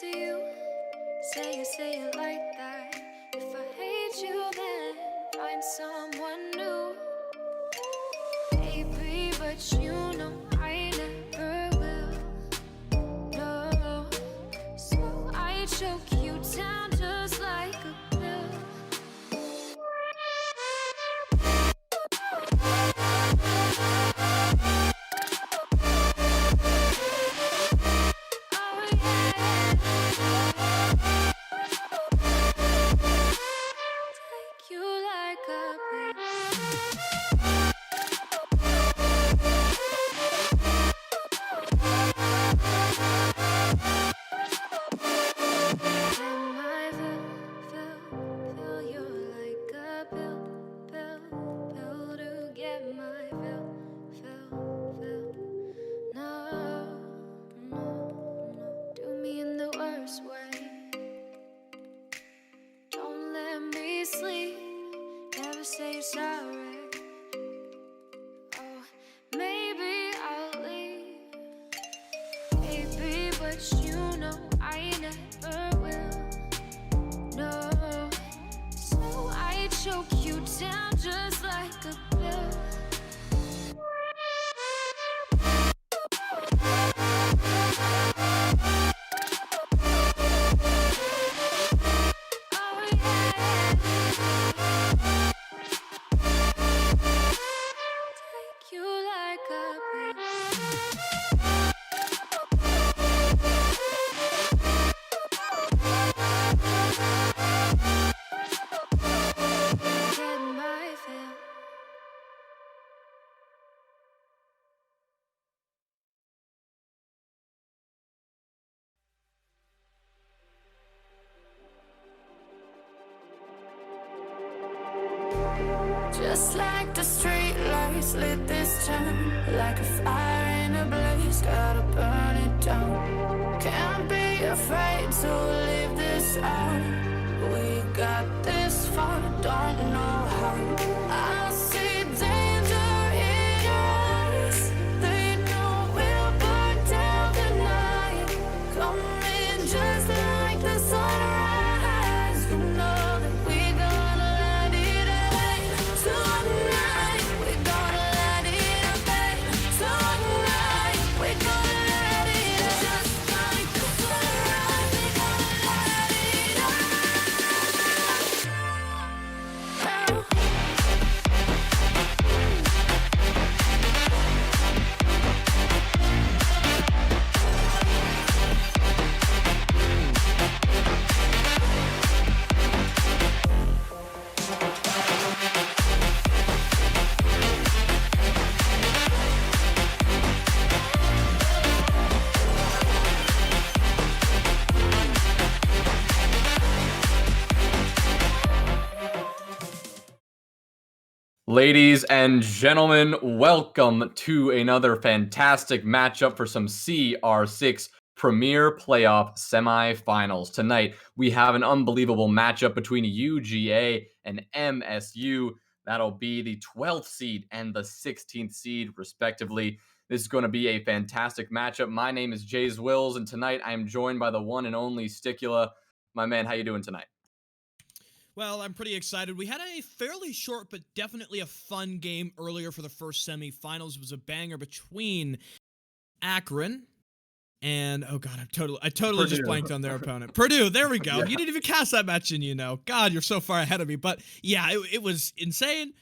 to you. Say it like that. If I hate you, then find someone new. Baby, but you know I never will. No, so I choke you down just like a pill. Say sorry. Oh, maybe I'll leave, baby, but you know I never will. No, so I choke you down just like a pill. Just like the street lights lit this town, like a fire in a blaze, gotta burn it down. Can't be afraid to leave this out. We got this far, don't know how. I see danger in your eyes. They know we'll burn down the night. Coming just like the sunrise. You know that we gonna let it rain. Tonight, we gonna let it rain. Tonight, we gonna let it rain. Just like the sunrise, we gonna let it rain. Ladies and gentlemen, welcome to another fantastic matchup for some CR6 Premier Playoff Semifinals. Tonight, we have an unbelievable matchup between UGA and MSU. That'll be the 12th seed and the 16th seed, respectively. This is going to be a fantastic matchup. My name is Jays Wills, and tonight I am joined by the one and only Sticula. My man, how you doing tonight? Well, I'm pretty excited. We had a fairly short but definitely a fun game earlier for the first semifinals. It was a banger between Akron and, oh god, I totally just blanked on their opponent. Purdue, there we go. Yeah. You didn't even cast that match in, you know. God, you're so far ahead of me. But yeah, it was insane.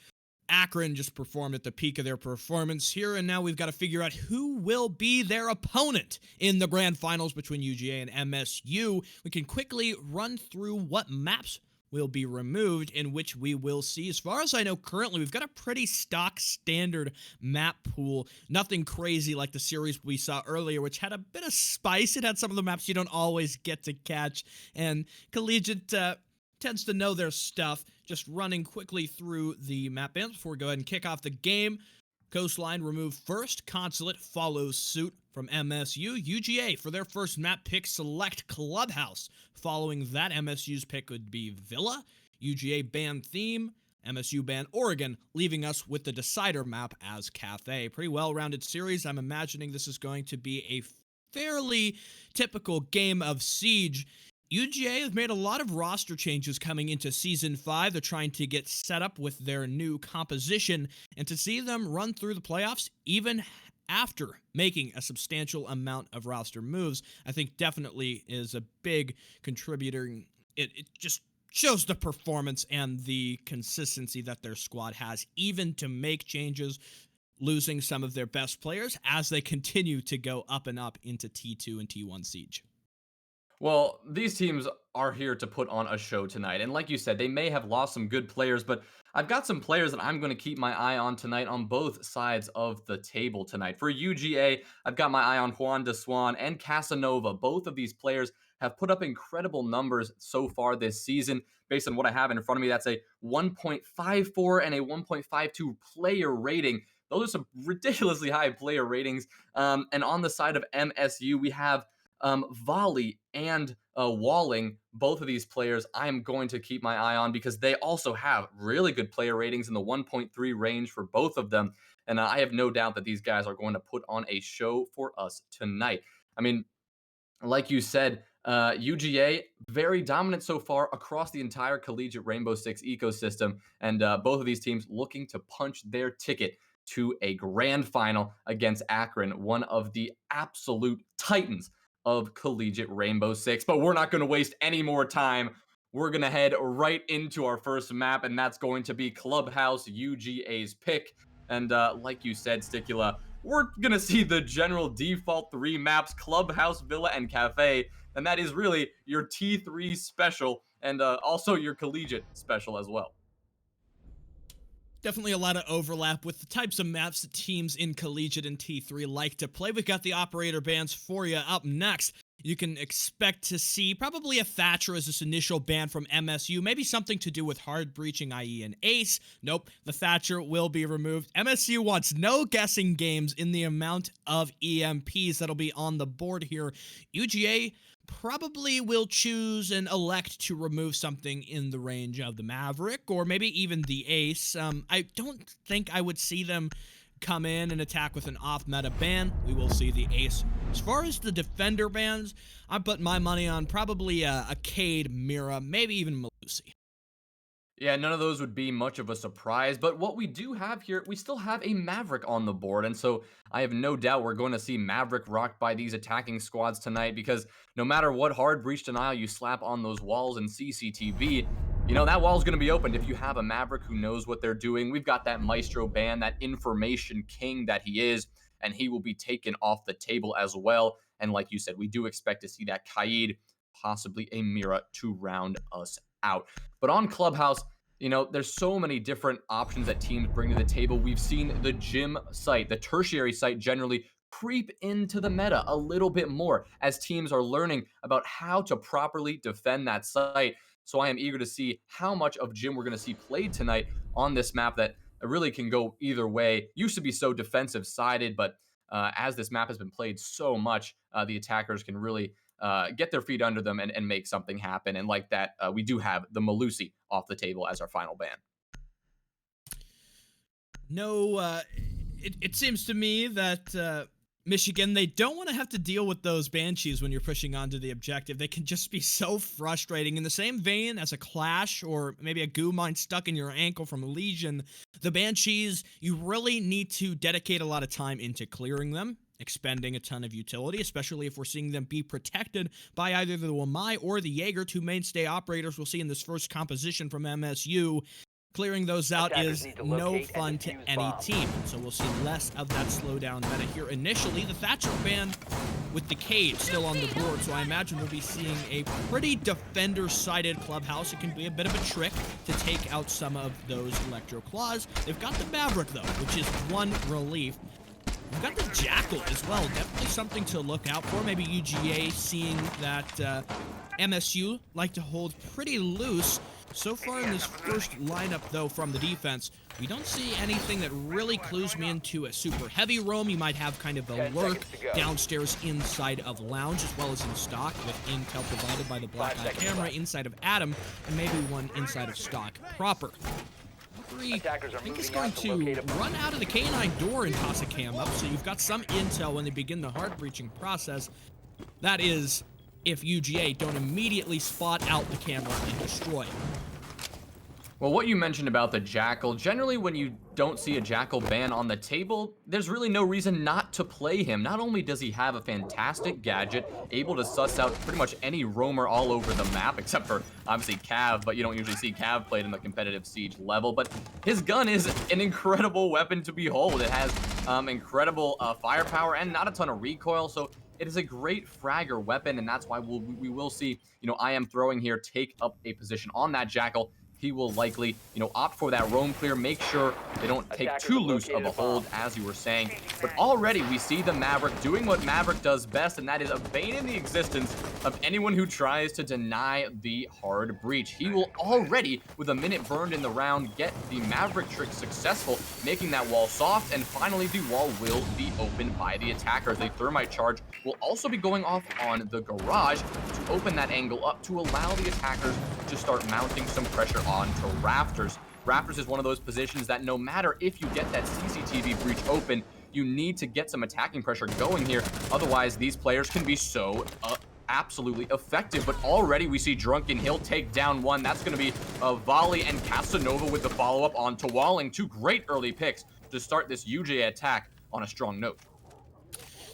Akron just performed at the peak of their performance here, and now we've got to figure out who will be their opponent in the grand finals between UGA and MSU. We can quickly run through what maps will be removed, in which we will see. As far as I know, currently, we've got a pretty stock standard map pool. Nothing crazy like the series we saw earlier, which had a bit of spice. It had some of the maps you don't always get to catch, and Collegiate tends to know their stuff. Just running quickly through the map bands before we go ahead and kick off the game. Coastline removed first. Consulate follows suit from MSU. UGA for their first map pick select Clubhouse. Following that, MSU's pick would be Villa. UGA banned Theme. MSU banned Oregon, leaving us with the decider map as Cafe. Pretty well-rounded series. I'm imagining this is going to be a fairly typical game of Siege, UGA have made a lot of roster changes coming into Season 5. They're trying to get set up with their new composition, and to see them run through the playoffs, even after making a substantial amount of roster moves, I think definitely is a big contributor. It just shows the performance and the consistency that their squad has, even to make changes, losing some of their best players as they continue to go up and up into T2 and T1 Siege. Well, these teams are here to put on a show tonight. And like you said, they may have lost some good players, but I've got some players that I'm going to keep my eye on tonight on both sides of the table tonight. For UGA, I've got my eye on Juan de Swan and Casanova. Both of these players have put up incredible numbers so far this season. Based on what I have in front of me, that's a 1.54 and a 1.52 player rating. Those are some ridiculously high player ratings. And on the side of MSU, we have Volley and Walling. Both of these players I'm going to keep my eye on because they also have really good player ratings in the 1.3 range for both of them. And I have no doubt that these guys are going to put on a show for us tonight. I mean, like you said, UGA, very dominant so far across the entire Collegiate Rainbow Six ecosystem. And both of these teams looking to punch their ticket to a grand final against Akron, one of the absolute titans of Collegiate Rainbow Six. But we're not going to waste any more time. We're going to head right into our first map, and that's going to be Clubhouse, UGA's pick. And like you said, Sticula, we're going to see the general default 3 maps, Clubhouse, Villa, and Cafe. And that is really your T3 special and also your Collegiate special as well. Definitely a lot of overlap with the types of maps that teams in Collegiate and T3 like to play. We've got the operator bans for you up next. You can expect to see probably a Thatcher as this initial ban from MSU, maybe something to do with hard breaching, i.e. an ace. Nope, the Thatcher will be removed. MSU wants no guessing games in the amount of EMPs that'll be on the board here. UGA probably will choose and elect to remove something in the range of the Maverick or maybe even the Ace. I don't think I would see them come in and attack with an off-meta ban. We will see the Ace. As far as the defender bans, I put my money on probably a Cade, Mira, maybe even Malusi. Yeah, none of those would be much of a surprise, but what we do have here, we still have a Maverick on the board, and so I have no doubt we're going to see Maverick rocked by these attacking squads tonight, because no matter what hard breach denial you slap on those walls and CCTV, you know, that wall's going to be opened if you have a Maverick who knows what they're doing. We've got that Maestro ban, that information king that he is, and he will be taken off the table as well, and like you said, we do expect to see that Kaid, possibly a Mira, to round us out. But on Clubhouse, you know, there's so many different options that teams bring to the table. We've seen the gym site, the tertiary site generally creep into the meta a little bit more as teams are learning about how to properly defend that site. So I am eager to see how much of gym we're going to see played tonight on this map that really can go either way. Used to be so defensive sided, but as this map has been played so much, the attackers can really get their feet under them and make something happen. And like that, we do have the Malusi off the table as our final ban. No, it seems to me that Michigan, they don't want to have to deal with those Banshees when you're pushing onto the objective. They can just be so frustrating. In the same vein as a Clash or maybe a goo mine stuck in your ankle from Legion, the Banshees, you really need to dedicate a lot of time into clearing them, expending a ton of utility, especially if we're seeing them be protected by either the Wamai or the Jaeger, 2 mainstay operators we'll see in this first composition from MSU. Clearing those out is no fun to any team, so we'll see less of that slowdown meta here initially. The Thatcher ban with the Cade still on the board, so I imagine we'll be seeing a pretty defender-sided Clubhouse. It can be a bit of a trick to take out some of those Electro Claws. They've got the Maverick, though, which is one relief. We've got the Jackal as well, definitely something to look out for. Maybe UGA seeing that MSU like to hold pretty loose. So far in this first lineup, though, from the defense, we don't see anything that really clues me into a super heavy roam. You might have kind of a lurk downstairs inside of Lounge, as well as in stock, with intel provided by the Black Eye camera inside of Adam, and maybe one inside of stock proper. 3, I Attackers are think is moving going out to to locate a bomb. run out of the K9 door and toss a cam up, so you've got some intel when they begin the hard breaching process. That is, if UGA don't immediately spot out the camera and destroy it. Well, what you mentioned about the Jackal, generally when you don't see a Jackal ban on the table, there's really no reason not to play him. Not only does he have a fantastic gadget, able to suss out pretty much any roamer all over the map, except for obviously Cav, but you don't usually see Cav played in the competitive Siege level, but his gun is an incredible weapon to behold. It has incredible firepower and not a ton of recoil, so it is a great fragger weapon, and that's why we will see, I am throwing here take up a position on that Jackal. He will likely, opt for that roam clear, make sure they don't take Attackers too have loose of located a a bomb. hold, as you were saying. But already we see the Maverick doing what Maverick does best, and that is abandoning the existence of anyone who tries to deny the hard breach. He will already, with a minute burned in the round, get the Maverick trick successful, making that wall soft, and finally the wall will be opened by the attackers. The thermite charge will also be going off on the garage to open that angle up to allow the attackers to start mounting some pressure onto rafters. Rafters is one of those positions that no matter if you get that CCTV breach open, you need to get some attacking pressure going here. Otherwise, these players can be so absolutely effective. But already we see Drunken Hill take down one. That's going to be a volley, and Casanova with the follow-up onto Walling. Two great early picks to start this UJ attack on a strong note.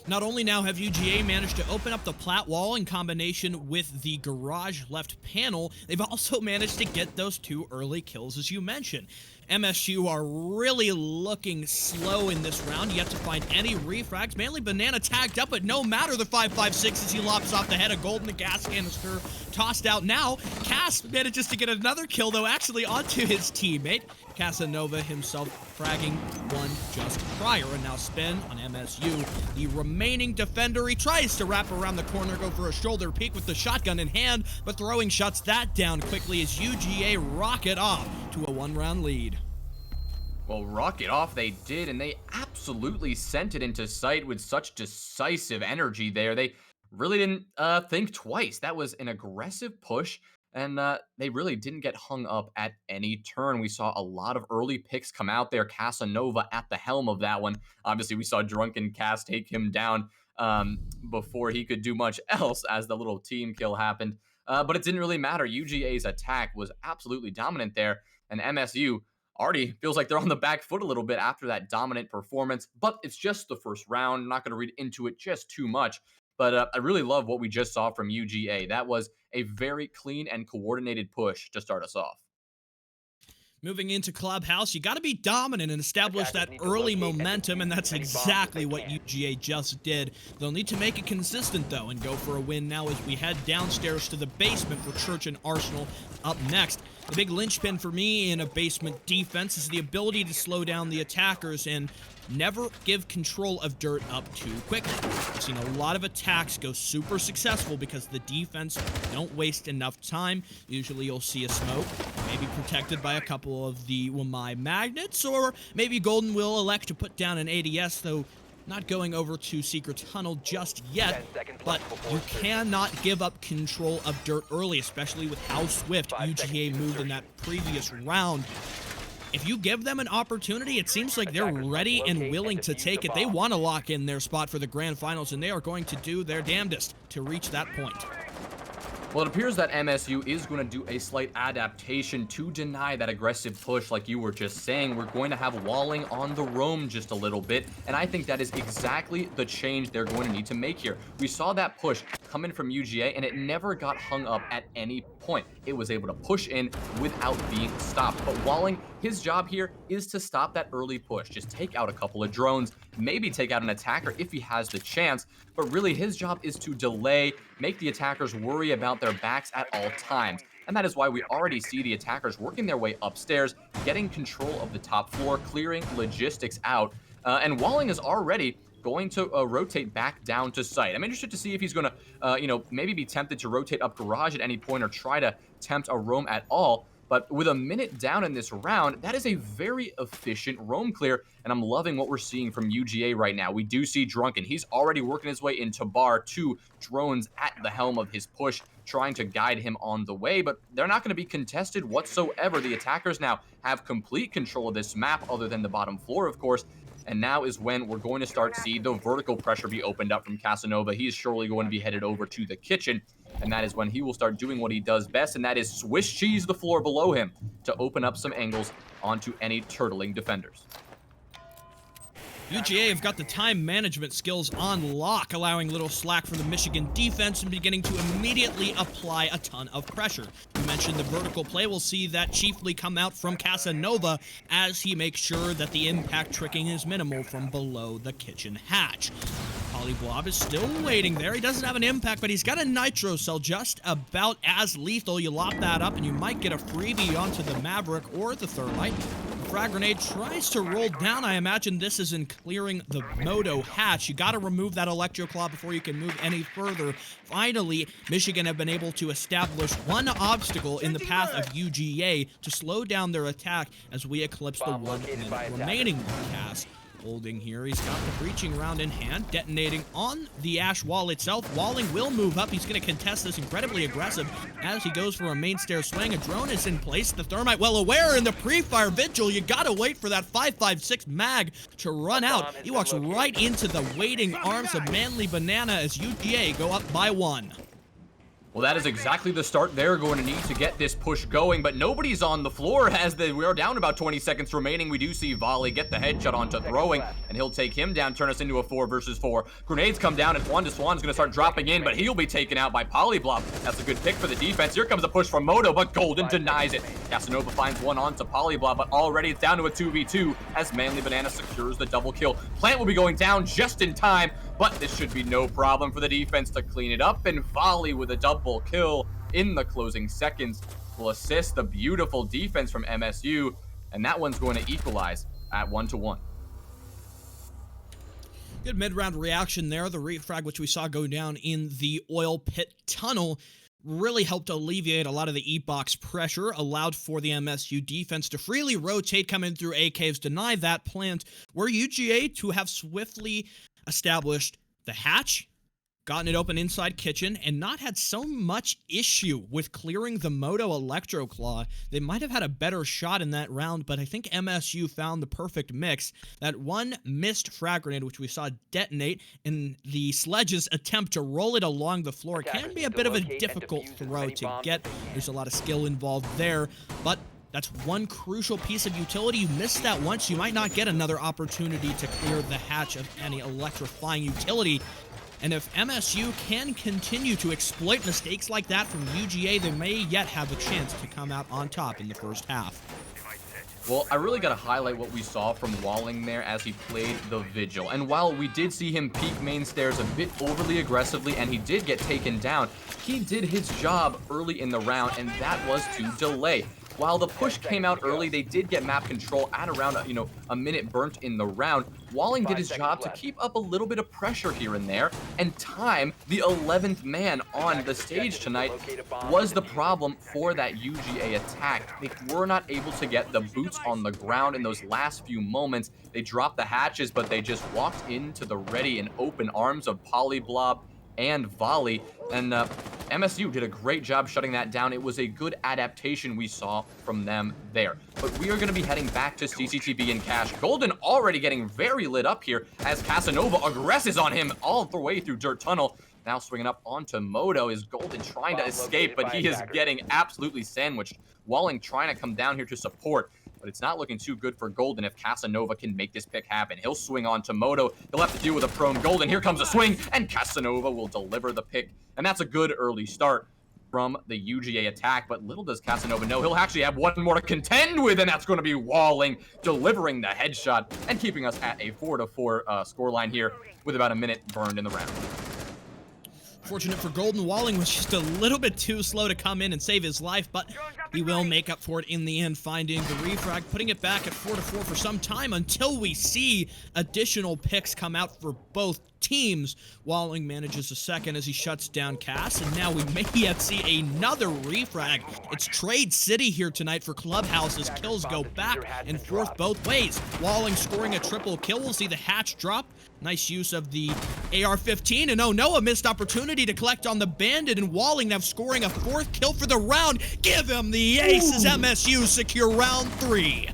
Not only now have UGA managed to open up the plat wall in combination with the garage left panel, they've also managed to get those 2 early kills, as you mentioned. MSU are really looking slow in this round, yet to find any refrags. Mainly Banana tagged up, but no matter, the 5.56 as he lops off the head of Golden, the gas canister tossed out. Now, Cass manages to get another kill, though, actually onto his teammate. Casanova himself fragging one just prior, and now Spin on MSU. The remaining defender, he tries to wrap around the corner, go for a shoulder peek with the shotgun in hand, but throwing shuts that down quickly as UGA rocket off to a 1-round lead. Well, rocket off they did, and they absolutely sent it into sight with such decisive energy there. They really didn't think twice. That was an aggressive push, and they really didn't get hung up at any turn. We saw a lot of early picks come out there. Casanova at the helm of that one. Obviously, we saw Drunken Cass take him down before he could do much else as the little team kill happened. But it didn't really matter. UGA's attack was absolutely dominant there, and MSU already feels like they're on the back foot a little bit after that dominant performance, but it's just the first round. I'm not going to read into it just too much, but I really love what we just saw from UGA. That was a very clean and coordinated push to start us off. Moving into Clubhouse, you got to be dominant and establish that early momentum, and that's exactly what UGA just did. They'll need to make it consistent, though, and go for a win now as we head downstairs to the basement for Church and Arsenal up next. The big linchpin for me in a basement defense is the ability to slow down the attackers and never give control of dirt up too quickly. I've seen a lot of attacks go super successful because the defense don't waste enough time. Usually you'll see a smoke, maybe protected by a couple of the Wamai magnets, or maybe Golden will elect to put down an ADS, though not going over to Secret Tunnel just yet, but you cannot give up control of dirt early, especially with how swift UGA moved in that previous round. If you give them an opportunity, it seems like they're ready and willing to take it. They want to lock in their spot for the grand finals, and they are going to do their damnedest to reach that point. Well, it appears that MSU is going to do a slight adaptation to deny that aggressive push like you were just saying. We're going to have walling on the roam just a little bit, and I think that is exactly the change they're going to need to make here. We saw that push come in from UGA, and it never got hung up at any point. It was able to push in without being stopped. But Walling, his job here is to stop that early push. Just take out a couple of drones, maybe take out an attacker if he has the chance, but really his job is to delay, make the attackers worry about their backs at all times. And that is why we already see the attackers working their way upstairs, getting control of the top floor, clearing logistics out. And Walling is already going to rotate back down to site. I'm interested to see if he's going to, maybe be tempted to rotate up garage at any point or try to tempt a roam at all. But with a minute down in this round, that is a very efficient roam clear, and I'm loving what we're seeing from UGA right now. We do see Drunken. He's already working his way into bar, 2 drones at the helm of his push, trying to guide him on the way, but they're not going to be contested whatsoever. The attackers now have complete control of this map, other than the bottom floor, of course. And now is when we're going to start see the vertical pressure be opened up from Casanova. He is surely going to be headed over to the kitchen. And that is when he will start doing what he does best, and that is Swiss cheese the floor below him to open up some angles onto any turtling defenders. UGA have got the time management skills on lock, allowing little slack from the Michigan defense and beginning to immediately apply a ton of pressure. You mentioned the vertical play. We'll see that chiefly come out from Casanova as he makes sure that the impact tricking is minimal from below the kitchen hatch. Polyblob is still waiting there. He doesn't have an impact, but he's got a nitro cell just about as lethal. You lop that up and you might get a freebie onto the Maverick or the Thermite. Frag grenade tries to roll down. I imagine this is in clearing the Moto hatch. You got to remove that Electro Claw before you can move any further. Finally, Michigan have been able to establish one obstacle in the path of UGA to slow down their attack as we eclipse the 1 minute remaining cast. Holding here, he's got the breaching round in hand, detonating on the ash wall itself. Walling will move up. He's going to contest this incredibly aggressive as he goes for a main stair swing. A drone is in place. The Thermite well aware in the pre-fire vigil. You got to wait for that 5.56 mag to run out. He walks right into the waiting arms of Manly Banana as UGA go up by 1. Well, that is exactly the start they're going to need to get this push going, but nobody's on the floor as we are down about 20 seconds remaining. We do see Volley get the headshot onto throwing, and he'll take him down, turn us into a 4 versus 4. Grenades come down, and Juan de Swan's going to start dropping in, but he'll be taken out by Polyblob. That's a good pick for the defense. Here comes a push from Moto, but Golden denies it. Casanova finds one onto Polyblob, but already it's down to a 2v2 as Manly Banana secures the double kill. Plant will be going down just in time, but this should be no problem for the defense to clean it up, and Volley with a double kill in the closing seconds will assist the beautiful defense from MSU, and that one's going to equalize at 1-1. Good mid-round reaction there. The refrag, which we saw go down in the oil pit tunnel, really helped alleviate a lot of the E-box pressure, allowed for the MSU defense to freely rotate, come in through A caves, deny that plant. Were UGA to have swiftly established the hatch, gotten it open inside kitchen, and not had so much issue with clearing the Moto Electro Claw, they might have had a better shot in that round, but I think MSU found the perfect mix. That one missed frag grenade, which we saw detonate in the Sledge's attempt to roll it along the floor, can be a bit of a difficult throw to get. There's a lot of skill involved there, but that's one crucial piece of utility. You miss that once, you might not get another opportunity to clear the hatch of any electrifying utility. And if MSU can continue to exploit mistakes like that from UGA, they may yet have a chance to come out on top in the first half. Well, I really got to highlight what we saw from Walling there as he played the Vigil. And while we did see him peek main stairs a bit overly aggressively and he did get taken down, he did his job early in the round, and that was to delay. While the push came out early, they did get map control at around, a minute burnt in the round. Walling did his job to keep up a little bit of pressure here and there, and time, the 11th man on the stage tonight, was the problem for that UGA attack. They were not able to get the boots on the ground in those last few moments. They dropped the hatches, but they just walked into the ready and open arms of Polyblob and Volley, and MSU did a great job shutting that down. It was a good adaptation we saw from them there. But we are going to be heading back to CCTV and Cash. Golden already getting very lit up here as Casanova aggresses on him all the way through Dirt Tunnel. Now swinging up onto Moto is Golden trying to escape, but he is getting absolutely sandwiched. Walling trying to come down here to support, but it's not looking too good for Golden if Casanova can make this pick happen. He'll swing on to Moto. He'll have to deal with a prone Golden. Here comes a swing, and Casanova will deliver the pick. And that's a good early start from the UGA attack, but little does Casanova know he'll actually have one more to contend with, and that's going to be Walling delivering the headshot and keeping us at a 4-4 scoreline here with about a minute burned in the round. Fortunate for Golden, Walling was just a little bit too slow to come in and save his life, but he will make up for it in the end, finding the refrag, putting it back at 4-4 for some time until we see additional picks come out for both teams. Walling manages a second as he shuts down Cass, and now we may yet see another refrag. It's Trade City here tonight for Clubhouse as kills go back and forth both ways. Walling scoring a triple kill. We'll see the hatch drop. Nice use of the AR-15, and oh no, a missed opportunity to collect on the Bandit, and Walling now scoring a 4th kill for the round. Give him the ace as MSU secure round 3.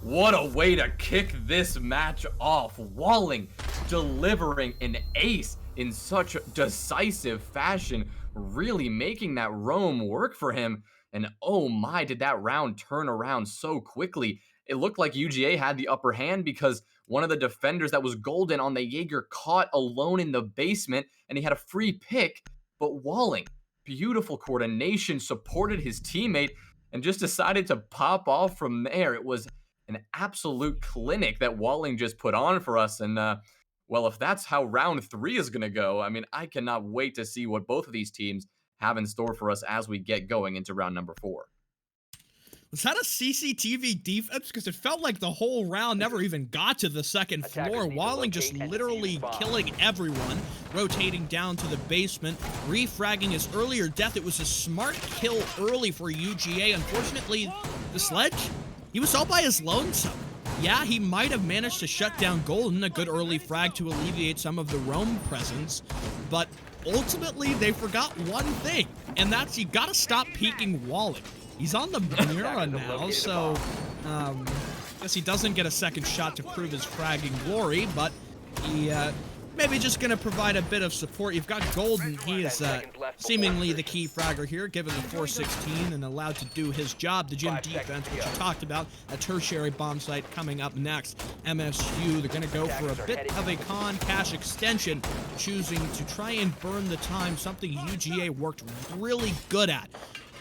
What a way to kick this match off. Walling delivering an ace in such decisive fashion, really making that roam work for him. And oh my, did that round turn around so quickly. It looked like UGA had the upper hand because one of the defenders that was golden on the Jaeger caught alone in the basement, and he had a free pick. But Walling, beautiful coordination, supported his teammate, and just decided to pop off from there. It was an absolute clinic that Walling just put on for us. And, well, if that's how round 3 is going to go, I mean, I cannot wait to see what both of these teams have in store for us as we get going into round number 4. Was that a CCTV defense? Because it felt like the whole round never even got to the second floor. Walling just literally killing everyone, rotating down to the basement, refragging his earlier death. It was a smart kill early for UGA. Unfortunately, the Sledge, he was all by his lonesome. Yeah, he might have managed to shut down Golden, a good early frag to alleviate some of the roam presence, but ultimately they forgot one thing, and that's you gotta stop peeking Walling. He's on the Mira now, so guess he doesn't get a second shot to prove his fragging glory, but he maybe just going to provide a bit of support. You've got Golden. He is seemingly the key fragger here, given the 416 and allowed to do his job. The gym defense, which you talked about, a tertiary bomb site coming up next. MSU, they're going to go for a bit of a con cash extension, choosing to try and burn the time, something UGA worked really good at.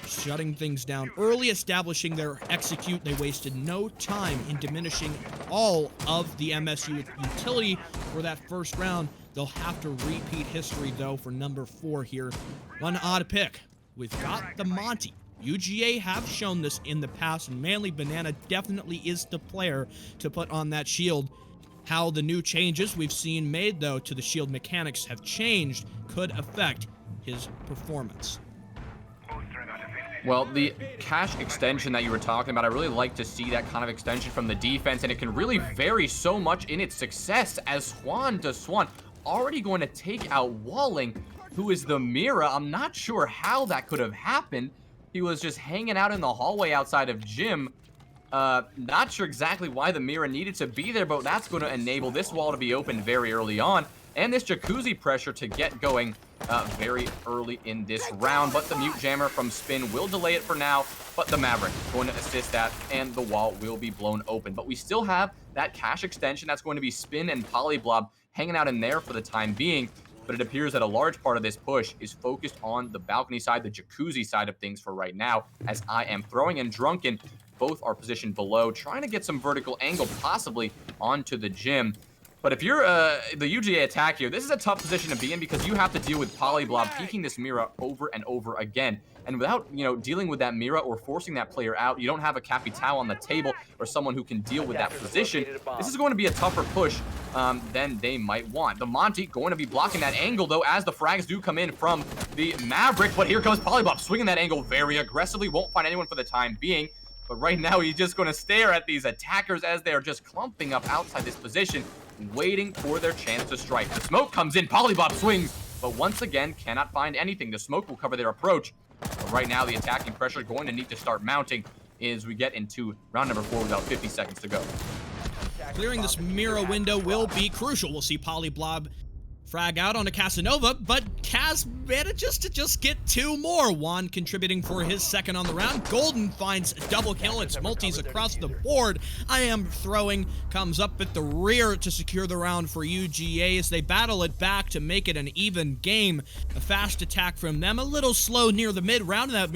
Shutting things down early, establishing their execute. They wasted no time in diminishing all of the MSU utility for that first round. They'll have to repeat history, though, for number 4 here. One odd pick. We've got the Monty. UGA have shown this in the past, and Manly Banana definitely is the player to put on that shield. How the new changes we've seen made, though, to the shield mechanics have changed could affect his performance. Well, the cash extension that you were talking about, I really like to see that kind of extension from the defense, and it can really vary so much in its success as Swan to Swan already going to take out Walling, who is the Mira. I'm not sure how that could have happened. He was just hanging out in the hallway outside of gym. Not sure exactly why the Mira needed to be there, but that's going to enable this wall to be opened very early on, and this jacuzzi pressure to get going very early in this round. But the Mute Jammer from Spin will delay it for now, but the Maverick going to assist that, and the wall will be blown open. But we still have that cash extension that's going to be Spin and Polyblob hanging out in there for the time being. But it appears that a large part of this push is focused on the balcony side, the jacuzzi side of things for right now, as I am throwing and Drunken. Both are positioned below, trying to get some vertical angle possibly onto the gym. But if you're the UGA attack here, this is a tough position to be in because you have to deal with Polyblob peeking this Mira over and over again. And without, dealing with that Mira or forcing that player out, you don't have a Capitao on the table or someone who can deal with that position. This is going to be a tougher push than they might want. The Monty going to be blocking that angle, though, as the frags do come in from the Maverick. But here comes Polyblob swinging that angle very aggressively. Won't find anyone for the time being. But right now, he's just going to stare at these attackers as they're just clumping up outside this position, waiting for their chance to strike. The smoke comes in, Polyblob swings, but once again, cannot find anything. The smoke will cover their approach. But right now, the attacking pressure is going to need to start mounting as we get into round number 4 with about 50 seconds to go. Clearing this Mira window will be crucial. We'll see Polyblob frag out onto Casanova, but Kaz manages to just get 2 more. Juan contributing for his second on the round. Golden finds a double kill. It's multis across the board. I am throwing comes up at the rear to secure the round for UGA as they battle it back to make it an even game. A fast attack from them, a little slow near the mid-round, that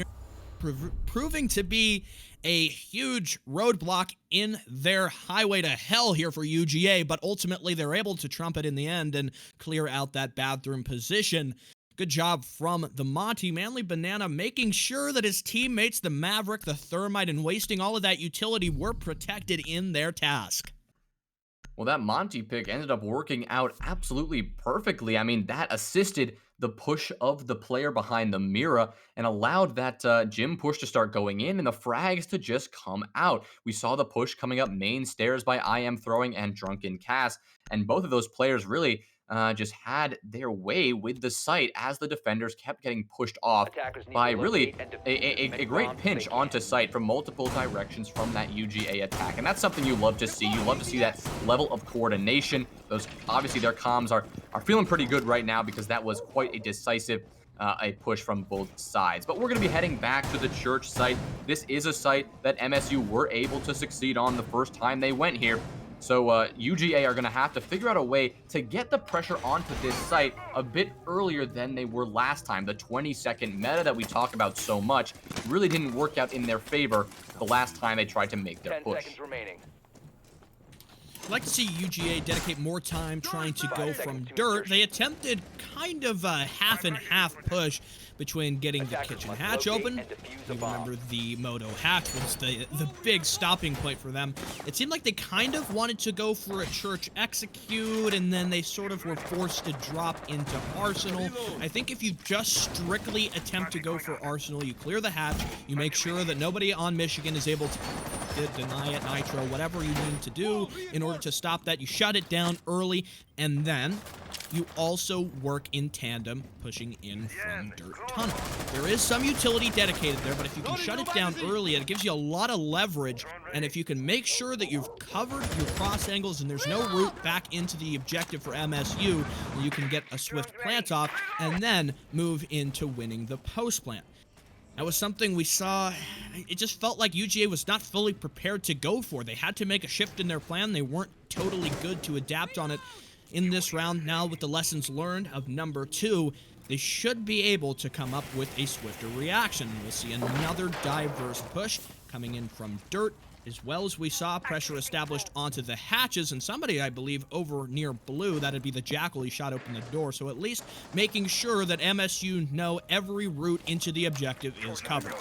proving to be a huge roadblock in their highway to hell here for UGA, but ultimately they're able to trump it in the end and clear out that bathroom position. Good job from the Monty. Manly Banana making sure that his teammates, the Maverick, the Thermite, and wasting all of that utility were protected in their task. Well, that Monty pick ended up working out absolutely perfectly. I mean, that assisted the push of the player behind the Mira and allowed that Jim push to start going in and the frags to just come out. We saw the push coming up main stairs by I Am Throwing and Drunken Cass, and both of those players really just had their way with the site as the defenders kept getting pushed off by really a great pinch onto site from multiple directions from that UGA attack. And that's something you love to see. You love to see that level of coordination. Those obviously their comms are feeling pretty good right now because that was quite a decisive a push from both sides. But we're going to be heading back to the church site. This is a site that MSU were able to succeed on the first time they went here. So UGA are going to have to figure out a way to get the pressure onto this site a bit earlier than they were last time. The 20-second meta that we talk about so much really didn't work out in their favor the last time they tried to make their push. 10 seconds remaining. I'd like to see UGA dedicate more time trying to go from dirt. They attempted kind of a half and half push between getting the kitchen hatch open. You remember the Moto hatch was the big stopping point for them. It seemed like they kind of wanted to go for a church execute, and then they sort of were forced to drop into Arsenal. I think if you just strictly attempt to go for Arsenal, you clear the hatch, you make sure that nobody on Michigan is able to deny it, nitro, whatever you need to do in order to stop that. You shut it down early, and then you also work in tandem pushing in from dirt tunnel. There is some utility dedicated there, but if you can shut it down early, it gives you a lot of leverage, and if you can make sure that you've covered your cross angles and there's no route back into the objective for MSU, you can get a swift plant off and then move into winning the post plant. That was something we saw. It just felt like UGA was not fully prepared to go for. They had to make a shift in their plan. They weren't totally good to adapt on it in this round. Now, with the lessons learned of number 2, they should be able to come up with a swifter reaction. We'll see another diverse push coming in from dirt, as well as we saw pressure established onto the hatches, and somebody, I believe, over near blue, that'd be the Jackal, he shot open the door, so at least making sure that MSU know every route into the objective is covered.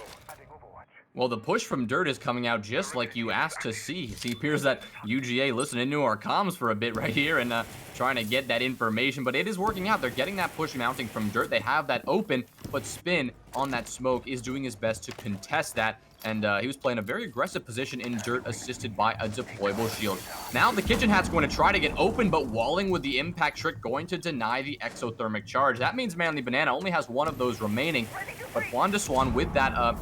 Well, the push from dirt is coming out just like you asked to see. It appears that UGA listening to our comms for a bit right here and trying to get that information, but it is working out. They're getting that push mounting from dirt. They have that open, but Spin on that smoke is doing his best to contest that, and he was playing a very aggressive position in dirt, assisted by a deployable shield. Now the kitchen hat's going to try to get open, but Walling with the impact trick going to deny the exothermic charge. That means Manly Banana only has one of those remaining, but Juan de Swan with that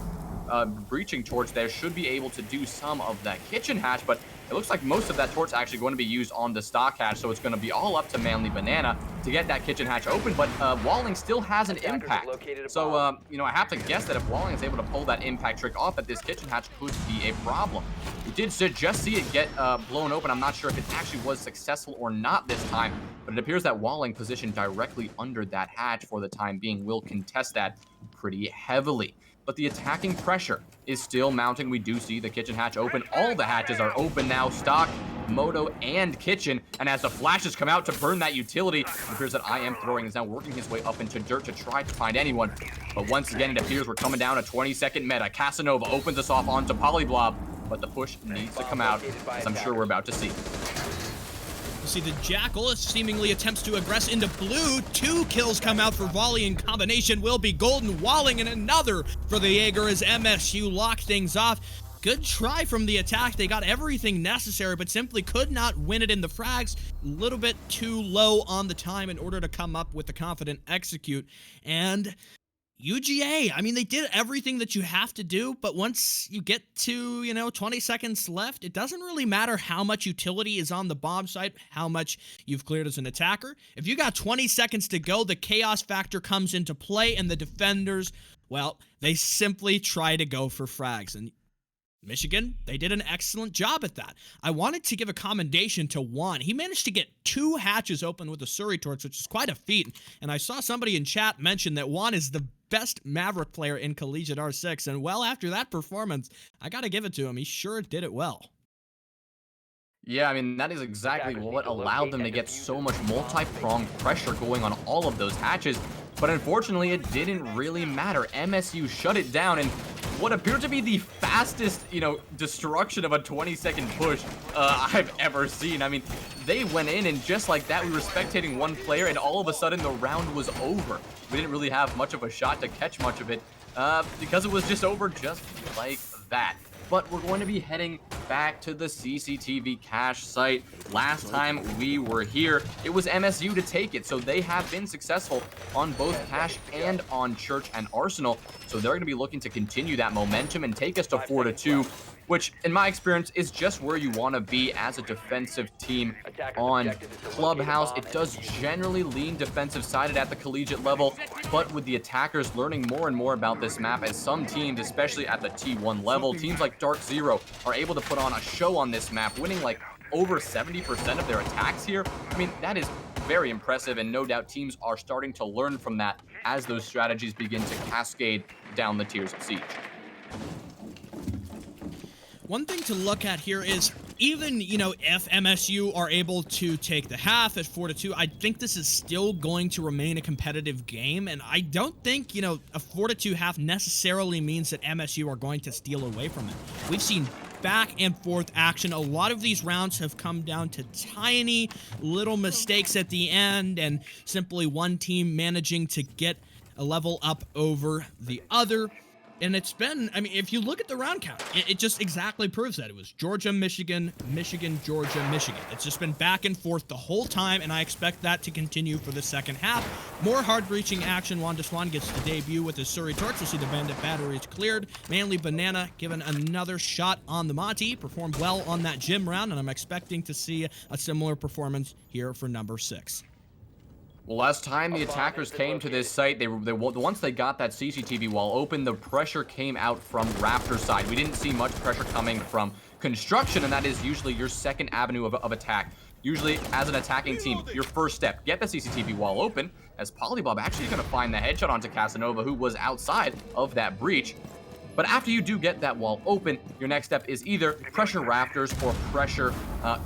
breaching torch there should be able to do some of that kitchen hatch, but it looks like most of that torch is actually going to be used on the stock hatch, so it's going to be all up to Manly Banana to get that kitchen hatch open, but Walling still has an impact. So, you know, I have to guess that if Walling is able to pull that impact trick off, that this kitchen hatch could be a problem. We did just see it get blown open. I'm not sure if it actually was successful or not this time, but it appears that Walling, positioned directly under that hatch for the time being, will contest that pretty heavily. But the attacking pressure is still mounting. We do see the kitchen hatch open. All the hatches are open now. Stock, Moto, and kitchen. And as the flashes come out to burn that utility, it appears that I Am Throwing is now working his way up into dirt to try to find anyone. But once again, it appears we're coming down a 20-second meta. Casanova opens us off onto Polyblob, but the push needs to come out, as I'm sure we're about to see. You see the Jackal seemingly attempts to aggress into blue. 2 kills come out for Volley in combination. Will be Golden Walling, and another for the Jaeger as MSU lock things off. Good try from the attack. They got everything necessary, but simply could not win it in the frags. A little bit too low on the time in order to come up with the confident execute. And UGA, I mean, they did everything that you have to do, but once you get to, 20 seconds left, it doesn't really matter how much utility is on the bomb site, how much you've cleared as an attacker. If you got 20 seconds to go, the chaos factor comes into play, and the defenders, well, they simply try to go for frags. And Michigan, they did an excellent job at that. I wanted to give a commendation to Juan. He managed to get 2 hatches open with a Surrey torch, which is quite a feat. And I saw somebody in chat mention that Juan is the best Maverick player in CollegiateR6. And well, after that performance, I got to give it to him. He sure did it well. Yeah, I mean, that is exactly what allowed them to get so much multi-pronged pressure going on all of those hatches. but unfortunately it didn't really matter. MSU shut it down, and what appeared to be the fastest, destruction of a 20-second push I've ever seen. I mean, they went in, and just like that, we were spectating one player, and all of a sudden the round was over. We didn't really have much of a shot to catch much of it because it was just over just like that. But we're going to be heading back to the CCTV cache site. Last time we were here, it was MSU to take it, so they have been successful on both cache and on Church and Arsenal. So they're going to be looking to continue that momentum and take us to 4-2, which in my experience is just where you want to be as a defensive team on Clubhouse. It does generally lean defensive sided at the collegiate level, but with the attackers learning more and more about this map, as some teams, especially at the T1 level, teams like Dark Zero are able to put on a show on this map, winning like over 70% of their attacks here. I mean, that is very impressive, and no doubt teams are starting to learn from that as those strategies begin to cascade down the tiers of Siege. One thing to look at here is, even, if MSU are able to take the half at 4-2, I think this is still going to remain a competitive game, and I don't think, a 4-2 half necessarily means that MSU are going to steal away from it. We've seen back and forth action. A lot of these rounds have come down to tiny little mistakes at the end, and simply one team managing to get a level up over the other. And it's been, if you look at the round count, it just exactly proves that. It was Georgia, Michigan, Michigan, Georgia, Michigan. It's just been back and forth the whole time, and I expect that to continue for the second half. More hard-reaching action. Wanda Swan gets the debut with his Surrey Torch. We'll see the Bandit battery is cleared. Manly Banana given another shot on the Monty. Performed well on that gym round, and I'm expecting to see a similar performance here for number 6. Well, last time the attackers came to this site, once they got that CCTV wall open, the pressure came out from Raptor side. We didn't see much pressure coming from construction, and that is usually your second avenue of attack. Usually, as an attacking team, your first step, get the CCTV wall open, as Polybob actually is going to find the headshot onto Casanova, who was outside of that breach. But after you do get that wall open, your next step is either pressure Raptors or pressure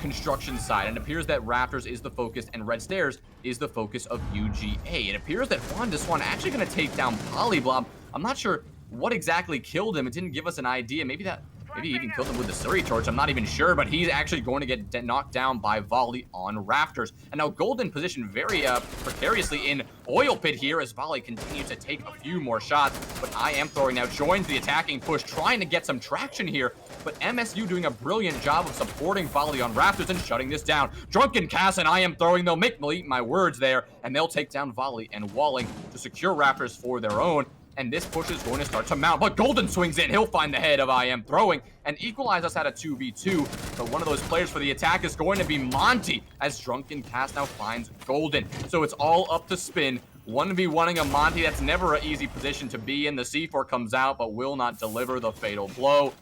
construction side. And it appears that Raptors is the focus and Red Stairs is the focus of UGA. It appears that Wanda Swan actually going to take down Polyblob. I'm not sure what exactly killed him. It didn't give us an idea. Maybe he even killed him with the Surrey Torch. I'm not even sure, but he's actually going to get knocked down by Volley on Raptors. And now Golden positioned very precariously in Oil Pit here as Volley continues to take a few more shots. But I Am Throwing now joins the attacking push, trying to get some traction here. But MSU doing a brilliant job of supporting Volley on Raptors and shutting this down. Drunken Cass and I Am Throwing, they'll make me eat my words there, and they'll take down Volley and Walling to secure Raptors for their own. And this push is going to start to mount, but Golden swings in. He'll find the head of I Am Throwing and equalize us at a 2v2. But one of those players for the attack is going to be Monty, as Drunken Cast now finds Golden. So it's all up to spin. 1v1ing a Monty, that's never an easy position to be in. The C4 comes out, but will not deliver the fatal blow.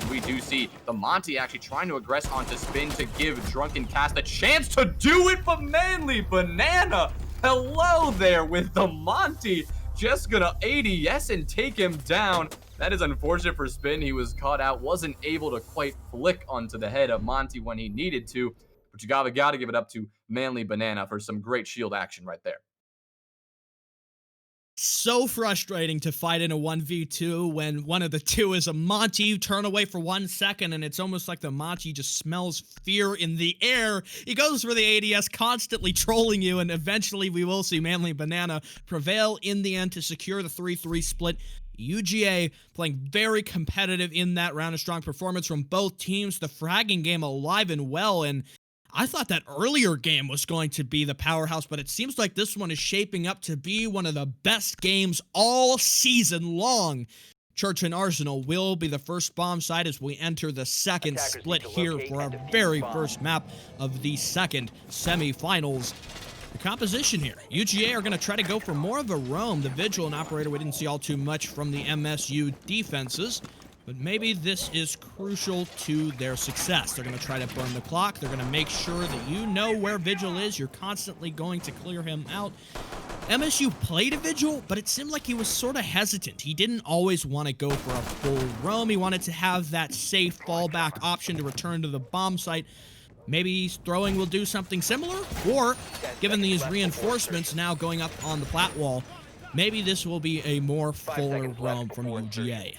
We do see the Monty actually trying to aggress onto spin to give Drunken Cast a chance to do it, but Manly Banana, hello there with the Monty. Just gonna ADS and take him down. That is unfortunate for Spin. He was caught out, wasn't able to quite flick onto the head of Monty when he needed to. But you gotta give it up to Manly Banana for some great shield action right there. So frustrating to fight in a 1v2 when one of the two is a Monty. You turn away for 1 second and it's almost like the Monty just smells fear in the air. He goes for the ADS, constantly trolling you, and eventually we will see Manly Banana prevail in the end to secure the 3-3 split. UGA playing very competitive in that round. A strong performance from both teams. The fragging game alive and well, and I thought that earlier game was going to be the powerhouse, but it seems like this one is shaping up to be one of the best games all season long. Church and Arsenal will be the first bomb side as we enter the second split here for our very first map of the second semifinals. The composition here, UGA are going to try to go for more of a roam. The Vigil and Operator, we didn't see all too much from the MSU defenses, but maybe this is crucial to their success. They're going to try to burn the clock. They're going to make sure that you know where Vigil is. You're constantly going to clear him out. MSU played a Vigil, but it seemed like he was sort of hesitant. He didn't always want to go for a full roam. He wanted to have that safe fallback option to return to the bomb site. Maybe throwing will do something similar, or given these reinforcements now going up on the plat wall, maybe this will be a more fuller roam from UGA.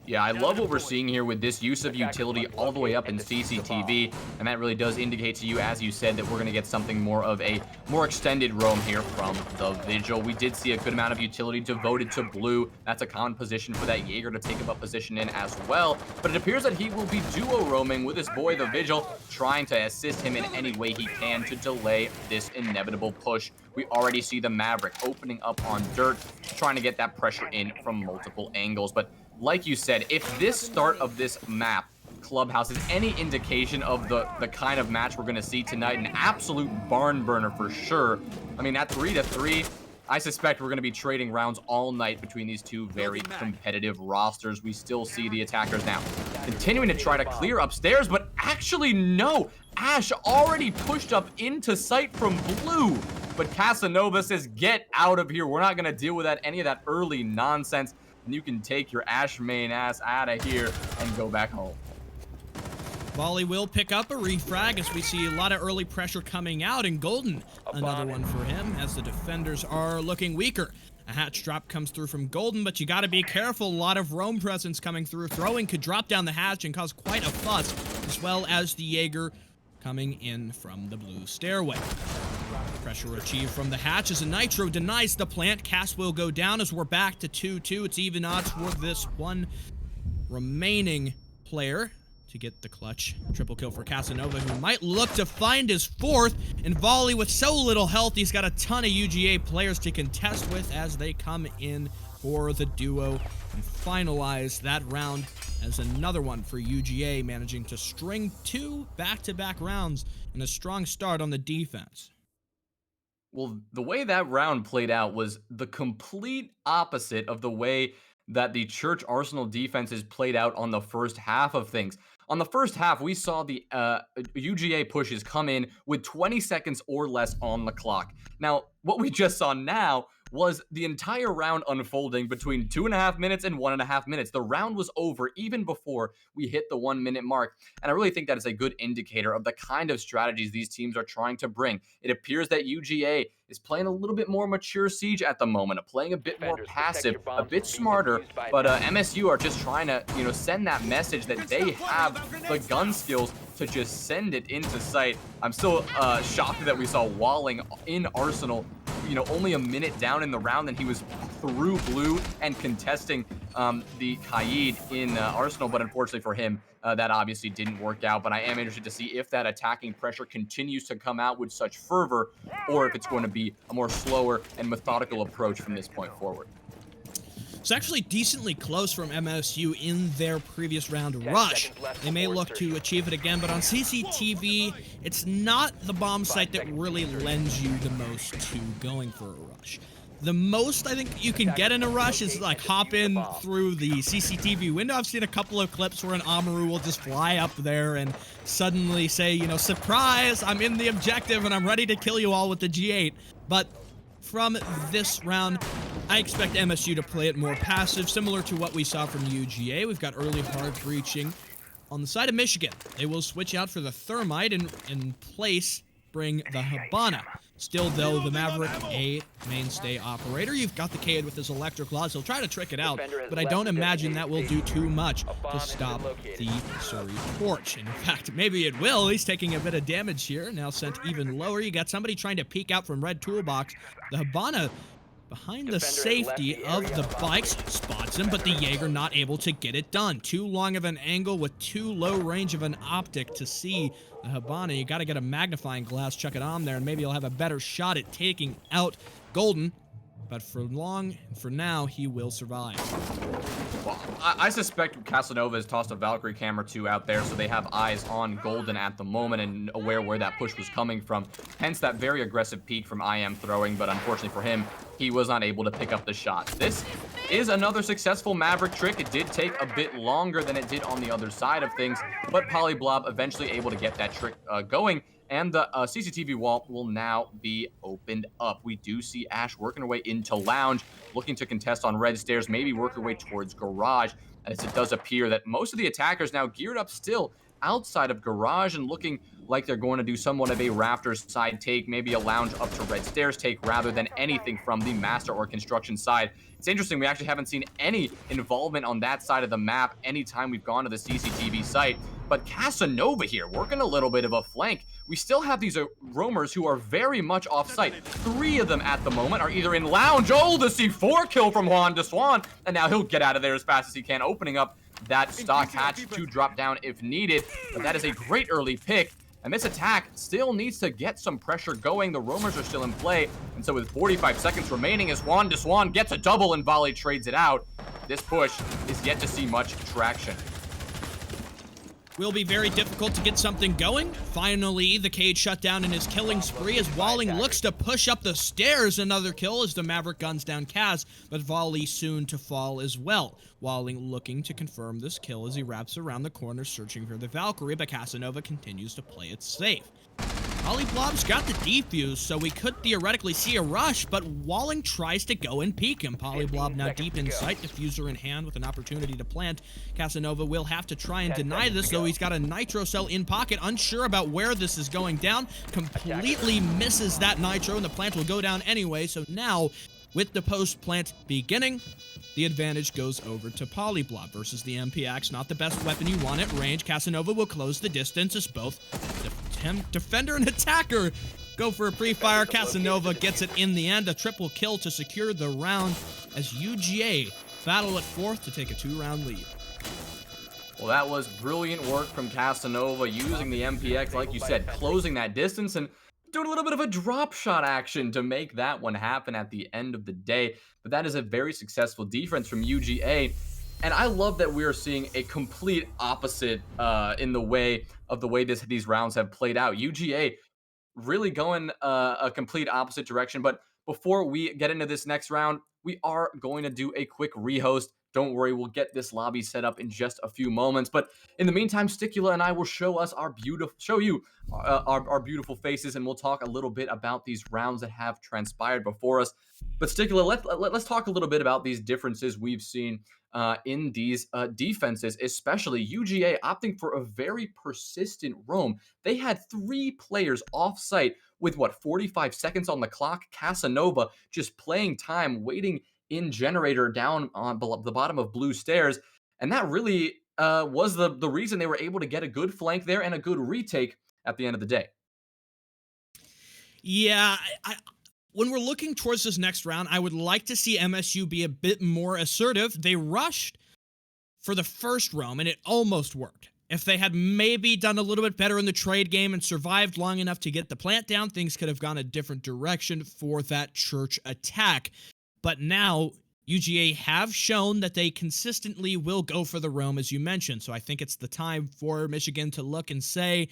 Yeah, I love what we're seeing here with this use of utility all the way up in CCTV, and that really does indicate to you, as you said, that we're going to get something more of a more extended roam here from the Vigil. We did see a good amount of utility devoted to blue. That's a common position for that Jaeger to take up a position in as well, but it appears that he will be duo roaming with his boy, the Vigil, trying to assist him in any way he can to delay this inevitable push. We already see the Maverick opening up on dirt, trying to get that pressure in from multiple angles, but like you said, if this start of this map, Clubhouse, is any indication of the kind of match we're going to see tonight, an absolute barn burner for sure. I mean, at 3-3, I suspect we're going to be trading rounds all night between these two very competitive rosters. We still see the attackers now continuing to try to clear upstairs, but actually no. Ash already pushed up into sight from blue, but Casanova says, get out of here. We're not going to deal with that, any of that early nonsense. And you can take your Ash main ass out of here and go back home. Volley will pick up a refrag as we see a lot of early pressure coming out, and Golden, another one for him as the defenders are looking weaker. A hatch drop comes through from Golden, but you gotta be careful. A lot of roam presence coming through. Throwing could drop down the hatch and cause quite a fuss, as well as the Jaeger coming in from the blue stairway. Pressure achieved from the hatch as a Nitro denies the plant. Cast will go down as we're back to 2-2. It's even odds for this one remaining player to get the clutch. Triple kill for Casanova, who might look to find his fourth. And Volley, with so little health, he's got a ton of UGA players to contest with as they come in for the duo and finalize that round as another one for UGA, managing to string 2 back-to-back rounds and a strong start on the defense. Well, the way that round played out was the complete opposite of the way that the Church Arsenal defenses played out on the first half of things. On the first half, we saw the UGA pushes come in with 20 seconds or less on the clock. Now, what we just saw now was the entire round unfolding between 2.5 minutes and 1.5 minutes. The round was over even before we hit the 1 minute mark. And I really think that is a good indicator of the kind of strategies these teams are trying to bring. It appears that UGA is playing a little bit more mature Siege at the moment, playing a bit more passive, a bit smarter, but MSU are just trying to, send that message that they have the gun skills to just send it into sight. I'm still shocked that we saw Walling in Arsenal, only a minute down in the round, and he was through blue and contesting the Kaid in Arsenal, but unfortunately for him, that obviously didn't work out. But I am interested to see if that attacking pressure continues to come out with such fervor, or if it's going to be a more slower and methodical approach from this point forward. It's actually decently close from MSU in their previous round rush. They may look to achieve it again, but on CCTV, it's not the bomb site that really lends you the most to going for a rush. The most I think you can get in a rush is like hop in through the CCTV window. I've seen a couple of clips where an Amaru will just fly up there and suddenly say, surprise, I'm in the objective and I'm ready to kill you all with the G8. But from this round, I expect MSU to play it more passive, similar to what we saw from UGA. We've got early hard breaching. On the side of Michigan, they will switch out for the Thermite and in place bring the Habana. Still, though, the Maverick, a mainstay operator. You've got the Kaid with his electric laws. He'll try to trick it out, but I don't imagine that will do too much to stop the Surrey Torch. And in fact, maybe it will. He's taking a bit of damage here. Now sent even lower. You got somebody trying to peek out from red toolbox. The Habana, behind the safety of the bikes, spots him, but the Jaeger not able to get it done. Too long of an angle with too low range of an optic to see the Habana. You got to get a magnifying glass, chuck it on there, and maybe you'll have a better shot at taking out Golden. But for now, he will survive. Well, I suspect Casanova has tossed a Valkyrie camera 2 out there, so they have eyes on Golden at the moment and aware where that push was coming from. Hence that very aggressive peek from IM throwing, but unfortunately for him, he was not able to pick up the shot. This is another successful Maverick trick. It did take a bit longer than it did on the other side of things, but Polyblob eventually able to get that trick going, and the CCTV wall will now be opened up. We do see Ash working her way into Lounge, looking to contest on red stairs, maybe work her way towards Garage, as it does appear that most of the attackers now geared up still outside of Garage and looking like they're going to do somewhat of a Rafters side take, maybe a lounge up to red stairs take, rather than anything from the master or construction side. It's interesting, we actually haven't seen any involvement on that side of the map anytime we've gone to the CCTV site. But Casanova here, working a little bit of a flank. We still have these roamers who are very much off-site. 3 of them at the moment are either in lounge. Oh, the C4 kill from Juan de Swan. And now he'll get out of there as fast as he can, opening up that stock hatch to drop down if needed. But that is a great early pick. And this attack still needs to get some pressure going. The roamers are still in play. And so with 45 seconds remaining, as Juan de Swan gets a double and Volley trades it out, this push is yet to see much traction. Will be very difficult to get something going. Finally, the cage shut down in his killing spree as Walling looks to push up the stairs. Another kill as the Maverick guns down Kaz, but Volley soon to fall as well. Walling looking to confirm this kill as he wraps around the corner searching for the Valkyrie, but Casanova continues to play it safe. Polyblob's got the defuse, so we could theoretically see a rush, but Walling tries to go and peek him. Polyblob now deep in sight, diffuser in hand with an opportunity to plant. Casanova will have to try and deny this, though he's got a nitro cell in pocket, unsure about where this is going down. Completely misses that nitro, and the plant will go down anyway, so now, with the post-plant beginning, the advantage goes over to Polyblob versus the MPX. Not the best weapon you want at range. Casanova will close the distance as both defender and attacker go for a pre-fire. Casanova gets it in the end. A triple kill to secure the round as UGA battle at fourth to take a 2-round lead. Well, that was brilliant work from Casanova using the MPX, like you said, closing that distance and doing a little bit of a drop shot action to make that one happen at the end of the day. But that is a very successful defense from UGA. And I love that we are seeing a complete opposite in the way these rounds have played out. UGA really going a complete opposite direction. But before we get into this next round, we are going to do a quick rehost. Don't worry, we'll get this lobby set up in just a few moments. But in the meantime, Sticula and I will show you our beautiful faces, and we'll talk a little bit about these rounds that have transpired before us. But Sticula, let's talk a little bit about these differences we've seen in these defenses, especially UGA opting for a very persistent roam. They had 3 players off-site with, 45 seconds on the clock. Casanova just playing time, waiting in generator down on the bottom of blue stairs. And that really was the reason they were able to get a good flank there and a good retake at the end of the day. Yeah, when we're looking towards this next round, I would like to see MSU be a bit more assertive. They rushed for the first roam, and it almost worked. If they had maybe done a little bit better in the trade game and survived long enough to get the plant down, things could have gone a different direction for that church attack. But now, UGA have shown that they consistently will go for the roam, as you mentioned. So I think it's the time for Michigan to look and say,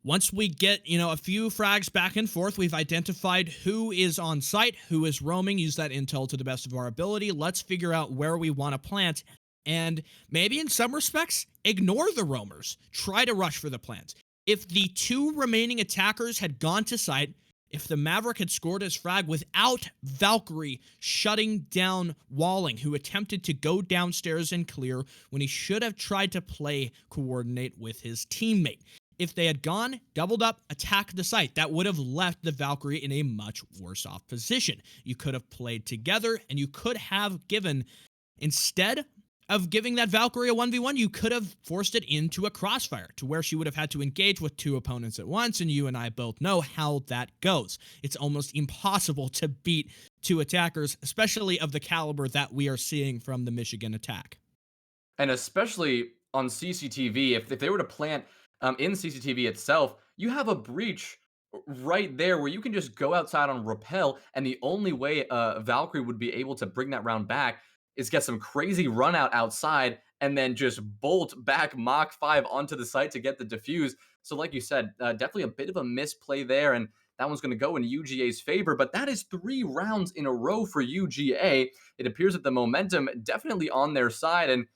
once we get, a few frags back and forth, we've identified who is on site, who is roaming, use that intel to the best of our ability. Let's figure out where we want to plant. And maybe in some respects, ignore the roamers. Try to rush for the plants. If the 2 remaining attackers had gone to site, if the Maverick had scored his frag without Valkyrie shutting down Walling, who attempted to go downstairs and clear when he should have tried to coordinate with his teammate. If they had gone, doubled up, attacked the site, that would have left the Valkyrie in a much worse off position. You could have played together, and you could have given, instead of giving that Valkyrie a 1v1, you could have forced it into a crossfire to where she would have had to engage with 2 opponents at once, and you and I both know how that goes. It's almost impossible to beat 2 attackers, especially of the caliber that we are seeing from the Michigan attack. And especially on CCTV, if they were to plant in CCTV itself, you have a breach right there where you can just go outside on rappel, and the only way Valkyrie would be able to bring that round back is get some crazy run out outside and then just bolt back Mach 5 onto the site to get the defuse. So like you said, definitely a bit of a misplay there, and that one's going to go in UGA's favor. But that is 3 rounds in a row for UGA. It appears that the momentum definitely on their side, and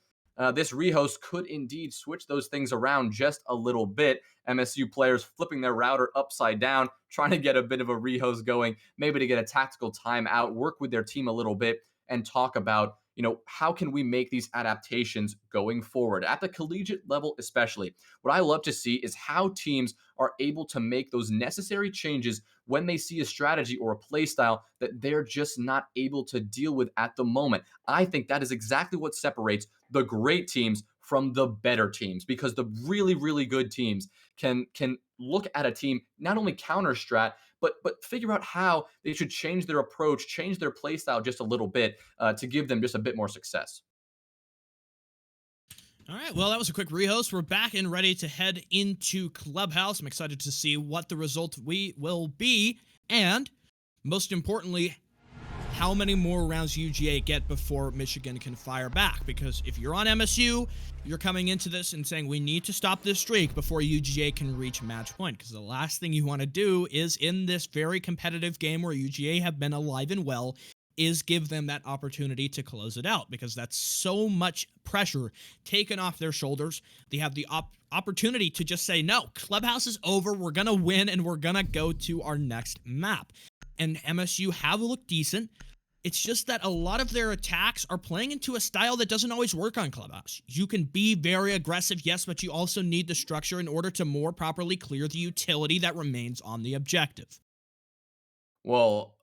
this rehost could indeed switch those things around just a little bit. MSU players flipping their router upside down, trying to get a bit of a rehost going, maybe to get a tactical timeout, work with their team a little bit, and talk about you know, how can we make these adaptations going forward at the collegiate level, especially? What I love to see is how teams are able to make those necessary changes when they see a strategy or a play style that they're just not able to deal with at the moment. I think that is exactly what separates the great teams from the better teams, because the really, really good teams can look at a team, not only counter strat, but figure out how they should change their approach, change their play style just a little bit to give them just a bit more success. All right, well, that was a quick rehost. We're back and ready to head into Clubhouse. I'm excited to see what the result will be, and most importantly, how many more rounds UGA get before Michigan can fire back. Because if you're on MSU, you're coming into this and saying, we need to stop this streak before UGA can reach match point. Because the last thing you want to do is, in this very competitive game where UGA have been alive and well, is give them that opportunity to close it out, because that's so much pressure taken off their shoulders. They have the opportunity to just say, no, Clubhouse is over, we're going to win, and we're going to go to our next map. And MSU have looked decent. It's just that a lot of their attacks are playing into a style that doesn't always work on Clubhouse. You can be very aggressive, yes, but you also need the structure in order to more properly clear the utility that remains on the objective. Well,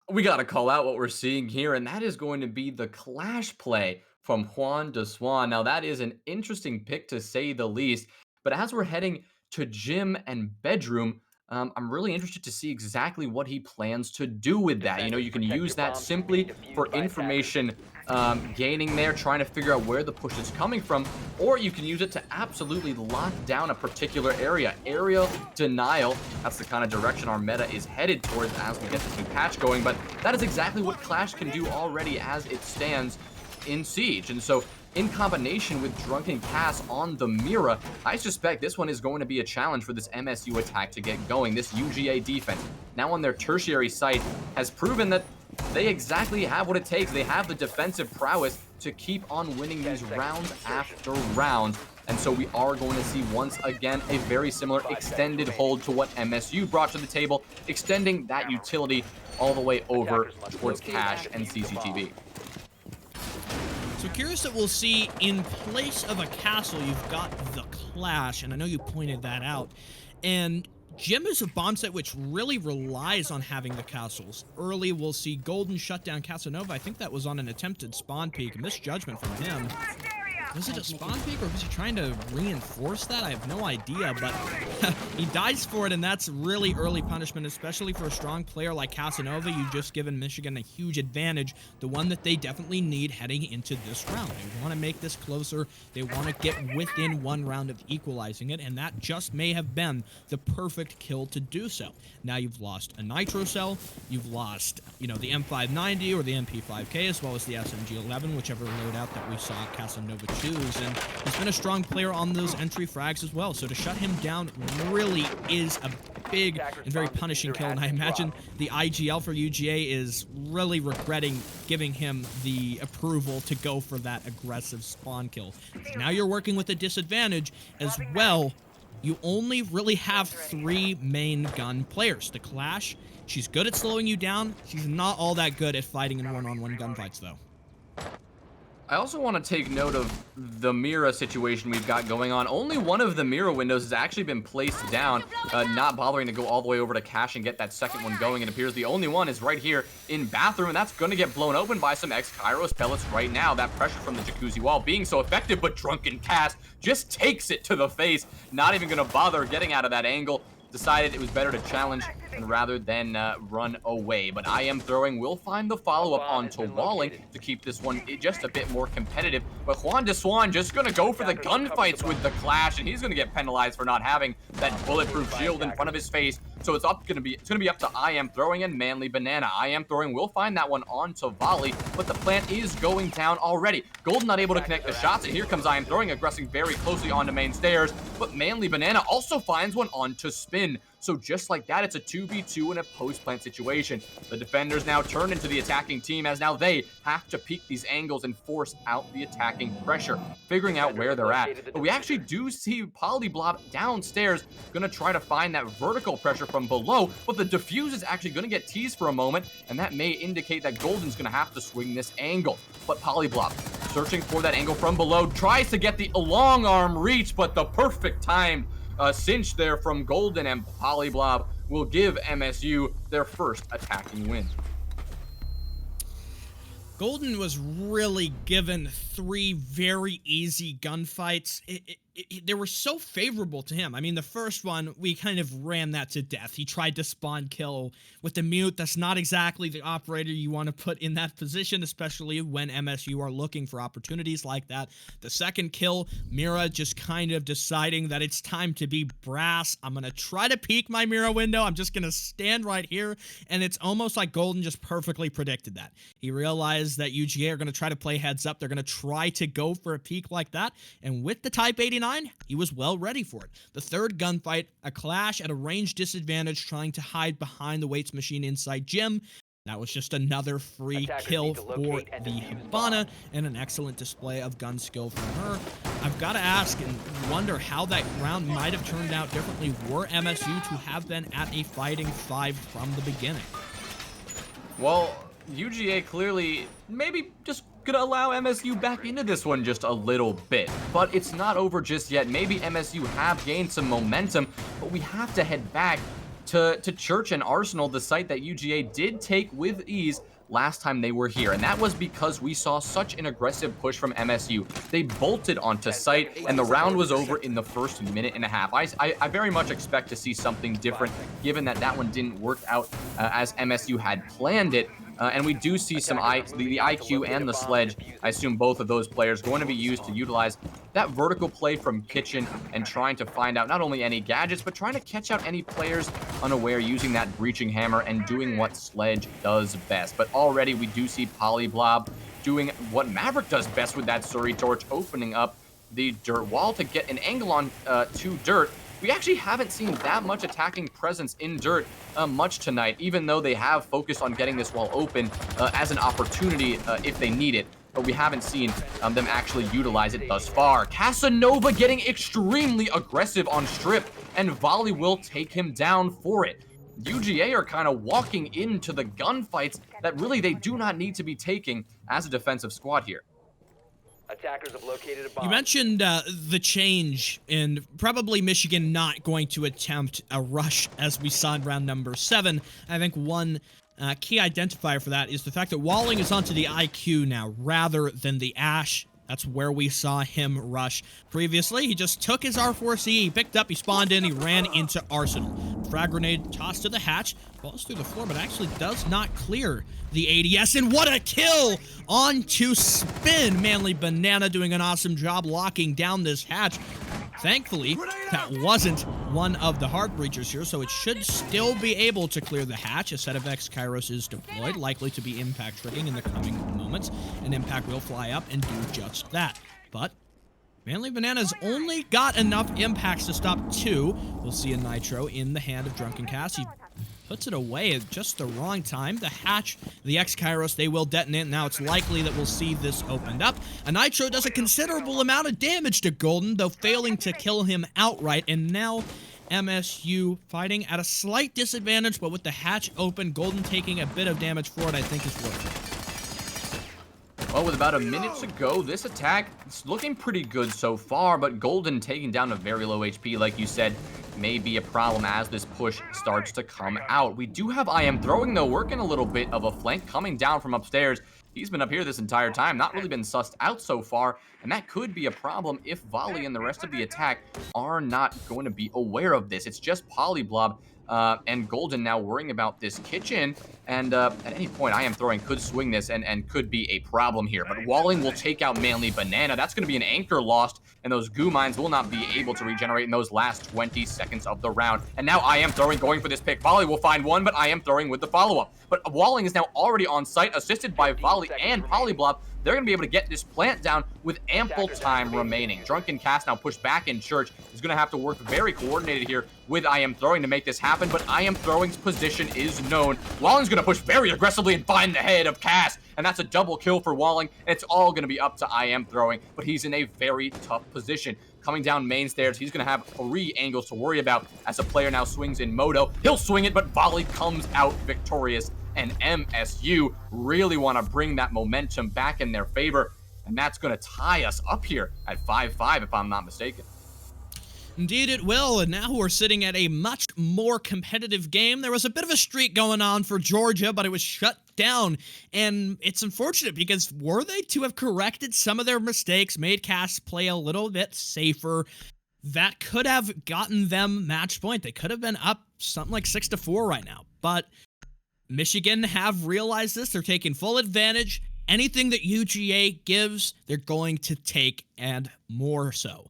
we got to call out what we're seeing here, and that is going to be the clash play from Juan Deswan. Now, that is an interesting pick to say the least, but as we're heading to gym and bedroom, I'm really interested to see exactly what he plans to do with that. You know, you can use that simply for information gaining there, trying to figure out where the push is coming from, or you can use it to absolutely lock down a particular area. Area denial, that's the kind of direction our meta is headed towards as we get this new patch going, but that is exactly what Clash can do already as it stands in Siege. And so in combination with Drunken Cass on the Mira, I suspect this one is going to be a challenge for this MSU attack to get going. This UGA defense, now on their tertiary site, has proven that they exactly have what it takes. They have the defensive prowess to keep on winning these rounds after rounds. And so we are going to see once again a very similar extended hold to what MSU brought to the table, extending that utility all the way over towards Cash and CCTV. So curious that we'll see, in place of a castle, you've got the Clash, and I know you pointed that out. And Jim is a bomb set which really relies on having the castles. Early, we'll see Golden shut down Casanova. I think that was on an attempted spawn peek. Misjudgment from him. Was it a spawn peek, or was he trying to reinforce that? I have no idea, but he dies for it, and that's really early punishment, especially for a strong player like Casanova. You've just given Michigan a huge advantage, the one that they definitely need heading into this round. They want to make this closer. They want to get within one round of equalizing it, and that just may have been the perfect kill to do so. Now you've lost a Nitro Cell, you've lost, you know, the M590 or the MP5K, as well as the SMG11, whichever loadout that we saw Casanova choose, and he's been a strong player on those entry frags as well, so to shut him down really is a big and very punishing kill, and I imagine the IGL for UGA is really regretting giving him the approval to go for that aggressive spawn kill. Now you're working with a disadvantage as well. You only really have 3 main gun players. The Clash, she's good at slowing you down. She's not all that good at fighting in one-on-one gunfights, though. I also want to take note of the Mira situation we've got going on. Only one of the Mira windows has actually been placed down, not bothering to go all the way over to Cash and get that second one going. It appears the only one is right here in Bathroom, and that's going to get blown open by some X-Kairos pellets right now. That pressure from the jacuzzi wall being so effective, but Drunken Cass just takes it to the face, not even going to bother getting out of that angle. Decided it was better to challenge rather than run away. But I Am Throwing will find the follow-up onto Walling to keep this one just a bit more competitive. But Juan Deswan just going to go for the gunfights with the Clash, and he's going to get penalized for not having that bulletproof shield in front of his face. So it's going to be up to I Am Throwing and Manly Banana. I Am Throwing will find that one onto Volley, but the plant is going down already. Golden not able to connect the shots, and here comes I Am Throwing, aggressing very closely onto main stairs, but Manly Banana also finds one onto Spin. So just like that, it's a 2v2 in a post-plant situation. The defenders now turn into the attacking team, as now they have to peek these angles and force out the attacking pressure, figuring out where they're at. But we actually do see Polyblob downstairs, gonna try to find that vertical pressure from below, but the defuse is actually gonna get teased for a moment, and that may indicate that Golden's gonna have to swing this angle. But Polyblob, searching for that angle from below, tries to get the long arm reach, but the perfect timed cinch there from Golden, and Polyblob will give MSU their first attacking win. Golden was really given 3 very easy gunfights. They were so favorable to him. I mean, the first one, we kind of ran that to death. He tried to spawn kill with the mute. That's not exactly the operator you want to put in that position, especially when MSU are looking for opportunities like that. The second kill, Mira just kind of deciding that it's time to be brass. I'm going to try to peek my Mira window. I'm just going to stand right here. And it's almost like Golden just perfectly predicted that. He realized that UGA are going to try to play heads up. They're going to try to go for a peek like that. And with the Type 89, he was well ready for it. The third gunfight, a clash at a range disadvantage, trying to hide behind the weights machine inside gym. That was just another free kill for the Hibana, and an excellent display of gun skill from her. I've got to ask and wonder how that round might have turned out differently were MSU to have been at a fighting 5 from the beginning. Well, UGA clearly maybe just gonna allow MSU back into this one just a little bit, but it's not over just yet. Maybe MSU have gained some momentum, but we have to head back to Church and Arsenal, the site that UGA did take with ease last time they were here, and that was because we saw such an aggressive push from MSU. They bolted onto site, and the round was over in the first minute and a half. I very much expect to see something different, given that that one didn't work out as MSU had planned it. And we do see some the IQ and the Sledge, I assume both of those players, going to be used to utilize that vertical play from Kitchen and trying to find out not only any gadgets, but trying to catch out any players unaware using that Breaching Hammer and doing what Sledge does best. But already we do see Polyblob doing what Maverick does best with that Surrey Torch, opening up the dirt wall to get an angle on to dirt. We actually haven't seen that much attacking presence in dirt much tonight, even though they have focused on getting this wall open as an opportunity if they need it. But we haven't seen them actually utilize it thus far. Casanova getting extremely aggressive on Strip, and Volley will take him down for it. UGA are kind of walking into the gunfights that really they do not need to be taking as a defensive squad here. Attackers have located a bomb. You mentioned the change in probably Michigan not going to attempt a rush as we saw in round number 7. I think one key identifier for that is the fact that Walling is onto the IQ now rather than the Ash. That's where we saw him rush. Previously, he just took his R4C, he picked up, he spawned in, he ran into Arsenal. Frag grenade tossed to the hatch, falls through the floor, but actually does not clear the ADS. And what a kill onto Spin! Manly Banana doing an awesome job locking down this hatch. Thankfully, that wasn't one of the heart breachers here, so it should still be able to clear the hatch. A set of X-Kairos is deployed, likely to be impact triggering in the coming moments. An impact will fly up and do just that. But Manly Banana's only got enough impacts to stop 2. We'll see a Nitro in the hand of Drunken Cass. He puts it away at just the wrong time. The hatch, the X-Kairos, they will detonate. Now it's likely that we'll see this opened up. A Nitro does a considerable amount of damage to Golden, though failing to kill him outright. And now MSU fighting at a slight disadvantage, but with the hatch open, Golden taking a bit of damage for it, I think is worth it. Well, with about a minute to go, this attack is looking pretty good so far, but Golden taking down a very low HP, like you said, may be a problem as this push starts to come out. We do have IM throwing, though, working a little bit of a flank coming down from upstairs. He's been up here this entire time, not really been sussed out so far, and that could be a problem if Volley and the rest of the attack are not going to be aware of this. It's just Polyblob and Golden now worrying about this kitchen, and at any point, IM throwing could swing this and could be a problem here. But Walling will take out Manly Banana. That's going to be an anchor lost, and those goo mines will not be able to regenerate in those last 20 seconds of the round. And now IM throwing going for this pick. Volley will find one, but IM throwing with the follow-up. But Walling is now already on site, assisted by Volley and Polyblob. they're going to be able to get this plant down with ample time remaining. Drunken Cast now pushed back in Church. Is going to have to work very coordinated here with I Am Throwing to make this happen, but I Am Throwing's position is known. Walling's going to push very aggressively and find the head of Cast, and that's a double kill for Walling, and it's all going to be up to I Am Throwing, but he's in a very tough position. Coming down main stairs, he's going to have 3 angles to worry about as a player now swings in Moto. He'll swing it, but Volley comes out victorious, and MSU really want to bring that momentum back in their favor, and that's going to tie us up here at 5-5 if I'm not mistaken. Indeed it will, and now we're sitting at a much more competitive game. There was a bit of a streak going on for Georgia, but it was shut down, and it's unfortunate because were they to have corrected some of their mistakes, made Cast play a little bit safer, that could have gotten them match point. They could have been up something like 6-4 right now, but Michigan have realized this. They're taking full advantage. Anything that UGA gives, they're going to take, and more so.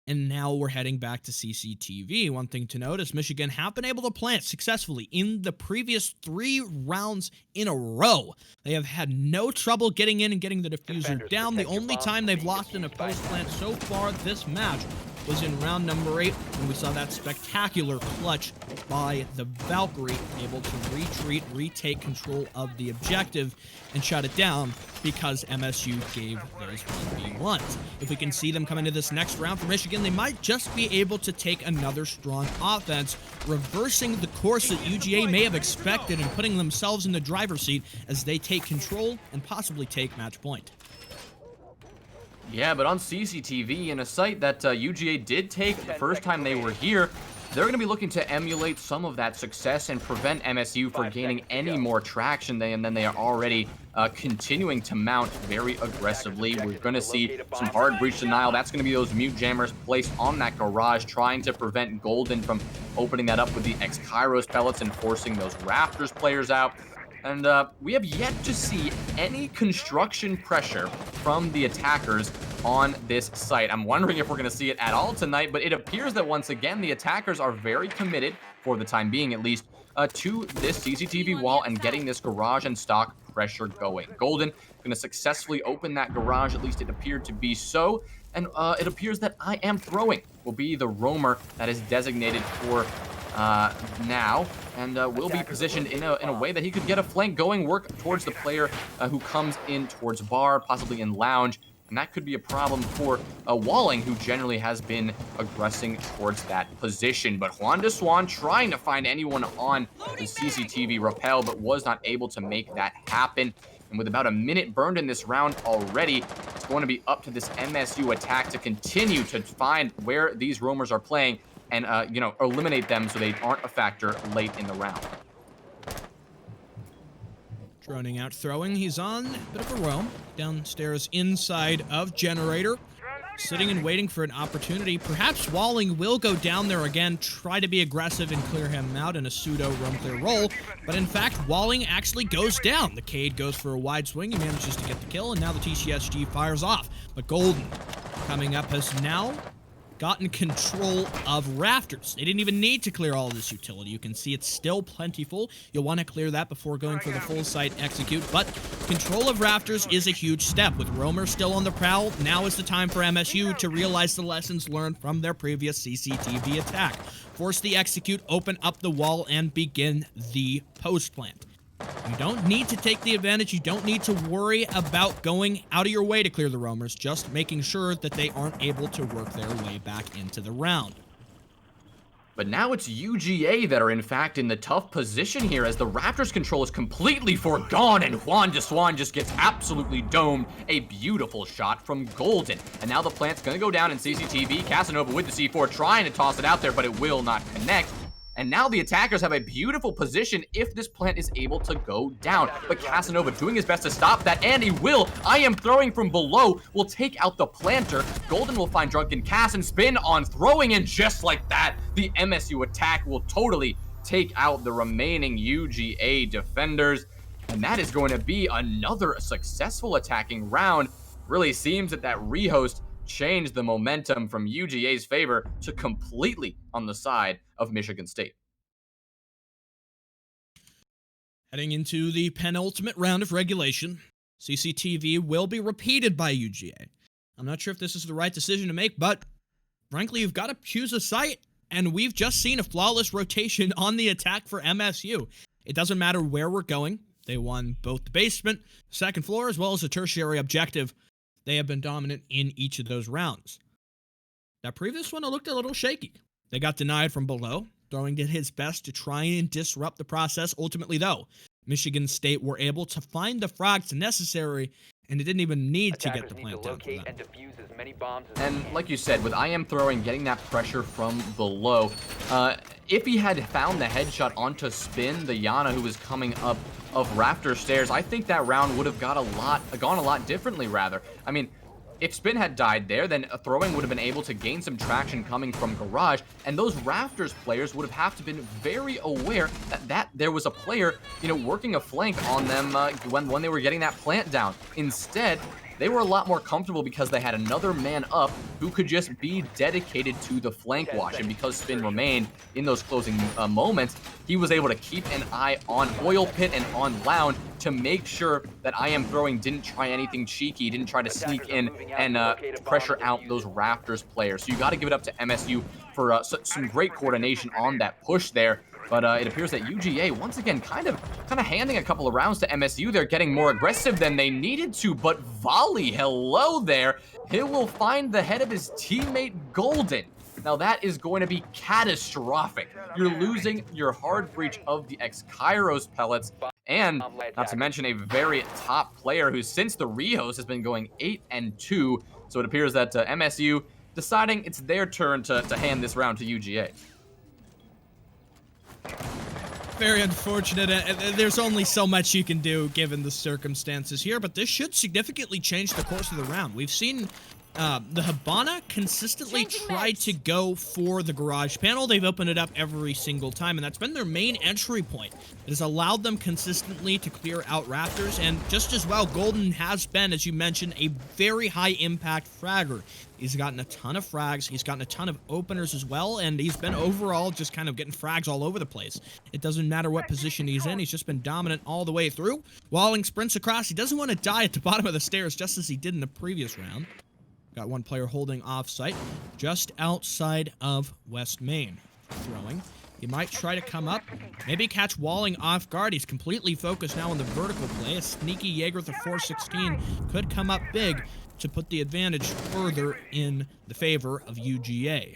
And now we're heading back to CCTV. One thing to note is Michigan have been able to plant successfully in the previous 3 rounds in a row. They have had no trouble getting in and getting the diffuser down. The only time they've lost in a post plant so far this match was in round number 8, when we saw that spectacular clutch by the Valkyrie, able to retreat, retake control of the objective, and shut it down because MSU gave those 1v1s. If we can see them come into this next round for Michigan, they might just be able to take another strong offense, reversing the course that UGA may have expected and putting themselves in the driver's seat as they take control and possibly take match point. Yeah, but on CCTV, in a site that UGA did take the first time they were here, they're going to be looking to emulate some of that success and prevent MSU from gaining any more traction than they are already continuing to mount very aggressively. We're going to see some hard breach denial. That's going to be those mute jammers placed on that garage, trying to prevent Golden from opening that up with the X-Kairos pellets and forcing those Raptors players out. And we have yet to see any construction pressure from the attackers on this site. I'm wondering if we're going to see it at all tonight, but it appears that once again, the attackers are very committed, for the time being at least, to this CCTV wall and getting this garage and stock pressure going. Golden going to successfully open that garage, at least it appeared to be so, and it appears that I Am Throwing will be the roamer that is designated for now, and will be positioned in a way that he could get a flank going, work towards the player who comes in towards bar, possibly in lounge, and that could be a problem for Walling, who generally has been aggressing towards that position. But Juan de Swan trying to find anyone on the CCTV rappel, but was not able to make that happen. And with about a minute burned in this round already, it's going to be up to this MSU attack to continue to find where these roamers are playing and, eliminate them so they aren't a factor late in the round. Droning out throwing, he's on a bit of a roam downstairs inside of Generator, sitting and waiting for an opportunity. Perhaps Walling will go down there again, try to be aggressive and clear him out in a pseudo roam clear roll, but in fact Walling actually goes down. The Cade goes for a wide swing, he manages to get the kill, and now the TCSG fires off. But Golden coming up has now gotten control of Rafters. They didn't even need to clear all of this utility. You can see it's still plentiful. You'll want to clear that before going for the full site execute, but control of Rafters is a huge step. With Roamer still on the prowl, now is the time for MSU to realize the lessons learned from their previous CCTV attack. Force the execute, open up the wall, and begin the post plant. You don't need to take the advantage. You don't need to worry about going out of your way to clear the roamers, just making sure that they aren't able to work their way back into the round. But now it's UGA that are in fact in the tough position here, as the Raptors' control is completely foregone and Juan de Swan just gets absolutely domed. A beautiful shot from Golden. And now the plant's gonna go down in CCTV. Casanova with the C4 trying to toss it out there, but it will not connect. And now the attackers have a beautiful position if this plant is able to go down. But Casanova doing his best to stop that, and he will. I Am Throwing from below will take out the planter. Golden will find Drunken Cass and spin on throwing, and just like that, the MSU attack will totally take out the remaining UGA defenders. And that is going to be another successful attacking round. Really seems that rehost changed the momentum from UGA's favor to completely on the side of Michigan State. Heading into the penultimate round of regulation, CCTV will be repeated by UGA. I'm not sure if this is the right decision to make, but frankly, you've got to choose a site, and we've just seen a flawless rotation on the attack for MSU. It doesn't matter where we're going. They won both the basement, second floor, as well as the tertiary objective. They have been dominant in each of those rounds. That previous one, it looked a little shaky. They got denied from below. Throwing did his best to try and disrupt the process. Ultimately, though, Michigan State were able to find the frags necessary, and it didn't even need to get the plant down for them. And defuse as many bombs as And like you said, with IM throwing, getting that pressure from below, if he had found the headshot onto Spin, the Yana who was coming up of Rafter Stairs, I think that round would have gone a lot differently, rather. I mean, if Spin had died there, then throwing would have been able to gain some traction coming from Garage, and those Rafters players would have to been very aware that there was a player, working a flank on them when they were getting that plant down. Instead, they were a lot more comfortable because they had another man up who could just be dedicated to the flank wash. And because Spin remained in those closing moments, he was able to keep an eye on Oil Pit and on Lounge to make sure that IM throwing didn't try anything cheeky, didn't try to sneak in and pressure out those Rafters players. So you got to give it up to MSU for some great coordination on that push there. But it appears that UGA, once again, kind of handing a couple of rounds to MSU. They're getting more aggressive than they needed to, but Volley, hello there. He will find the head of his teammate Golden. Now that is going to be catastrophic. You're losing your hard breach of the X-Kairos pellets, and not to mention a very top player who, since the Rios, has been going 8-2. So it appears that MSU deciding it's their turn to hand this round to UGA. Very unfortunate. There's only so much you can do given the circumstances here, but this should significantly change the course of the round. We've seen the Hibana consistently try to go for the garage panel. They've opened it up every single time, and that's been their main entry point. It has allowed them consistently to clear out Raptors, and just as well, Golden has been, as you mentioned, a very high-impact fragger. He's gotten a ton of frags, he's gotten a ton of openers as well, and he's been overall just kind of getting frags all over the place. It doesn't matter what position he's in, he's just been dominant all the way through. Walling sprints across, he doesn't want to die at the bottom of the stairs, just as he did in the previous round. Got one player holding off-site, just outside of West Main. Throwing. He might try to come up, maybe catch Walling off guard. He's completely focused now on the vertical play. A sneaky Jaeger with a 416 could come up big to put the advantage further in the favor of UGA.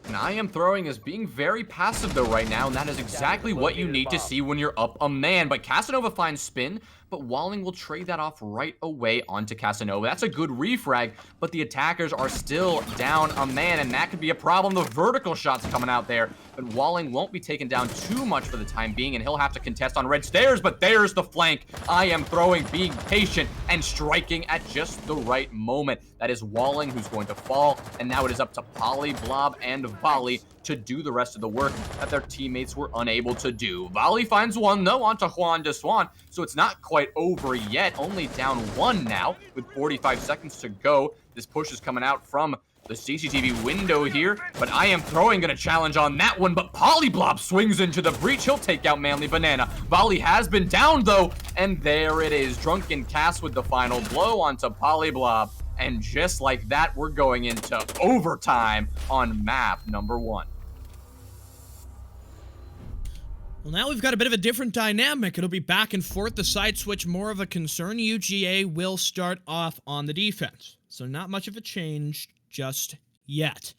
And IM throwing is being very passive though right now, and that is exactly what you need to see when you're up a man. But Casanova finds Spin, but Walling will trade that off right away onto Casanova. That's a good refrag, but the attackers are still down a man, and that could be a problem. The vertical shots coming out there, but Walling won't be taken down too much for the time being, and he'll have to contest on red stairs, but there's the flank. IM throwing, being patient, and striking at just the right moment. That is Walling who's going to fall, and now it is up to Polly, Blob, and Volley to do the rest of the work that their teammates were unable to do. Volley finds one, though, onto Juan de Swan, so it's not quite over yet. Only down one now with 45 seconds to go. This push is coming out from the CCTV window here, but IM throwing gonna challenge on that one, but Polyblob swings into the breach. He'll take out Manly Banana. Volley has been down, though, and there it is. Drunken Cass with the final blow onto Polyblob. And just like that, we're going into overtime on map number 1. Well, now we've got a bit of a different dynamic. It'll be back and forth. The side switch more of a concern. UGA will start off on the defense. So not much of a change just yet.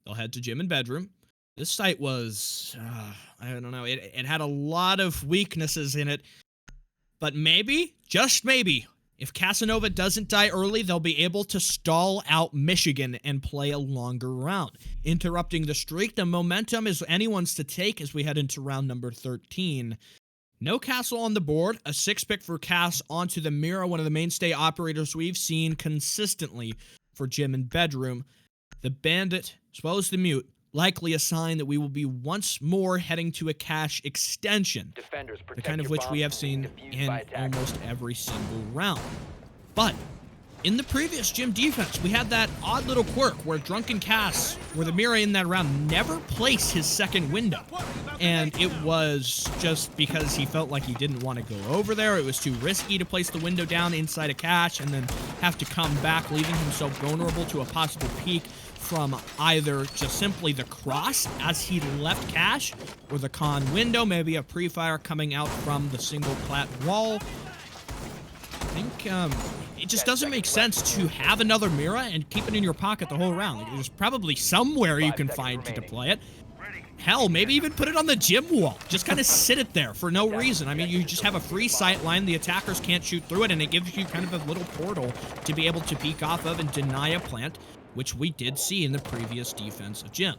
They'll head to gym and bedroom. This site was, I don't know, it had a lot of weaknesses in it. But maybe, just maybe, if Casanova doesn't die early, they'll be able to stall out Michigan and play a longer round. Interrupting the streak, the momentum is anyone's to take as we head into round number 13. No Castle on the board, a 6-pick for Cass onto the Mira, one of the mainstay operators we've seen consistently for gym and bedroom. The Bandit, as well as the Mute, likely a sign that we will be once more heading to a cache extension, the kind of which we have seen in almost every single round. But In the previous gym defense, we had that odd little quirk where Drunken Cass, where the Mira in that round never placed his second window. And it was just because he felt like he didn't want to go over there. It was too risky to place the window down inside a cache and then have to come back, leaving himself vulnerable to a possible peek from either just simply the cross as he left cache or the con window, maybe a pre-fire coming out from the single plat wall. I think it just doesn't make sense to have another Mira and keep it in your pocket the whole round. Like, there's probably somewhere you can find to deploy it. Hell, maybe even put it on the gym wall. Just kind of sit it there for no reason. I mean, you just have a free sight line. The attackers can't shoot through it, and it gives you kind of a little portal to be able to peek off of and deny a plant, which we did see in the previous defensive gym.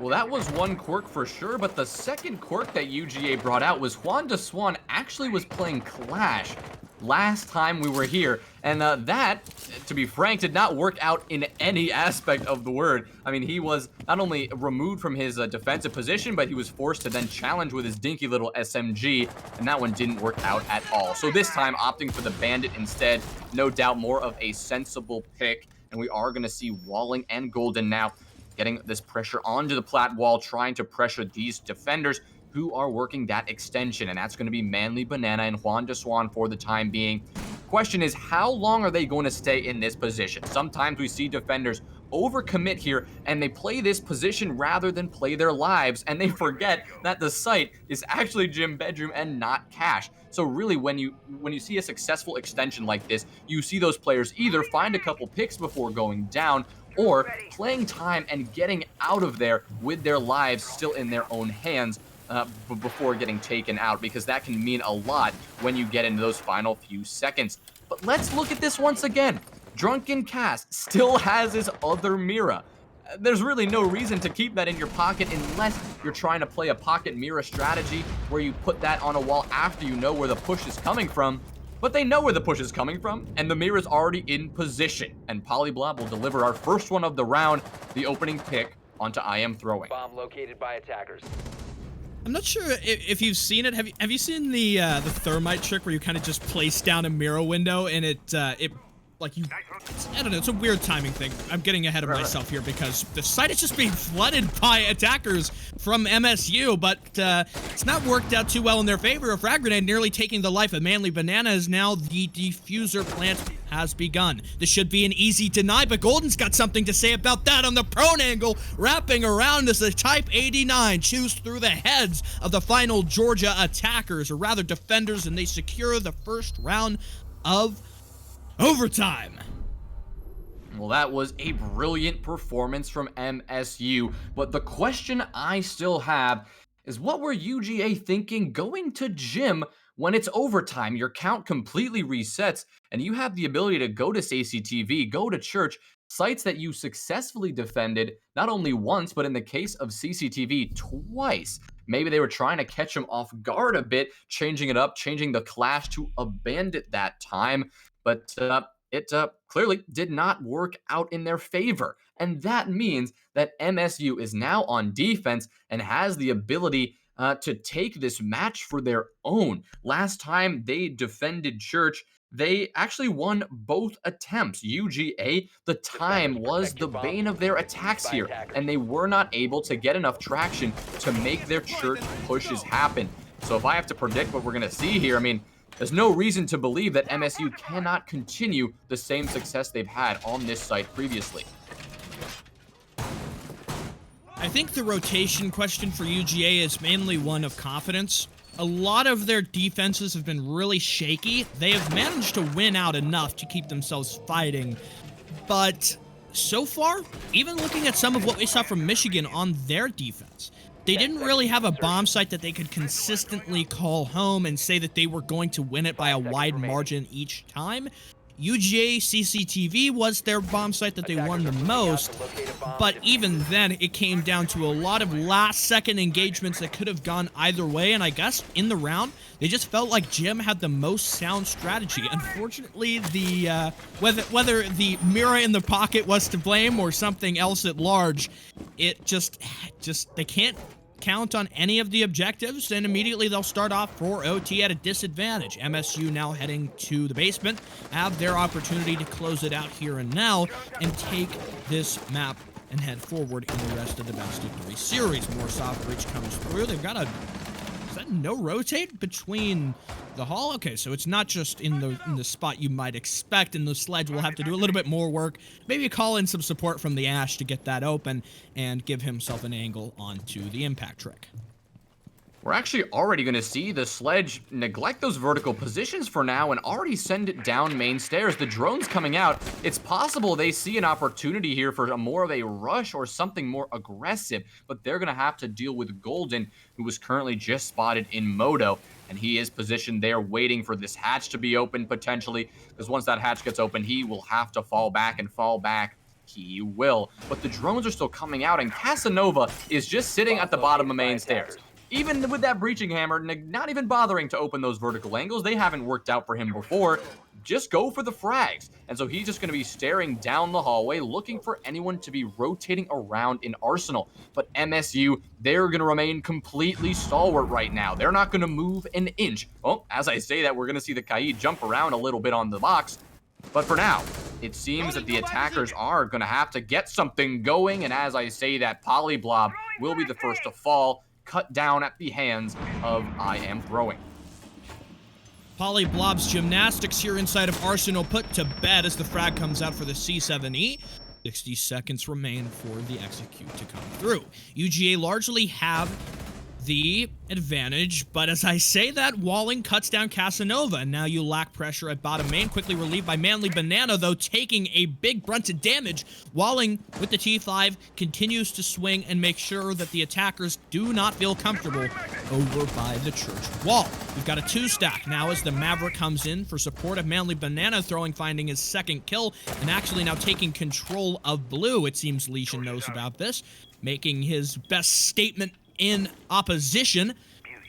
Well, that was one quirk for sure, but the second quirk that UGA brought out was Juan de Swan actually was playing Clash last time we were here, and that, to be frank, did not work out in any aspect of the word. I mean, he was not only removed from his defensive position, but he was forced to then challenge with his dinky little SMG, and that one didn't work out at all. So this time, opting for the Bandit instead, no doubt more of a sensible pick, and we are going to see Walling and Golden now getting this pressure onto the plat wall, trying to pressure these defenders who are working that extension, and that's going to be Manly Banana and Juan de Swan for the time being. Question is, how long are they going to stay in this position? Sometimes we see defenders overcommit here, and they play this position rather than play their lives, and they forget that the site is actually gym bedroom and not cache. So really, when you see a successful extension like this, you see those players either find a couple picks before going down, or playing time and getting out of there with their lives still in their own hands before getting taken out, because that can mean a lot when you get into those final few seconds. But let's look at this once again. Drunken Cass still has his other Mira. There's really no reason to keep that in your pocket unless you're trying to play a pocket Mira strategy where you put that on a wall after you know where the push is coming from. But they know where the push is coming from, and the Mira's already in position. And Polyblob will deliver our first one of the round, the opening pick onto I Am Throwing. Bomb located by attackers. I'm not sure if you've seen it. Have you seen the thermite trick where you kind of just place down a Mira window and it like you, I don't know, it's a weird timing thing. I'm getting ahead of myself here because the site is just being flooded by attackers from MSU, but it's not worked out too well in their favor. A frag grenade nearly taking the life of Manly Banana is now the diffuser plant has begun. This should be an easy deny, but Golden's got something to say about that on the prone angle, wrapping around as the Type 89 chews through the heads of the final Georgia attackers, or rather defenders, and they secure the first round of overtime. Well, that was a brilliant performance from MSU, but the question I still have is, what were UGA thinking going to gym when it's overtime? Your count completely resets, and you have the ability to go to CCTV, go to church, sites that you successfully defended not only once, but in the case of CCTV, twice. Maybe they were trying to catch him off guard a bit, changing it up, changing the clash to a bandit that time. But it clearly did not work out in their favor. And that means that MSU is now on defense and has the ability to take this match for their own. Last time they defended Church, they actually won both attempts. UGA, the time was the bane of their attacks here, and they were not able to get enough traction to make their Church pushes happen. So if I have to predict what we're going to see here, I mean, there's no reason to believe that MSU cannot continue the same success they've had on this site previously. I think the rotation question for UGA is mainly one of confidence. A lot of their defenses have been really shaky. They have managed to win out enough to keep themselves fighting, but so far, even looking at some of what we saw from Michigan on their defense, they didn't really have a bomb site that they could consistently call home and say that they were going to win it by a wide margin each time. UGA CCTV was their bomb site that they won the most, but even then, it came down to a lot of last-second engagements that could have gone either way, and I guess in the round, they just felt like Jim had the most sound strategy. Unfortunately, the whether the Mira in the pocket was to blame or something else at large, it just they can't count on any of the objectives, and immediately they'll start off for OT at a disadvantage. MSU now heading to the basement, have their opportunity to close it out here and now, and take this map and head forward in the rest of the best of 3 series. More soft breach comes through. They've got a... Is that no rotate between the hall? Okay, so it's not just in the spot you might expect, and the sledge will have to do a little bit more work. Maybe call in some support from the Ash to get that open and give himself an angle onto the impact trick. We're actually already going to see the sledge neglect those vertical positions for now and already send it down main stairs. The drone's coming out. It's possible they see an opportunity here for more of a rush or something more aggressive, but they're going to have to deal with Golden, who was currently just spotted in Moto, and he is positioned there waiting for this hatch to be opened potentially, because once that hatch gets open, he will have to fall back, and fall back he will. But the drones are still coming out, and Casanova is just sitting at the bottom of main stairs. Even with that breaching hammer, not even bothering to open those vertical angles. They haven't worked out for him before. Just go for the frags. And so he's just going to be staring down the hallway, looking for anyone to be rotating around in Arsenal. But MSU, they're going to remain completely stalwart right now. They're not going to move an inch. Well, as I say that, we're going to see the Kaid jump around a little bit on the box. But for now, it seems that the attackers are going to have to get something going. And as I say that, Polyblob will be the first to fall, cut down at the hands of I Am Throwing. Polyblob's gymnastics here inside of Arsenal put to bed as the frag comes out for the C7E. 60 seconds remain for the execute to come through. UGA largely have the advantage, but as I say that, Walling cuts down Casanova, and now you lack pressure at bottom main, quickly relieved by Manly Banana, though taking a big brunt of damage. Walling, with the T5, continues to swing and make sure that the attackers do not feel comfortable over by the church wall. We've got a 2-stack now as the Maverick comes in for support of Manly Banana, finding his second kill, and actually now taking control of blue. It seems Leishan knows about this, making his best statement in opposition,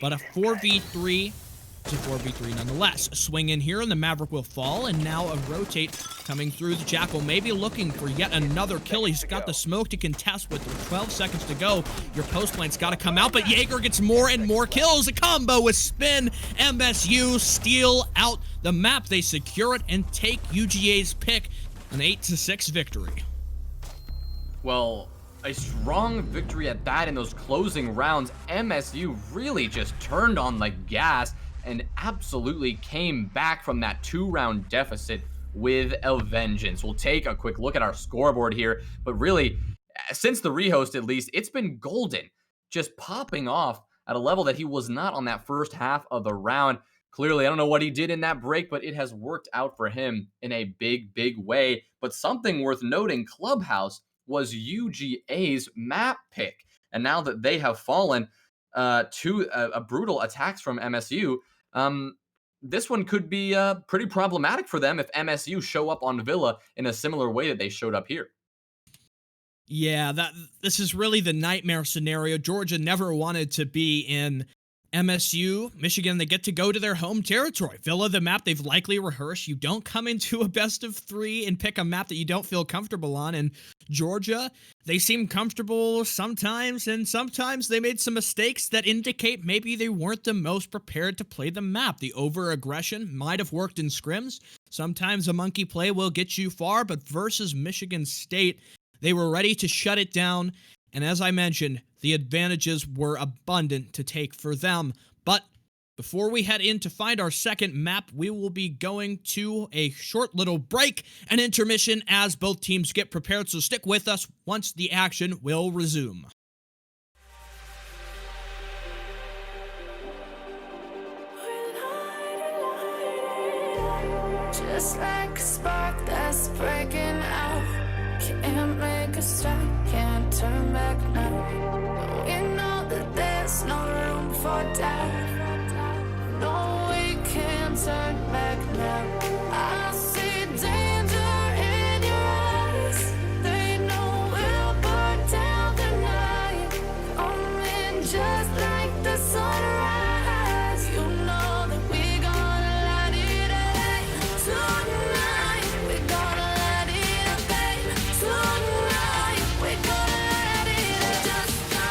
but a 4v3 is a 4v3 nonetheless. A swing in here and the Maverick will fall, and now a rotate coming through. The Jackal maybe looking for yet another kill. He's got the smoke to contest with 12 seconds to go. Your post plane's got to come out, but Jaeger gets more and more kills. A combo with Spin. MSU steal out the map. They secure it and take UGA's pick, an 8-6 victory. Well, a strong victory at that in those closing rounds. MSU really just turned on the gas and absolutely came back from that 2-round deficit with a vengeance. We'll take a quick look at our scoreboard here, but really, since the rehost at least, it's been Golden just popping off at a level that he was not on that first half of the round. Clearly, I don't know what he did in that break, but it has worked out for him in a big, big way. But something worth noting, Clubhouse was UGA's map pick. And now that they have fallen to a brutal attacks from MSU, this one could be pretty problematic for them if MSU show up on Villa in a similar way that they showed up here. Yeah, this is really the nightmare scenario. Georgia never wanted to be in MSU. Michigan, they get to go to their home territory. Villa, the map they've likely rehearsed. You don't come into a best of 3 and pick a map that you don't feel comfortable on. And Georgia, they seem comfortable sometimes, and sometimes they made some mistakes that indicate maybe they weren't the most prepared to play the map. The over-aggression might have worked in scrims. Sometimes a monkey play will get you far, but versus Michigan State, they were ready to shut it down. And as I mentioned, the advantages were abundant to take for them. But before we head in to find our second map, we will be going to a short little break, an intermission as both teams get prepared. So stick with us once the action will resume. Just like a spark that's breaking out. Can't make a stop, can't turn back now. We know that there's no room for doubt. No, we can't turn back now. I see danger in your eyes. They know we'll burn down the night. Coming just like the sunrise. You know that we gonna light it up tonight. We gonna light it up, baby. Tonight we gonna light it up just like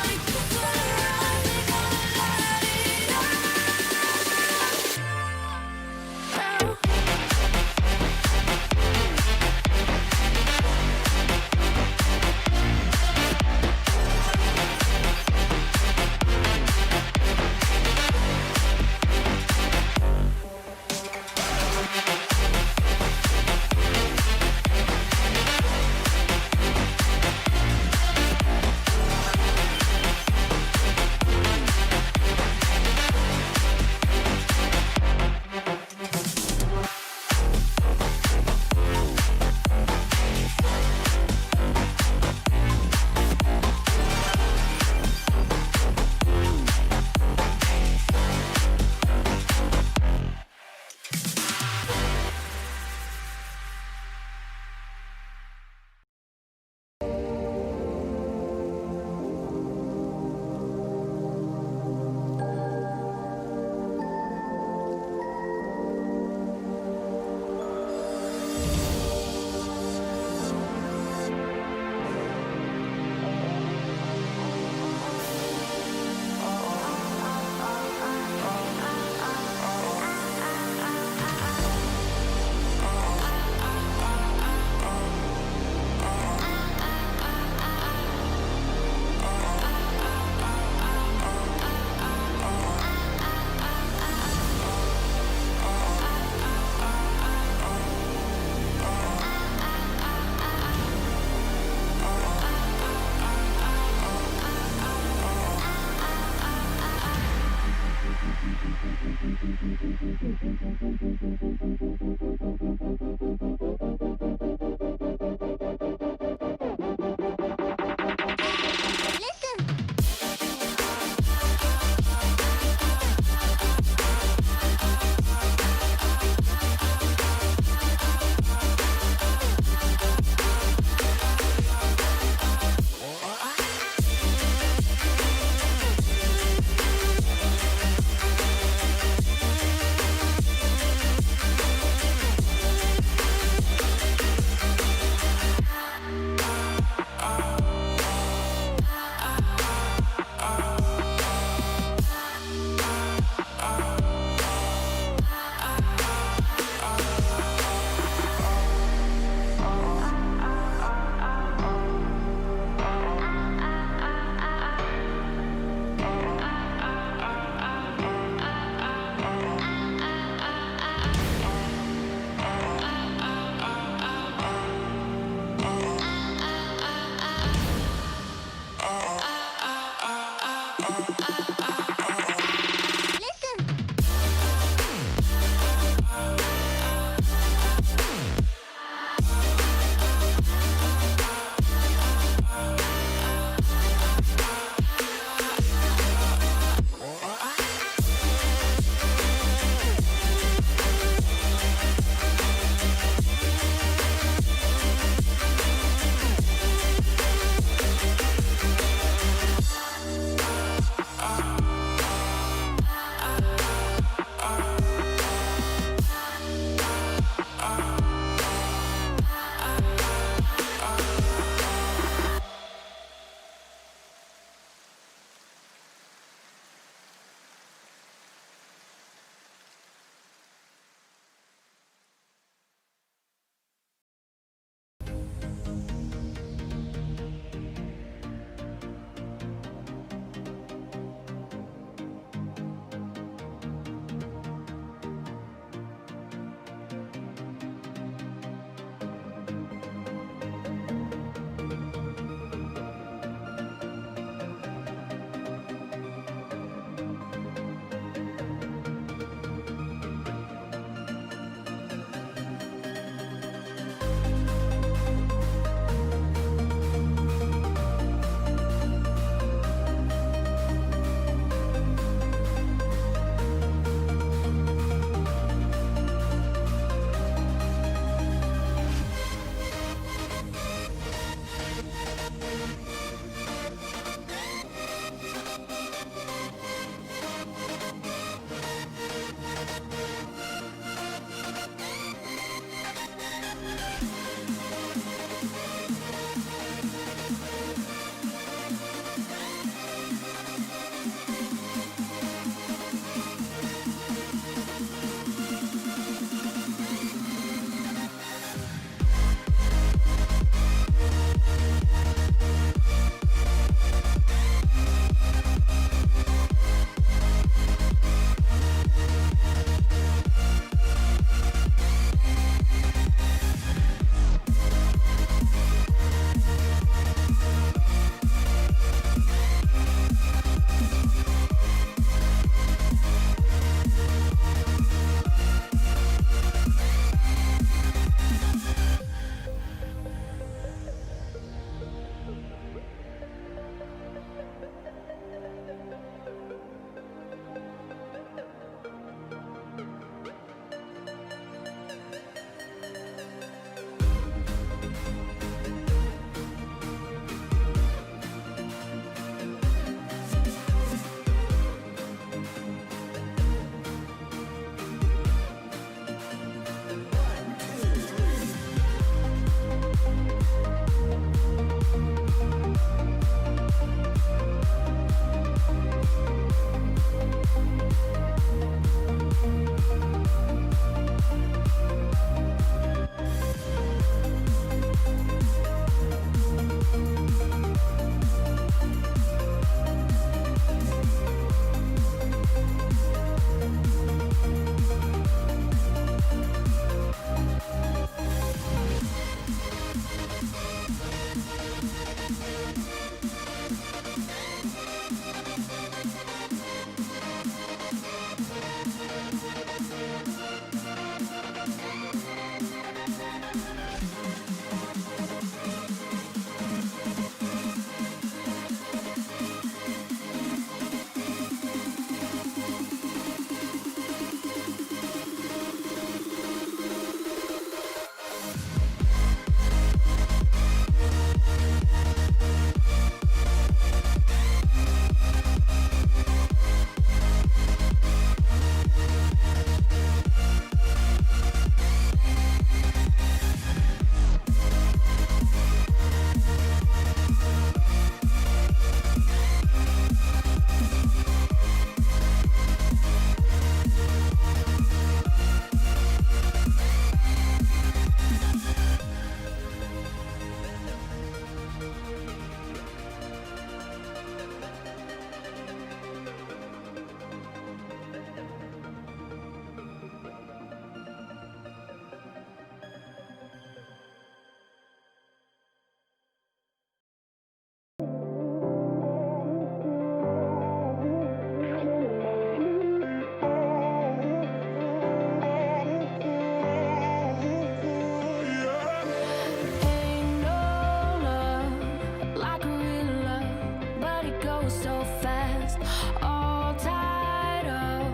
go so fast, all tied up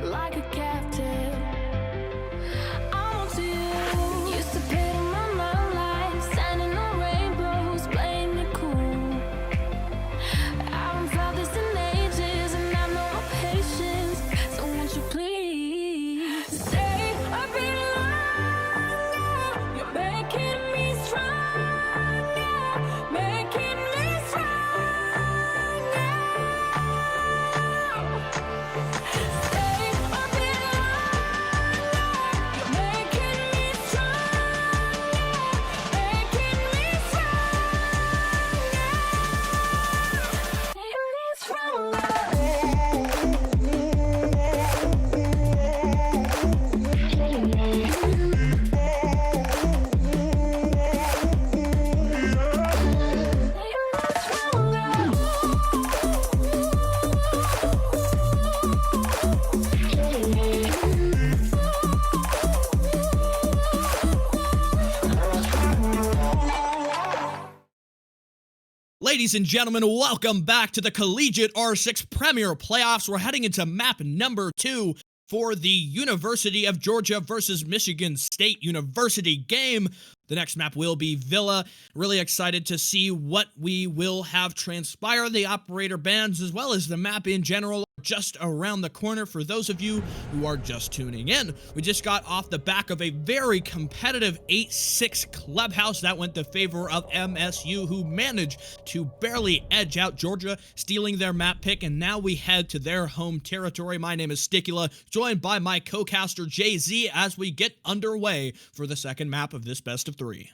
like a captive. I'm on to you. Used to pay to my love life, standing on rainbows, playing it cool. I haven't felt this in ages, and I've no patience. So won't you please stay a bit longer? You're making me stronger, making me stronger. Stay a bit longer. You're making me stronger, making me Ladies and gentlemen, welcome back to the Collegiate R6 Premier Playoffs. We're heading into map number 2 for the University of Georgia versus Michigan State University game. The next map will be Villa. Really excited to see what we will have transpire. The operator bans as well as the map in general just around the corner for those of you who are just tuning in. We just got off the back of a very competitive 8-6 clubhouse that went to favor of MSU, who managed to barely edge out Georgia, stealing their map pick, and now we head to their home territory. My name is Sticula, joined by my co-caster Jay-Z as we get underway for the second map of this best of 3.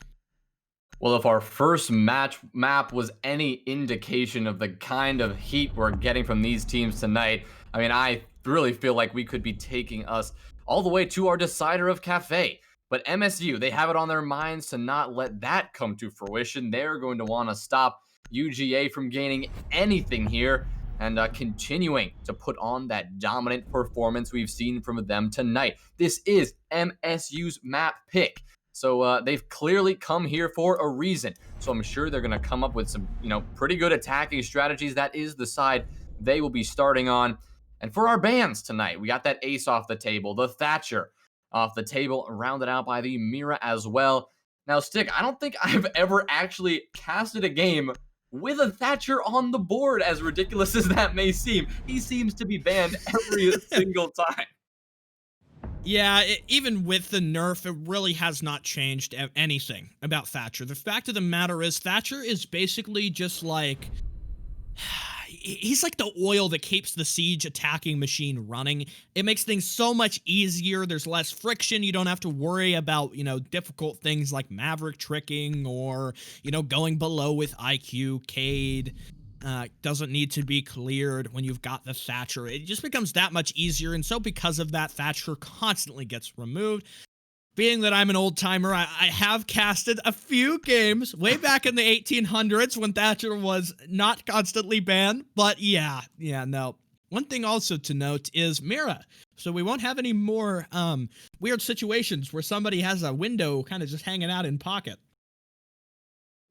Well, if our first map was any indication of the kind of heat we're getting from these teams tonight, I mean, I really feel like we could be taking us all the way to our decider of Cafe. But MSU, they have it on their minds to not let that come to fruition. They're going to want to stop UGA from gaining anything here and continuing to put on that dominant performance we've seen from them tonight. This is MSU's map pick. So they've clearly come here for a reason. So I'm sure they're going to come up with some, pretty good attacking strategies. That is the side they will be starting on. And for our bans tonight, we got that Ace off the table, the Thatcher off the table, rounded out by the Mira as well. Now, Stick, I don't think I've ever actually casted a game with a Thatcher on the board, as ridiculous as that may seem. He seems to be banned every single time. Yeah, even with the nerf, it really has not changed anything about Thatcher. The fact of the matter is, Thatcher is basically just like... he's like the oil that keeps the siege attacking machine running. It makes things so much easier. There's less friction. You don't have to worry about, difficult things like Maverick tricking or, going below with IQ, Cade. Doesn't need to be cleared when you've got the Thatcher. It just becomes that much easier, and so because of that, Thatcher constantly gets removed. Being that I'm an old-timer, I have casted a few games way back in the 1800s when Thatcher was not constantly banned, but no. One thing also to note is Mira, so we won't have any more weird situations where somebody has a window kind of just hanging out in pocket.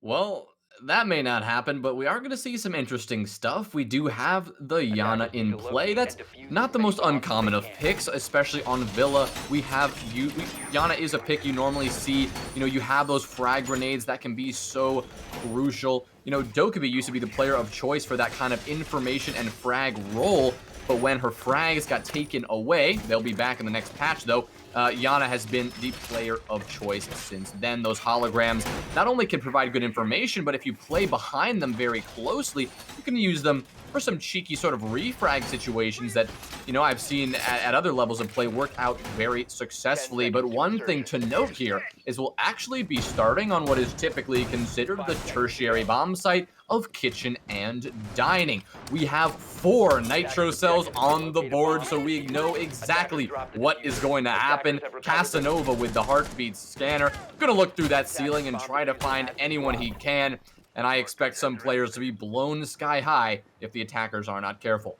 Well, that may not happen, but we are going to see some interesting stuff. We do have the Yana in play. That's not the most uncommon of picks, especially on Villa. Yana is a pick you normally see. You have those frag grenades that can be so crucial. Dokkaebi used to be the player of choice for that kind of information and frag role, but when her frags got taken away, they'll be back in the next patch though, Yana has been the player of choice since then. Those holograms not only can provide good information, but if you play behind them very closely, you can use them for some cheeky sort of refrag situations that, I've seen at other levels of play work out very successfully. But one thing to note here is we'll actually be starting on what is typically considered the tertiary bomb site of kitchen and dining. We have 4 nitro cells on the board, so we know exactly what is going to happen. Casanova with the heartbeat scanner, gonna look through that ceiling and try to find anyone he can, and I expect some players to be blown sky high if the attackers are not careful.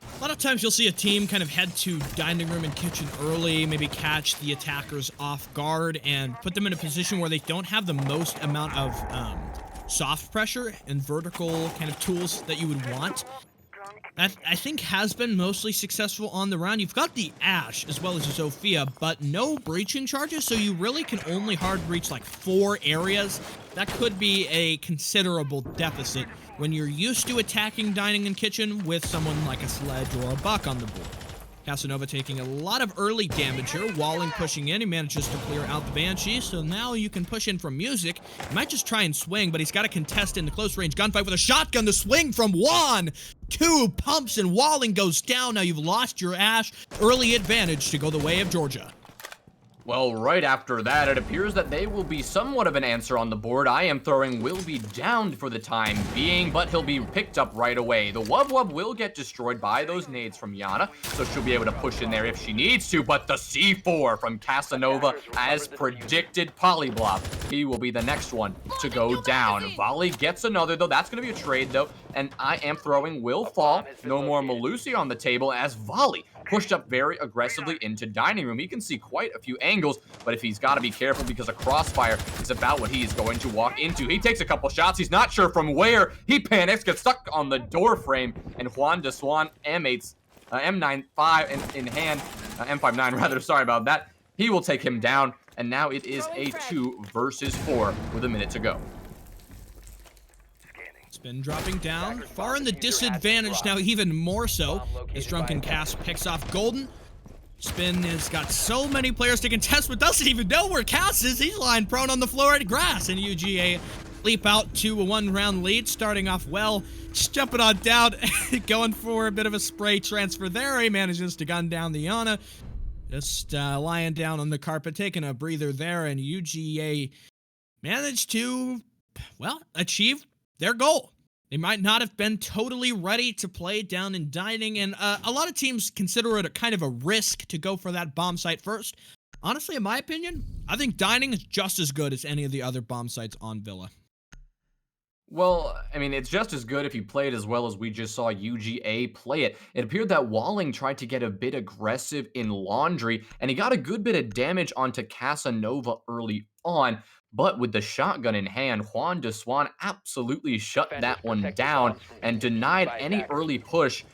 A lot of times you'll see a team kind of head to dining room and kitchen early, maybe catch the attackers off guard and put them in a position where they don't have the most amount of soft pressure and vertical kind of tools that you would want. That, I think, has been mostly successful on the round. You've got the Ashe as well as the Zofia, but no breaching charges, so you really can only hard breach like 4 areas. That could be a considerable deficit when you're used to attacking dining and kitchen with someone like a Sledge or a Buck on the board. Casanova taking a lot of early damage here. Walling pushing in. He manages to clear out the Banshee, so now you can push in from music. He might just try and swing, but he's got to contest in the close range gunfight with a shotgun. The swing from Juan. 2 pumps and Walling goes down. Now you've lost your Ashe. Early advantage to go the way of Georgia. Well, right after that, it appears that they will be somewhat of an answer on the board. I am throwing will be downed for the time being, but he'll be picked up right away. The Wub Wub will get destroyed by those nades from Yana, so she'll be able to push in there if she needs to, but the C4 from Casanova, as predicted, Polyblock. He will be the next one to go down. Volley gets another, though. That's going to be a trade, though, and I am throwing will fall. No more Malusi on the table as Volley pushed up very aggressively into dining room. He can see quite a few angles, but if he's got to be careful because a crossfire is about what he is going to walk into. He takes a couple shots. He's not sure from where. He panics, gets stuck on the door frame, and Juan de Swan M8's M95 in hand, M59 rather, sorry about that. He will take him down, and now it is a 2 versus 4 with a minute to go. Spin dropping down, far in the disadvantage now, even more so, as Drunken Cass picks off Golden. Spin has got so many players to contest, but doesn't even know where Cass is. He's lying prone on the floor at grass, and UGA leap out to a 1-round lead, starting off well, just jumping on down, going for a bit of a spray transfer there. He manages to gun down the Yana, just lying down on the carpet, taking a breather there, and UGA managed to, well, achieve their goal. They might not have been totally ready to play down in dining, and a lot of teams consider it a kind of a risk to go for that bomb site first. Honestly, in my opinion, I think dining is just as good as any of the other bomb sites on Villa. Well, I mean, it's just as good if you play it as well as we just saw UGA play it. It appeared that Walling tried to get a bit aggressive in Laundry, and he got a good bit of damage onto Casanova early on. But with the shotgun in hand, Juan de Swan absolutely shut that one down and denied any early push,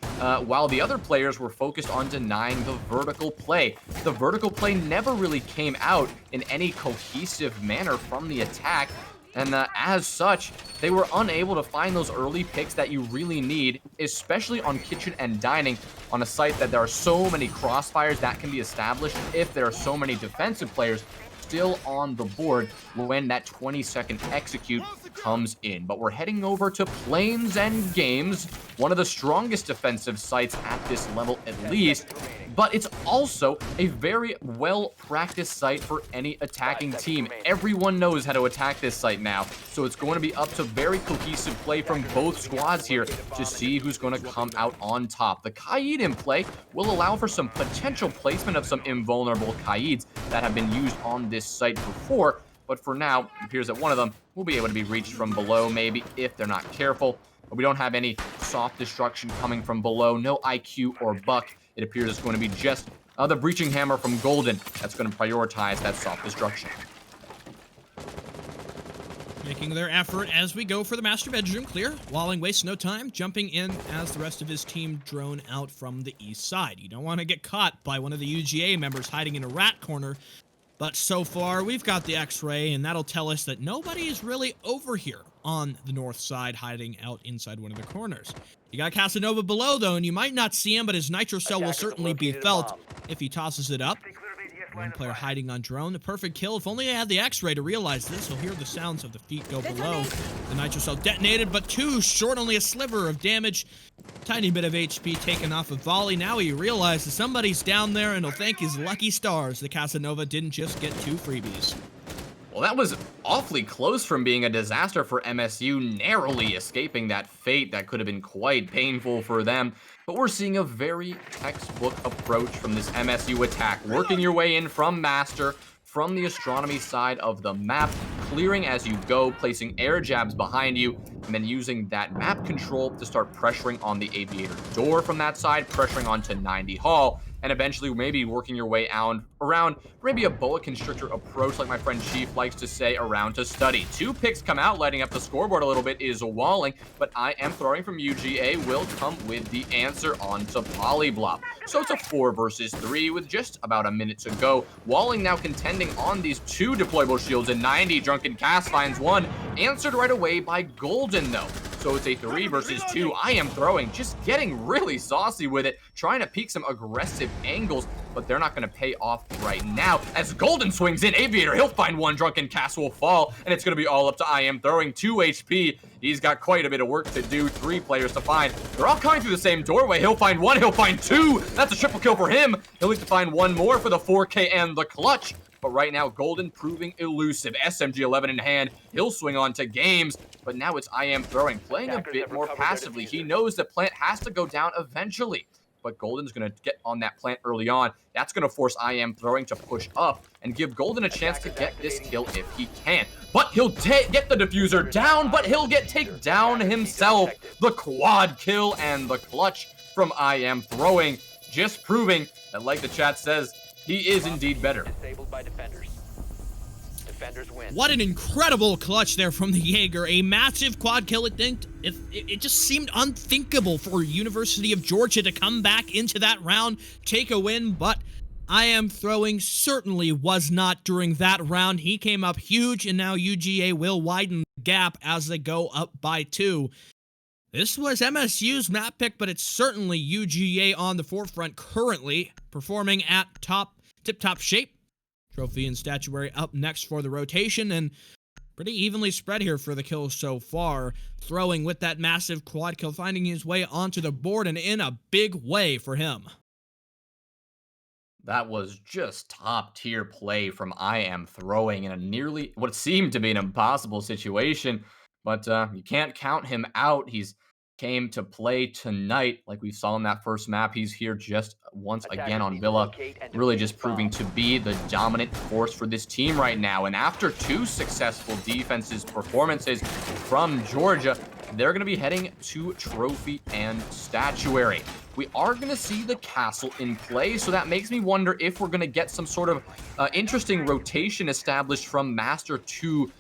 while the other players were focused on denying the vertical play. The vertical play never really came out in any cohesive manner from the attack, and as such, they were unable to find those early picks that you really need, especially on kitchen and dining, on a site that there are so many crossfires that can be established if there are so many defensive players still on the board when that 20-second execute comes in. But we're heading over to Plains and Games, one of the strongest defensive sites at this level at least, but it's also a very well-practiced site for any attacking team. Everyone knows how to attack this site now, so it's going to be up to very cohesive play from both squads here to see who's going to come out on top. The Kaid in play will allow for some potential placement of some invulnerable Kaids that have been used on this site before, but for now, it appears that one of them will be able to be reached from below, maybe, if they're not careful. But we don't have any soft destruction coming from below, no IQ or Buck. It appears it's going to be just the breaching hammer from Golden that's going to prioritize that soft destruction. Making their effort as we go for the master bedroom clear. Walling wastes no time, jumping in as the rest of his team drone out from the east side. You don't want to get caught by one of the UGA members hiding in a rat corner. But so far, we've got the X-ray, and that'll tell us that nobody is really over here on the north side, hiding out inside one of the corners. You got Casanova below, though, and you might not see him, but his nitro cell will certainly be felt if he tosses it up. One player hiding on drone. The perfect kill. If only I had the X-ray to realize this. He'll hear the sounds of the feet go below. The nitro cell detonated, but too short. Only a sliver of damage. Tiny bit of HP taken off of Volley. Now he realizes somebody's down there, and he'll thank his lucky stars the Casanova didn't just get 2 freebies. Well, that was awfully close from being a disaster for MSU, narrowly escaping that fate that could have been quite painful for them. But we're seeing a very textbook approach from this MSU attack, working your way in from Master, from the astronomy side of the map, clearing as you go, placing air jabs behind you, and then using that map control to start pressuring on the aviator door from that side, pressuring onto 90 Hall, and eventually maybe working your way out around maybe a boa constrictor approach, like my friend Chief likes to say, around to study. 2 picks come out, lighting up the scoreboard a little bit is Walling, but I am throwing from UGA will come with the answer onto Polyblob. So it's a 4 versus 3 with just about a minute to go. Walling now contending on these 2 deployable shields, and 90 Drunken Cass finds 1, answered right away by Golden though. So it's a 3 versus 2. I am throwing, just getting really saucy with it, trying to peek some aggressive angles, but they're not going to pay off right now. As Golden swings in, Aviator, he'll find 1, Drunken Cass will fall, and it's going to be all up to I am throwing 2 HP. He's got quite a bit of work to do, 3 players to find. They're all coming through the same doorway. He'll find 1, he'll find 2. That's a triple kill for him. He'll need to find 1 more for the 4K and the clutch. But right now, Golden proving elusive. SMG-11 in hand. He'll swing on to Games, but now it's I am throwing, playing a bit more passively. He knows the plant has to go down eventually, but Golden's going to get on that plant early on. That's going to force I am throwing to push up and give Golden a chance to get this kill if he can. But he'll get the diffuser down, but he'll get taken down himself. The quad kill and the clutch from I am throwing, just proving that, like the chat says, he is indeed better. Disabled by defenders. Defenders win. What an incredible clutch there from the Jaeger. A massive quad kill. It just seemed unthinkable for University of Georgia to come back into that round, take a win, but I am throwing certainly was not during that round. He came up huge, and now UGA will widen the gap as they go up by 2. This was MSU's map pick, but it's certainly UGA on the forefront currently, performing at tip-top shape. Trophy and statuary up next for the rotation, and pretty evenly spread here for the kills so far. Throwing with that massive quad kill, finding his way onto the board, and in a big way for him. That was just top-tier play from I am throwing in a nearly what seemed to be an impossible situation. But you can't count him out. He's came to play tonight like we saw in that first map. He's here just once again on Villa, really just proving to be the dominant force for this team right now. And after 2 successful defenses performances from Georgia, they're going to be heading to trophy and statuary. We are going to see the castle in play, so that makes me wonder if we're going to get some sort of interesting rotation established from master to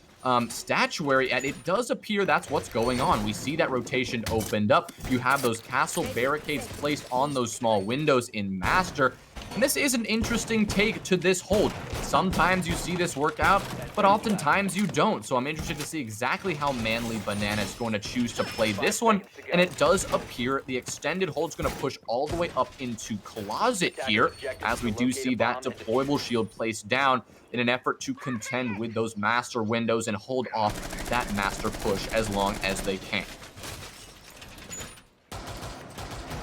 statuary, and it does appear that's what's going on. We see that rotation opened up. You have those castle barricades placed on those small windows in master, and this is an interesting take to this hold. Sometimes you see this work out, but oftentimes you don't. So I'm interested to see exactly how Manly Banana is going to choose to play this one, and it does appear the extended hold's going to push all the way up into closet here, as we do see that deployable shield placed down in an effort to contend with those master windows and hold off that master push as long as they can.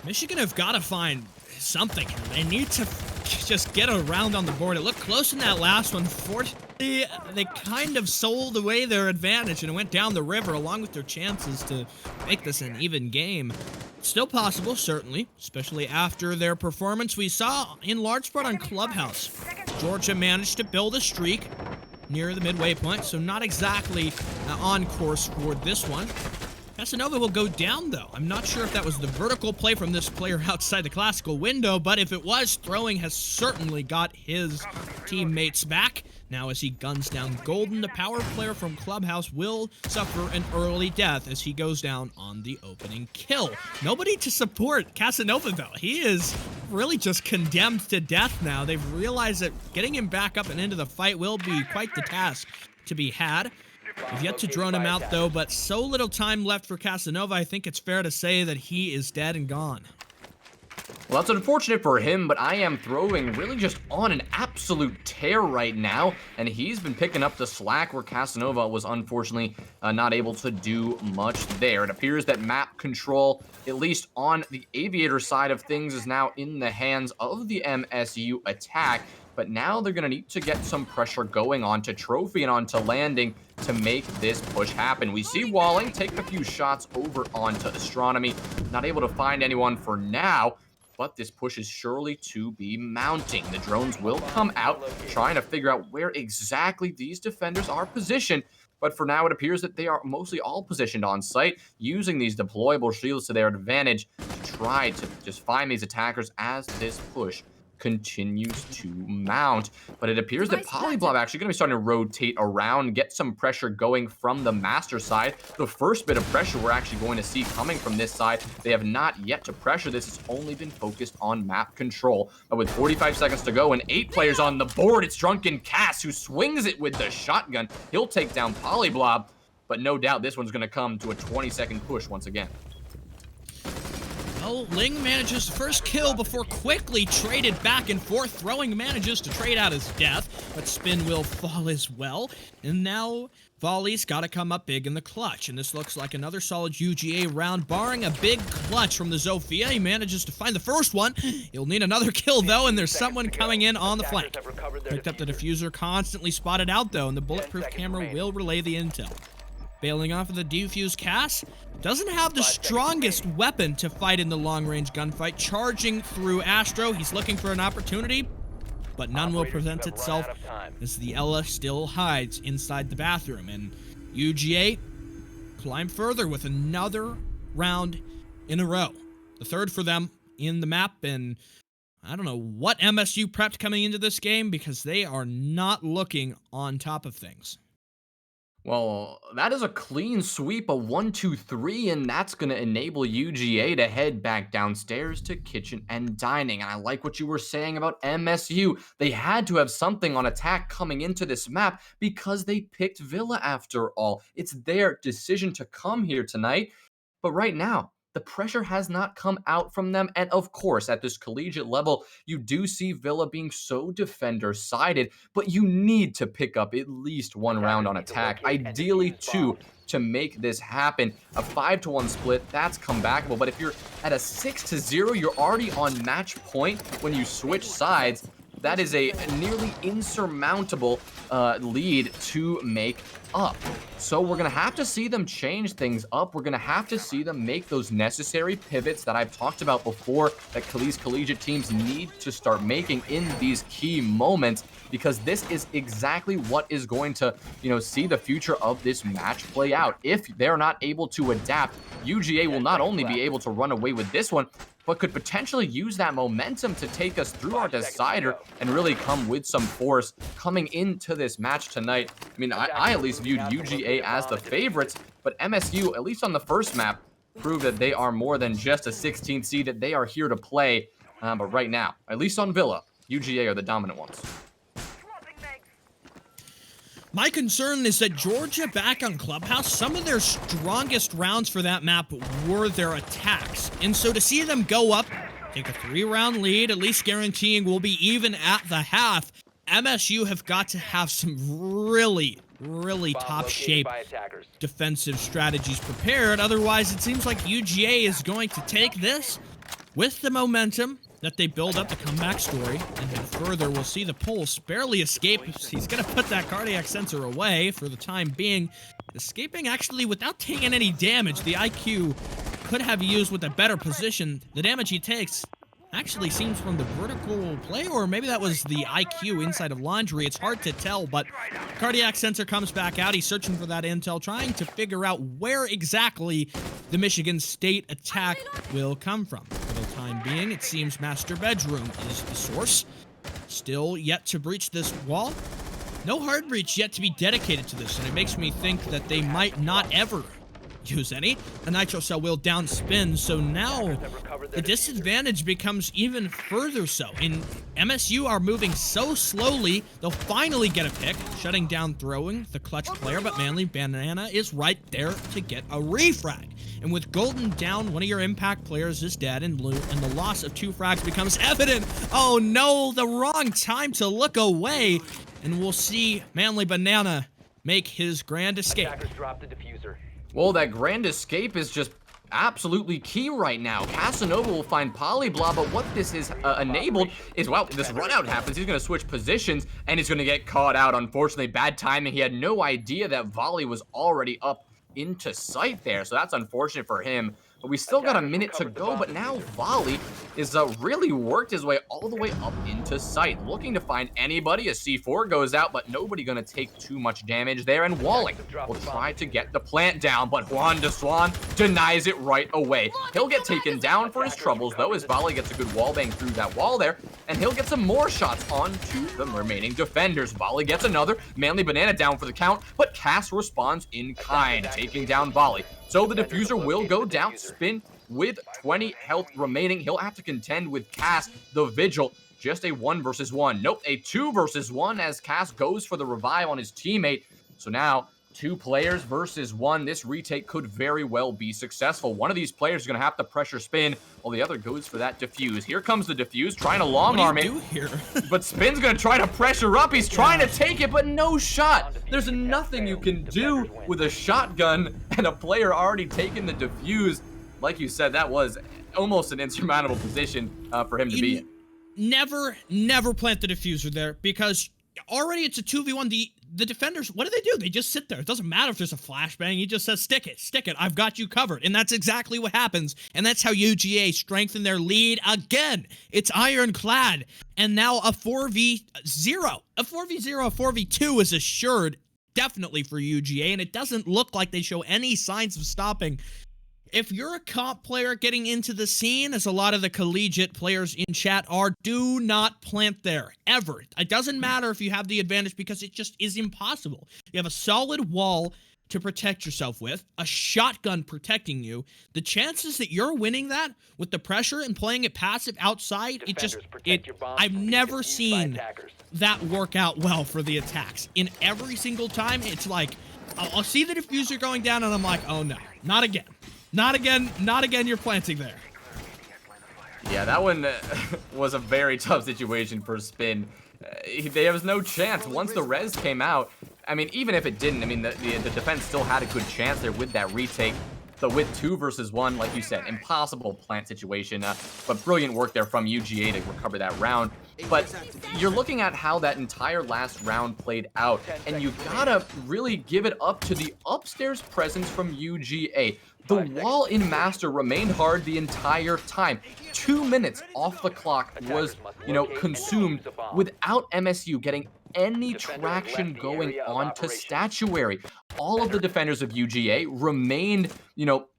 Michigan have got to find something. They need to just get around on the board. It looked close in that last one. Fortunately, they kind of sold away their advantage and it went down the river along with their chances to make this an even game. Still possible, certainly, especially after their performance we saw in large part on Clubhouse. Georgia managed to build a streak near the midway point, so not exactly on course for this one. Casanova will go down, though. I'm not sure if that was the vertical play from this player outside the classical window, but if it was, throwing has certainly got his teammates back. Now as he guns down Golden, the power player from Clubhouse will suffer an early death as he goes down on the opening kill. Nobody to support Casanova, though. He is really just condemned to death now. They've realized that getting him back up and into the fight will be quite the task to be had. We've yet to drone him out, though, but so little time left for Casanova, I think it's fair to say that he is dead and gone. Well, that's unfortunate for him, but I am throwing really just on an absolute tear right now, and he's been picking up the slack where Casanova was unfortunately not able to do much there. It appears that map control, at least on the Aviator side of things, is now in the hands of the MSU attack, but now they're going to need to get some pressure going on to Trophy and onto Landing to make this push happen. We see Walling take a few shots over onto Astronomy, not able to find anyone for now, but this push is surely to be mounting. The drones will come out, trying to figure out where exactly these defenders are positioned, but for now it appears that they are mostly all positioned on site, using these deployable shields to their advantage to try to just find these attackers as this push continues to mount. But it appears that Polyblob actually going to be starting to rotate around, get some pressure going from the Master side. The first bit of pressure we're actually going to see coming from this side. They have not yet to pressure this. It's only been focused on map control. But with 45 seconds to go and 8 players on the board, it's Drunken Cass who swings it with the shotgun. He'll take down Polyblob, but no doubt this one's going to come to a 20-second push once again. Well, Ling manages the first kill before quickly traded back and forth. Throwing manages to trade out his death, but Spin will fall as well. And now Volley's got to come up big in the clutch. And this looks like another solid UGA round, barring a big clutch from the Zofia. He manages to find the first one. He'll need another kill, though, and there's someone coming in on the flank. Picked up the diffuser, constantly spotted out, though, and the bulletproof camera will relay the intel. Bailing off of the defuse, Cass doesn't have the strongest weapon to fight in the long-range gunfight. Charging through Astro, he's looking for an opportunity, but none will present itself as the Ella still hides inside the bathroom. And UGA climb further with another round in a row. The third for them in the map, and I don't know what MSU prepped coming into this game because they are not looking on top of things. Well, that is a clean sweep, a 1-2-3, and that's going to enable UGA to head back downstairs to kitchen and dining. And I like what you were saying about MSU. They had to have something on attack coming into this map because they picked Villa after all. It's their decision to come here tonight. But right now, the pressure has not come out from them. And of course, at this collegiate level, you do see Villa being so defender-sided, but you need to pick up at least one round on attack, ideally 2, to make this happen. A 5-to-1 split, that's comebackable, but if you're at a 6-0, you're already on match point when you switch sides. That is a nearly insurmountable lead to make up. So we're going to have to see them change things up. We're going to have to see them make those necessary pivots that I've talked about before that these collegiate teams need to start making in these key moments, because this is exactly what is going to, see the future of this match play out. If they're not able to adapt, UGA will not only be able to run away with this one, but could potentially use that momentum to take us through our decider and really come with some force coming into this match tonight. I mean, I at least viewed UGA as the favorites, but MSU, at least on the first map, proved that they are more than just a 16th seed, that they are here to play. But right now, at least on Villa, UGA are the dominant ones. My concern is that Georgia back on Clubhouse, some of their strongest rounds for that map were their attacks. And so to see them go up, take a 3-round lead, at least guaranteeing we'll be even at the half, MSU have got to have some really top shape defensive strategies prepared. Otherwise, it seems like UGA is going to take this with the momentum that they build up the comeback story, and then further, we'll see the Pulse barely escape. He's going to put that cardiac sensor away for the time being, escaping actually without taking any damage. The IQ could have used with a better position. The damage he takes actually seems from the vertical play, or maybe that was the IQ inside of Laundry. It's hard to tell, but cardiac sensor comes back out. He's searching for that intel, trying to figure out where exactly the Michigan State attack will come from. For the time being, it seems master bedroom is the source. Still yet to breach this wall. No hard breach yet to be dedicated to this, and it makes me think that they might not ever use any. The nitro cell will down spin, so now the disadvantage becomes even further so. And MSU are moving so slowly, they'll finally get a pick, shutting down throwing the clutch player, but Manly Banana is right there to get a refrag. And with Golden down, one of your impact players is dead in blue, and the loss of 2 frags becomes evident. Oh no, the wrong time to look away. And we'll see Manly Banana make his grand escape. Drop the diffuser. Well, that grand escape is just absolutely key right now. Casanova will find Polyblob, but what this is enabled is, well, this run out happens. He's going to switch positions, and he's going to get caught out. Unfortunately, bad timing. He had no idea that Volley was already up into sight there, so that's unfortunate for him. But we still got a minute to go, but now Volley is really worked his way all the way up into sight, looking to find anybody as C4 goes out, but nobody gonna take too much damage there, and Walling will try to get the plant down, but Juan de Swan denies it right away. He'll get taken down for his troubles, though, as Volley gets a good wallbang through that wall there, and he'll get some more shots onto the remaining defenders. Volley gets another, Manly Banana down for the count, but Cass responds in kind, taking down Volley. So the diffuser will go down. Spin with 20 health remaining. He'll have to contend with Cass, the Vigil. Just a 1 versus 1. Nope, a 2 versus 1 as Cass goes for the revive on his teammate. So now 2 players versus 1. This retake could very well be successful. One of these players is going to have to pressure Spin, while the other goes for that defuse. Here comes the defuse, trying to long arm it. What do you do here? But Spin's going to try to pressure up. He's trying to take it, but no shot. There's nothing you can do with a shotgun and a player already taking the defuse. Like you said, that was almost an insurmountable position for him to be in. Never plant the diffuser there, because already it's a 2v1. The defenders, what do? They just sit there. It doesn't matter if there's a flashbang. He just says, stick it. I've got you covered. And that's exactly what happens. And that's how UGA strengthen their lead again. It's ironclad. And now a 4v0. A 4v0, a 4v2 is assured definitely for UGA. And it doesn't look like they show any signs of stopping. If you're a comp player getting into the scene, as a lot of the collegiate players in chat are, do not plant there, ever. It doesn't matter if you have the advantage, because it just is impossible. You have a solid wall to protect yourself with, a shotgun protecting you. The chances that you're winning that with the pressure and playing it passive outside, I've never seen that work out well for the attacks. In every single time, it's like, I'll see the diffuser going down, and I'm like, oh no, not again. Not again, you're planting there. Yeah, that one was a very tough situation for Spin. There was no chance. Once the res came out, I mean, even if it didn't, I mean, the defense still had a good chance there with that retake. So with 2 versus 1, like you said, impossible plant situation, but brilliant work there from UGA to recover that round. But you're looking at how that entire last round played out, and you gotta really give it up to the upstairs presence from UGA. The wall in Master remained hard the entire time. 2 minutes off the clock was, consumed without MSU getting any traction going onto Statuary. All of the defenders of UGA remained,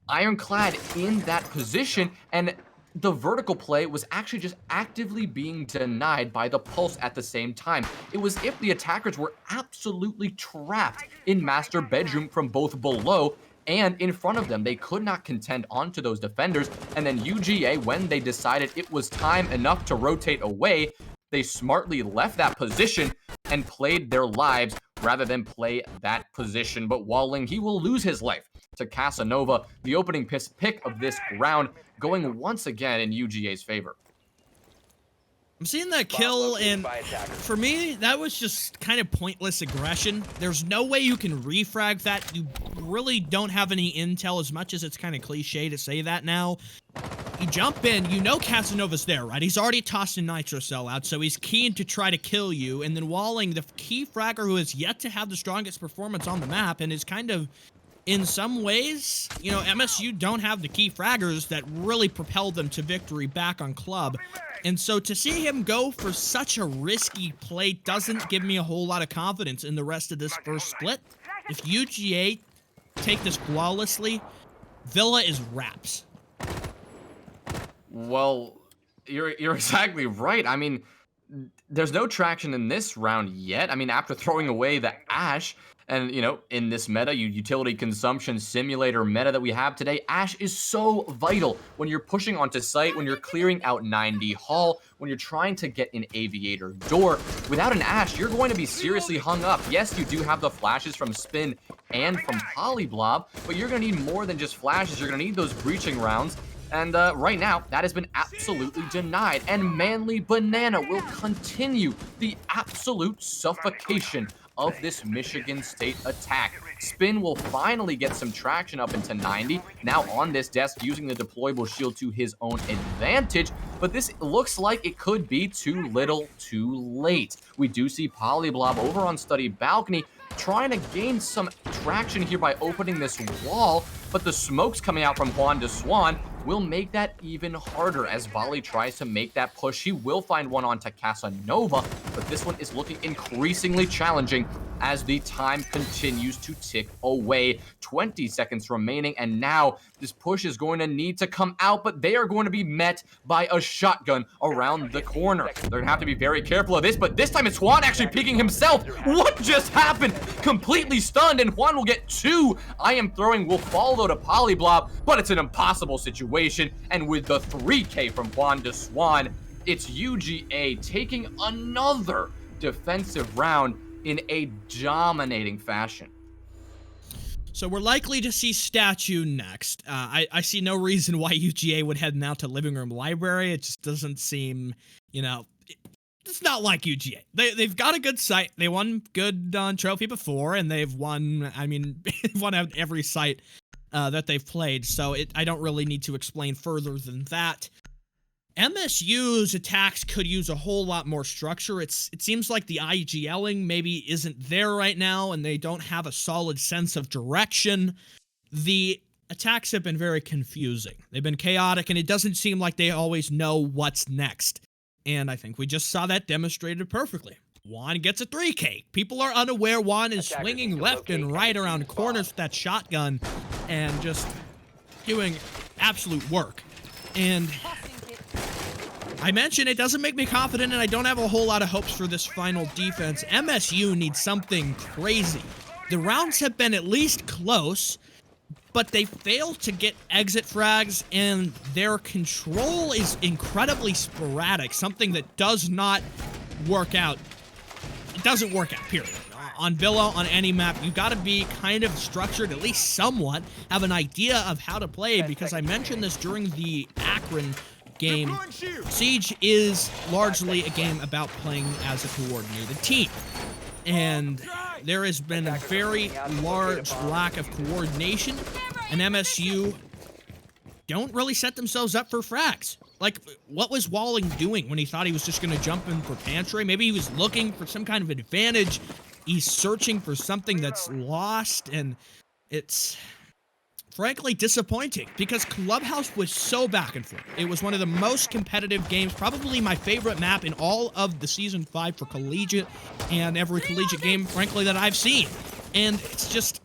ironclad in that position, and the vertical play was actually just actively being denied by the Pulse at the same time. It was if the attackers were absolutely trapped in Master Bedroom from both below and in front of them. They could not contend onto those defenders, and then UGA, when they decided it was time enough to rotate away, they smartly left that position and played their lives rather than play that position. But Walling, he will lose his life to Casanova, the opening pick of this round, going once again in UGA's favor. I'm seeing that kill, and for me, that was just kind of pointless aggression. There's no way you can refrag that. You really don't have any intel, as much as it's kind of cliche to say that now. You jump in, Casanova's there, right? He's already tossed a Nitro Cell out, so he's keen to try to kill you, and then Walling, the key fragger who has yet to have the strongest performance on the map, and is kind of, in some ways, MSU don't have the key fraggers that really propelled them to victory back on Club. And so to see him go for such a risky play doesn't give me a whole lot of confidence in the rest of this first split. If UGA take this flawlessly, Villa is wraps. Well, you're exactly right. I mean, there's no traction in this round yet. I mean, after throwing away the Ash, and, in this meta, utility consumption simulator meta that we have today, Ash is so vital when you're pushing onto site, when you're clearing out 90 Hall, when you're trying to get an Aviator door. Without an Ash, you're going to be seriously hung up. Yes, you do have the flashes from Spin and from Polyblob, but you're going to need more than just flashes. You're going to need those breaching rounds. And right now, that has been absolutely denied. And Manly Banana will continue the absolute suffocation of this Michigan State attack. Spin will finally get some traction up into 90, now on this desk using the deployable shield to his own advantage, but this looks like it could be too little too late. We do see Polyblob over on Study Balcony trying to gain some traction here by opening this wall, but the smokes coming out from Juan de Swan will make that even harder as Volley tries to make that push. He will find one onto Casanova, but this one is looking increasingly challenging as the time continues to tick away. 20 seconds remaining, and now this push is going to need to come out, but they are going to be met by a shotgun around the corner. They're going to have to be very careful of this, but this time it's Juan actually peeking himself. What just happened? Completely stunned, and Juan will get 2. I am throwing will follow to Polyblob, but it's an impossible situation, and with the 3K from Juan de Swan, it's UGA taking another defensive round in a dominating fashion. So we're likely to see Statue next. I see no reason why UGA would head now to Living Room Library. It just doesn't seem, it's not like UGA. They've got a good site. They won good on Trophy before, and they've won, they've won at every site that they've played, so I don't really need to explain further than that. MSU's attacks could use a whole lot more structure. It seems like the IGLing maybe isn't there right now, and they don't have a solid sense of direction. The attacks have been very confusing. They've been chaotic, and it doesn't seem like they always know what's next. And I think we just saw that demonstrated perfectly. Juan gets a 3K. People are unaware Juan is swinging left and right around corners with that shotgun and just doing absolute work. And I mentioned it doesn't make me confident, and I don't have a whole lot of hopes for this final defense. MSU needs something crazy. The rounds have been at least close, but they fail to get exit frags, and their control is incredibly sporadic, something that does not work out. It doesn't work out, period. On Villa, on any map, you gotta be kind of structured, at least somewhat, have an idea of how to play, because I mentioned this during the Akron game. Siege is largely a game about playing as a coordinated team. And there has been a very large lack of coordination, and MSU don't really set themselves up for frags. Like, what was Walling doing when he thought he was just going to jump in for Pantry? Maybe he was looking for some kind of advantage. He's searching for something that's lost, and it's frankly disappointing because Clubhouse was so back and forth. It was one of the most competitive games, probably my favorite map in all of the Season 5 for Collegiate and every Collegiate game, frankly, that I've seen. And it's just,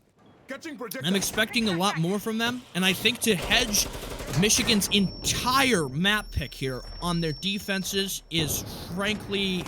I'm expecting a lot more from them, and I think to hedge Michigan's entire map pick here on their defenses is frankly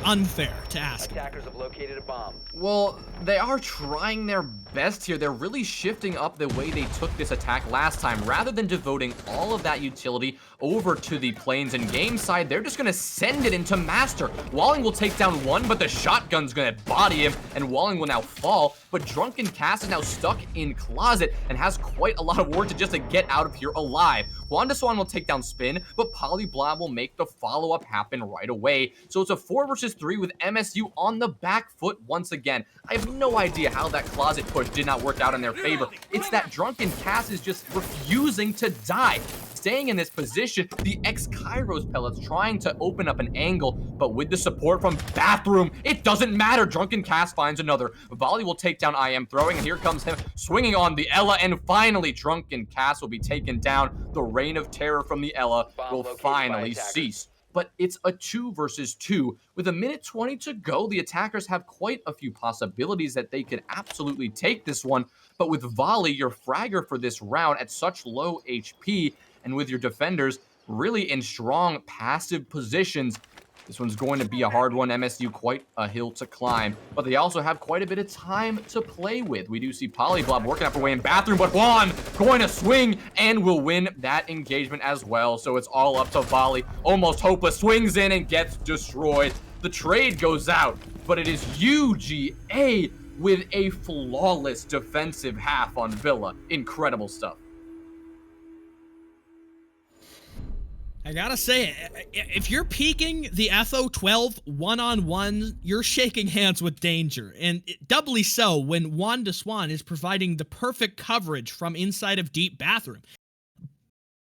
unfair to ask. Attackers have located a bomb. Well, they are trying their best here. They're really shifting up the way they took this attack last time. Rather than devoting all of that utility over to the planes and game side, they're just going to send it into Master. Walling will take down one, but the shotgun's going to body him, and Walling will now fall. But Drunken Cass is now stuck in Closet and has quite a lot of work to get out of here alive. Juan de Swan will take down Spin, but Polyblob will make the follow-up happen right away. So it's a 4 versus 3 with MSU on the back foot once again. I have no idea how that Closet push did not work out in their favor. It's that Drunken Cass is just refusing to die. Staying in this position, the ex-Kairos pellets trying to open up an angle, but with the support from Bathroom, it doesn't matter. Drunken Cass finds another. Volley will take down IM throwing, and here comes him swinging on the Ella, and finally Drunken Cass will be taken down. The reign of terror from the Ella will finally cease. But it's a 2 versus 2. With a minute 20 to go, the attackers have quite a few possibilities that they could absolutely take this one. But with Volley, your fragger for this round at such low HP, and with your defenders really in strong passive positions, this one's going to be a hard one. MSU quite a hill to climb, but they also have quite a bit of time to play with. We do see Polyblob working up her way in Bathroom, but Juan going to swing and will win that engagement as well. So it's all up to Volley. Almost hopeless, swings in and gets destroyed. The trade goes out, but it is UGA with a flawless defensive half on Villa. Incredible stuff. I gotta say, if you're peeking the FO12 one-on-one, you're shaking hands with danger. And doubly so when Juan de Swan is providing the perfect coverage from inside of deep Bathroom.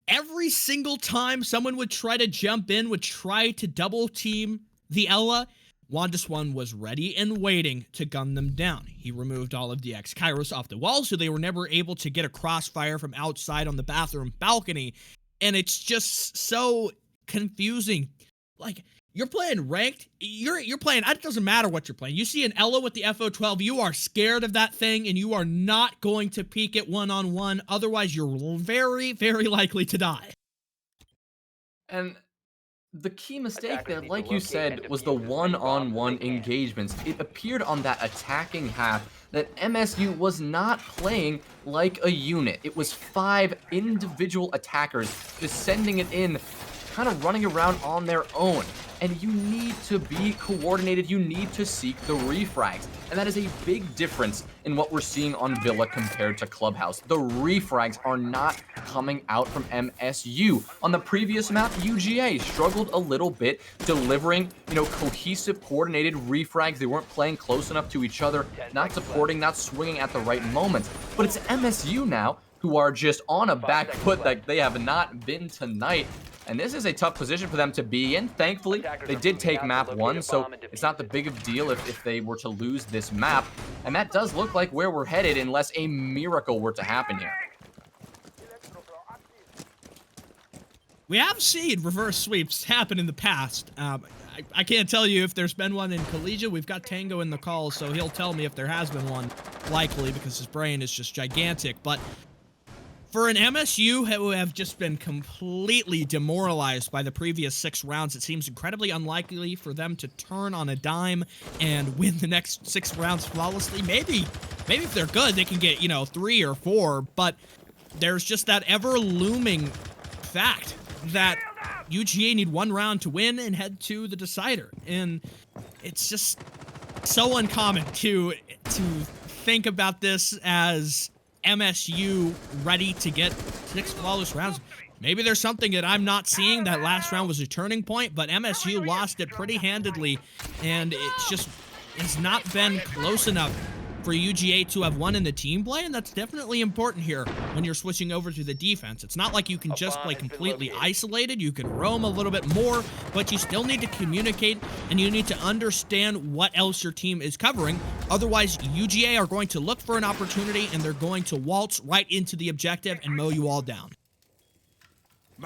Every single time someone would try to jump in, would try to double team the Ella, Wandiswan was ready and waiting to gun them down. He removed all of the X-Kairos off the wall, so they were never able to get a crossfire from outside on the bathroom balcony. And it's just so confusing. Like, you're playing ranked, you're playing, it doesn't matter what you're playing. You see an Elo with the FO12, you are scared of that thing, and you are not going to peek it one-on-one, otherwise you're very, very likely to die. And the key mistake Attackers there, need like to you locate said, and was the defuse as many bombs as one-on-one they can. engagements. It appeared on that attacking half that MSU was not playing like a unit. It was 5 individual attackers just sending it in, kind of running around on their own. And you need to be coordinated. You need to seek the refrags. And that is a big difference in what we're seeing on Villa compared to Clubhouse. The refrags are not coming out from MSU. On the previous map, UGA struggled a little bit delivering, cohesive, coordinated refrags. They weren't playing close enough to each other, not supporting, not swinging at the right moments. But it's MSU now who are just on a back foot like they have not been tonight. And this is a tough position for them to be in. Thankfully, they did take map 1, so it's not the big of a deal if they were to lose this map. And that does look like where we're headed unless a miracle were to happen here. We have seen reverse sweeps happen in the past. I can't tell you if there's been one in Collegiate. We've got Tango in the call, so he'll tell me if there has been one, likely, because his brain is just gigantic. But for an MSU who have just been completely demoralized by the previous 6 rounds, it seems incredibly unlikely for them to turn on a dime and win the next 6 rounds flawlessly. Maybe if they're good, they can get, 3 or 4, but there's just that ever-looming fact that UGA need 1 round to win and head to the decider. And it's just so uncommon to think about this as MSU ready to get 6 flawless rounds. Maybe there's something that I'm not seeing. That last round was a turning point, but MSU lost it pretty handedly, and it's not been close enough for UGA to have won in the team play, and that's definitely important here when you're switching over to the defense. It's not like you can just play completely isolated. You can roam a little bit more, but you still need to communicate, and you need to understand what else your team is covering. Otherwise, UGA are going to look for an opportunity, and they're going to waltz right into the objective and mow you all down.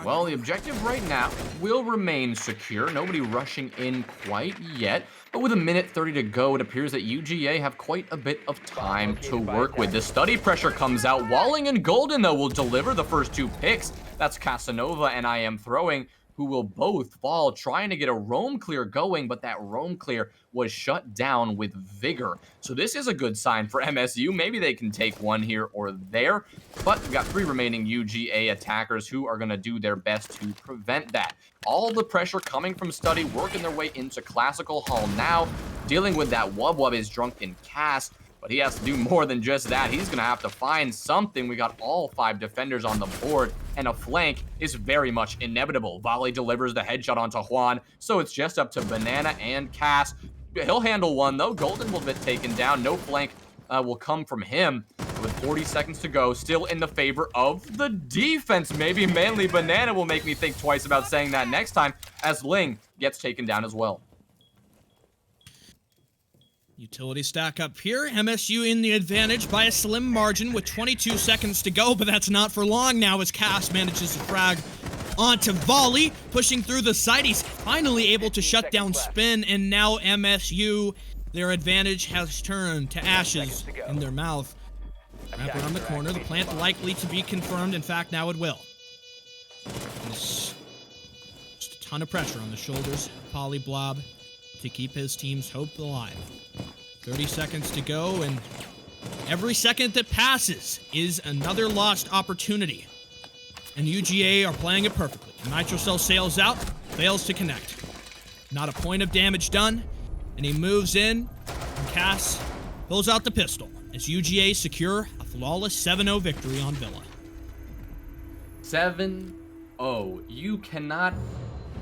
Well, the objective right now will remain secure. Nobody rushing in quite yet. But with 1:30 to go, it appears that UGA have quite a bit of time to work with. The study pressure comes out. Walling and Golden, though, will deliver the first 2 picks. That's Casanova and I Am Throwing, who will both fall, trying to get a roam clear going, but that roam clear was shut down with vigor. So this is a good sign for MSU. Maybe they can take 1 here or there, but we've got 3 remaining UGA attackers who are going to do their best to prevent that. All the pressure coming from Study, working their way into Classical Hall now, dealing with that Wub is Drunken Cass. But he has to do more than just that. He's going to have to find something. We got all 5 defenders on the board, and a flank is very much inevitable. Volley delivers the headshot onto Juan, so it's just up to Banana and Cass. He'll handle 1, though. Golden will get taken down. No flank will come from him. With 40 seconds to go, still in the favor of the defense. Maybe mainly Banana will make me think twice about saying that next time, as Ling gets taken down as well. Utility stack up here. MSU in the advantage by a slim margin with 22 seconds to go, but that's not for long now as Cass manages to frag onto Volley, pushing through the site. He's finally able to shut down Spin, and now MSU, their advantage has turned to ashes in their mouth. Wrap around the corner. The plant likely to be confirmed. In fact, now it will. There's just a ton of pressure on the shoulders of Polyblob to keep his team's hope alive. 30 seconds to go, and every second that passes is another lost opportunity. And UGA are playing it perfectly. Nitro Cell sails out, fails to connect. Not a point of damage done, and he moves in, and Cass pulls out the pistol as UGA secure a flawless 7-0 victory on Villa. 7-0. You cannot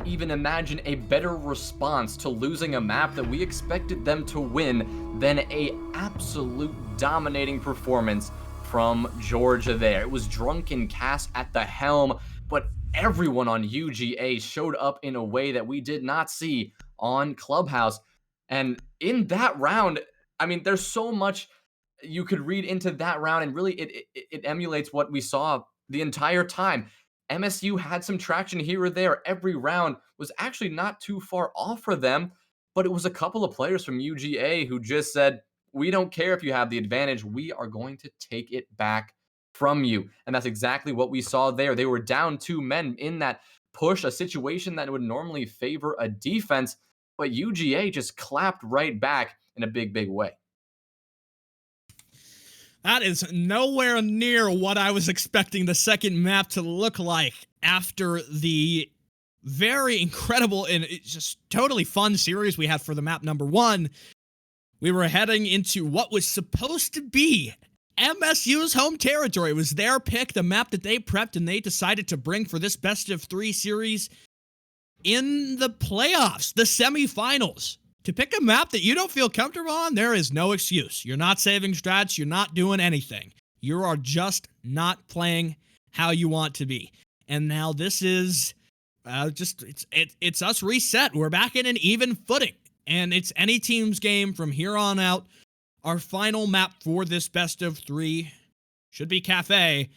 even imagine a better response to losing a map that we expected them to win than a absolute dominating performance from Georgia there. It was Drunken Cass at the helm, but everyone on UGA showed up in a way that we did not see on Clubhouse. And in that round, I mean, there's so much you could read into that round, and really it emulates what we saw the entire time. MSU had some traction here or there. Every round was actually not too far off for them, but it was a couple of players from UGA who just said, "We don't care if you have the advantage. We are going to take it back from you." And that's exactly what we saw there. They were down 2 men in that push, a situation that would normally favor a defense, but UGA just clapped right back in a big, big way. That is nowhere near what I was expecting the second map to look like after the very incredible and just totally fun series we had for the map number 1. We were heading into what was supposed to be MSU's home territory. It was their pick, the map that they prepped and they decided to bring for this best of 3 series in the playoffs, the semifinals. To pick a map that you don't feel comfortable on, there is no excuse. You're not saving strats. You're not doing anything. You are just not playing how you want to be. And now this is it's us reset. We're back in an even footing. And it's any team's game from here on out. Our final map for this best of 3 should be Cafe.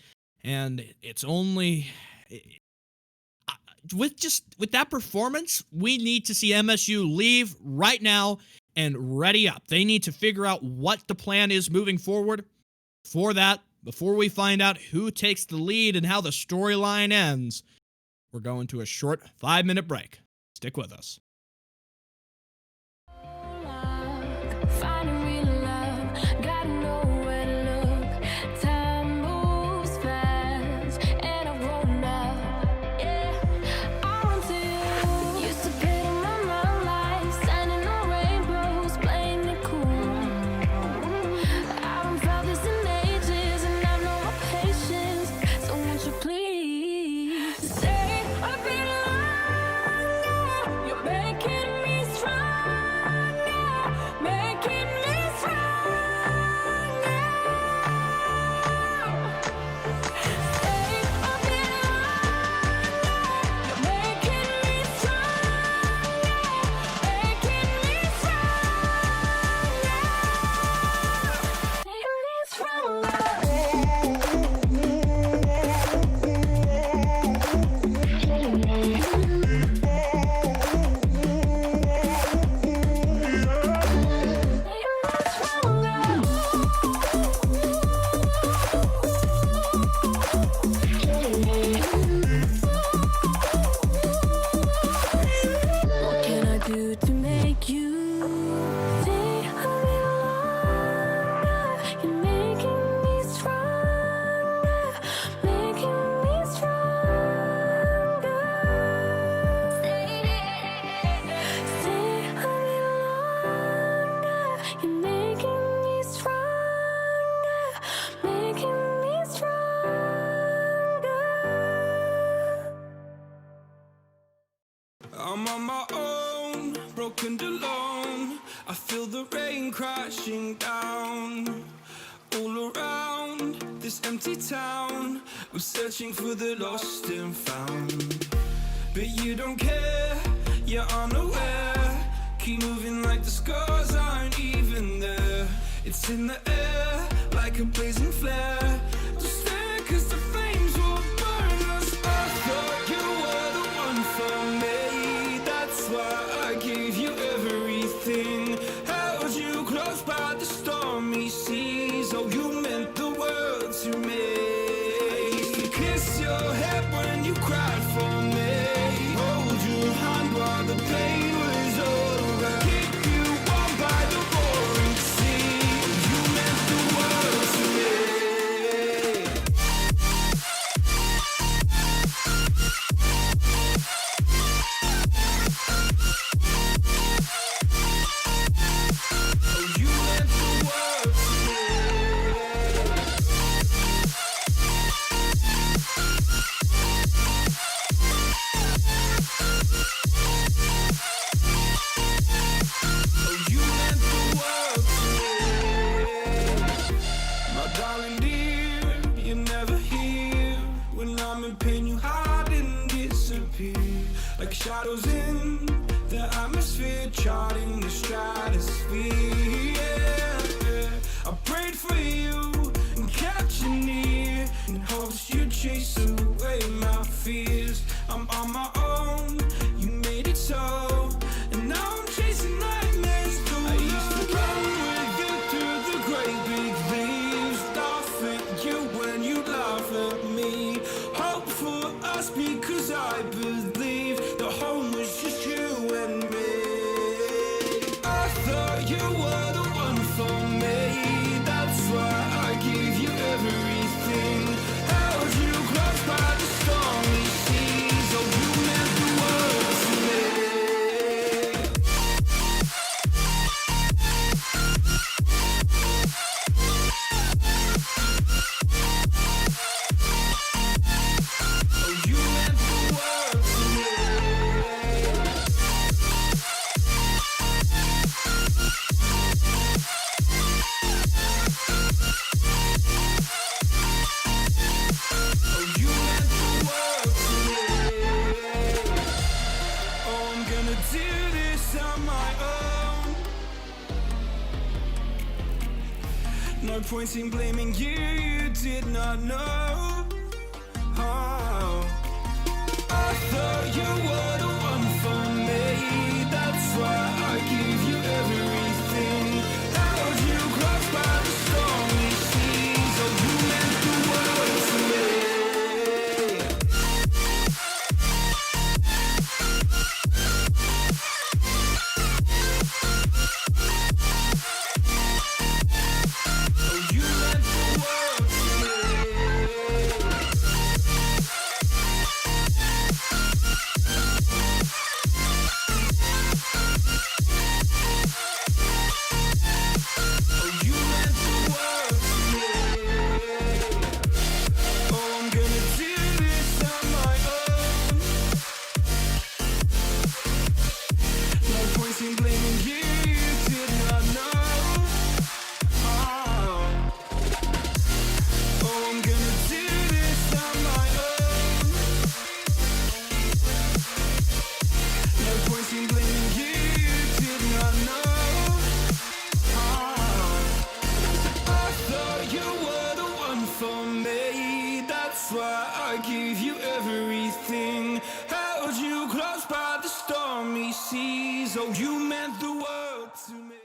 And it's only... With that performance, we need to see MSU leave right now and ready up. They need to figure out what the plan is moving forward. For that, before we find out who takes the lead and how the storyline ends, we're going to a short 5-minute break. Stick with us. I'm on my own, broken alone. I feel the rain crashing down all around this empty town. I'm searching for the lost and found, but you don't care, you're unaware. Keep moving like the scars aren't even there. It's in the air like a blazing flare. Just stare 'cause the flames will burn us. I thought you were the one for me. That's why I gave you everything. Held you close by the stormy seas. Oh, you meant the world to me. I used to kiss your head when you cried for me. Hold your hand while the pain was over. Keep you warm by the roaring sea. You meant the world to me. Oh, you meant the world to me. Oh, you meant the world to me. My darling dear, you're never here. When I'm in pain, you hide and disappear. Like shadows in the atmosphere, charting the stride. fear. I prayed for you and kept you near in hopes you'd chase away my fears. I'm on my own, you made it so, and now I'm chasing nightmares through. I used to run with you through the great big leaves, laugh at you when you laugh at me. Hope for us because I believe the home was just you and me. I thought you were the one for me, that's why I gave you everything. Held you close by the stormy seas, oh you meant the world to me. Oh you meant the world to me. Oh, you meant the world to me. Oh, I'm gonna do this on my own. No point in blaming you, you did not know. Oh, I thought you were the one for me, that's why I gave you everything. Held you close by the stormy seas, oh you meant the world to me. Oh you meant the world to me. Oh, you meant the world to me. Oh, I'm gonna do this on my own. No point in blaming you, you did not know. Oh, I'm gonna do this on my own. No point in blaming you, you did not know. I thought you were the one for me, that's why I gave you everything. Held you close by the stormy seas, oh you meant the world to me.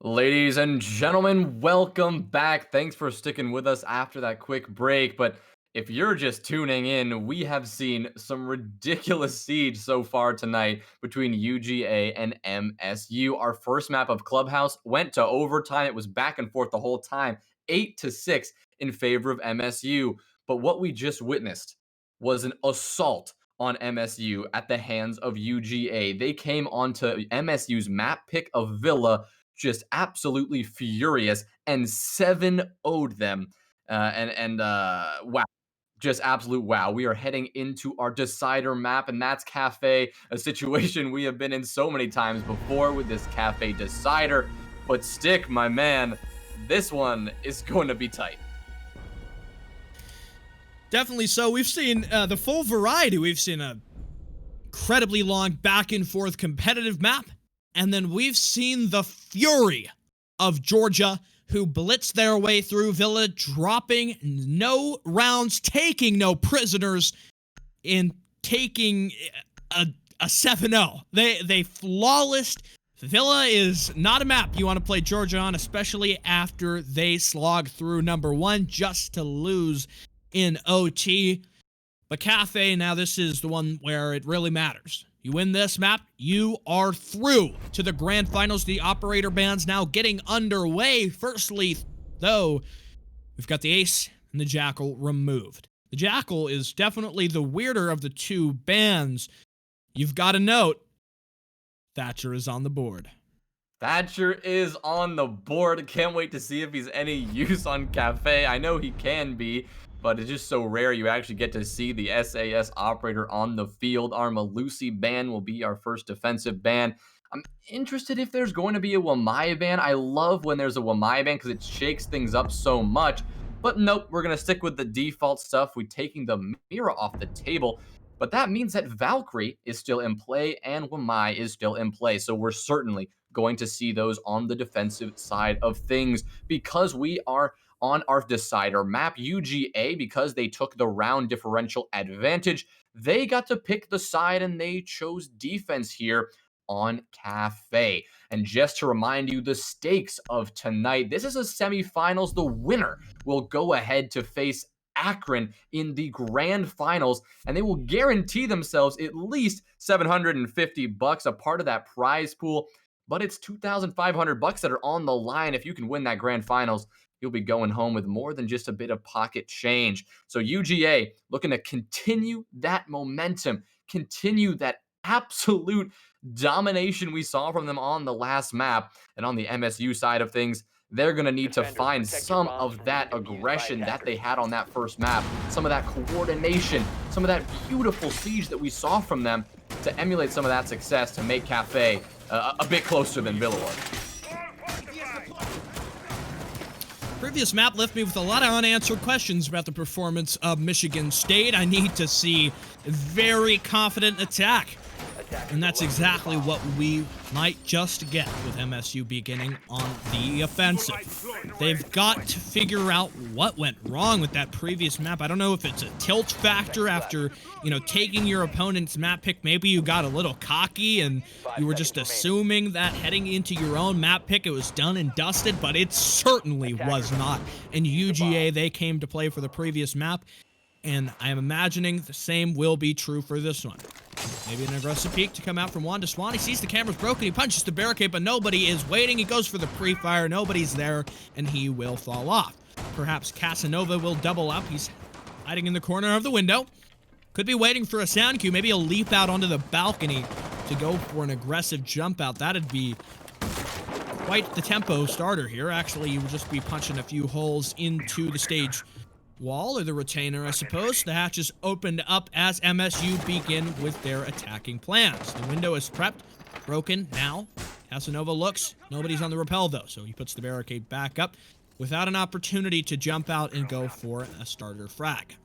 Ladies and gentlemen, welcome back. Thanks for sticking with us after that quick break. But if you're just tuning in, we have seen some ridiculous siege so far tonight between UGA and MSU. Our first map of Clubhouse went to overtime. It was back and forth the whole time, 8-6 in favor of MSU. But what we just witnessed was an assault on MSU at the hands of UGA. They came onto MSU's map pick of Villa just absolutely furious and 7-0'd them. Wow, just absolute wow. We are heading into our decider map, and that's Cafe, a situation we have been in so many times before with this Cafe decider. But Stick, my man, this one is going to be tight. Definitely so. We've seen the full variety. We've seen a incredibly long back and forth competitive map. And then we've seen the fury of Georgia, who blitzed their way through Villa, dropping no rounds, taking no prisoners, and taking a 7-0. They flawless. Villa is not a map you want to play Georgia on, especially after they slog through number one just to lose in OT. But Cafe, now this is the one where it really matters. You win this map, you are through to the grand finals. The operator bands now getting underway. Firstly, though, we've got the Ace and the Jackal removed. The Jackal is definitely the weirder of the two bands. You've got to note, Thatcher is on the board. Thatcher is on the board. Can't wait to see if he's any use on Cafe. I know he can be, but it's just so rare you actually get to see the SAS operator on the field. Our Malusi ban will be our first defensive ban. I'm interested if there's going to be a Wamaya ban. I love when there's a Wamaya ban because it shakes things up so much. But nope, we're going to stick with the default stuff. We're taking the Mira off the table. But that means that Valkyrie is still in play and Wamai is still in play. So we're certainly going to see those on the defensive side of things because we are on our decider map. UGA, because they took the round differential advantage, they got to pick the side and they chose defense here on Cafe. And just to remind you, the stakes of tonight, this is a semifinals. The winner will go ahead to face Akron in the grand finals, and they will guarantee themselves at least $750, a part of that prize pool. But it's $2,500 that are on the line. If you can win that grand finals, you'll be going home with more than just a bit of pocket change. So UGA looking to continue that momentum, continue that absolute domination we saw from them on the last map. And on the MSU side of things, they're going to need to Defenders, find protect your some bombs of from that being abused by aggression that they attackers. had on that first map, some of that coordination, some of that beautiful siege that we saw from them to emulate some of that success to make Cafe a bit closer than Villawar. Previous map left me with a lot of unanswered questions about the performance of Michigan State. I need to see a very confident attack. And that's exactly what we might just get with MSU beginning on the offensive. They've got to figure out what went wrong with that previous map. I don't know if it's a tilt factor after, taking your opponent's map pick. Maybe you got a little cocky and you were just assuming that heading into your own map pick it was done and dusted, but it certainly was not. In UGA, they came to play for the previous map, and I am imagining the same will be true for this one. Maybe an aggressive peek to come out from Wanda Swan. He sees the camera's broken. He punches the barricade, but nobody is waiting. He goes for the pre-fire. Nobody's there, and he will fall off. Perhaps Casanova will double up. He's hiding in the corner of the window. Could be waiting for a sound cue. Maybe he'll leap out onto the balcony to go for an aggressive jump out. That'd be quite the tempo starter here. Actually, you would just be punching a few holes into the stage wall, or the retainer, I suppose. The hatches opened up as MSU begin with their attacking plans. The window is prepped, broken now. Casanova looks. Nobody's on the rappel, though, so he puts the barricade back up without an opportunity to jump out and go for a starter frag.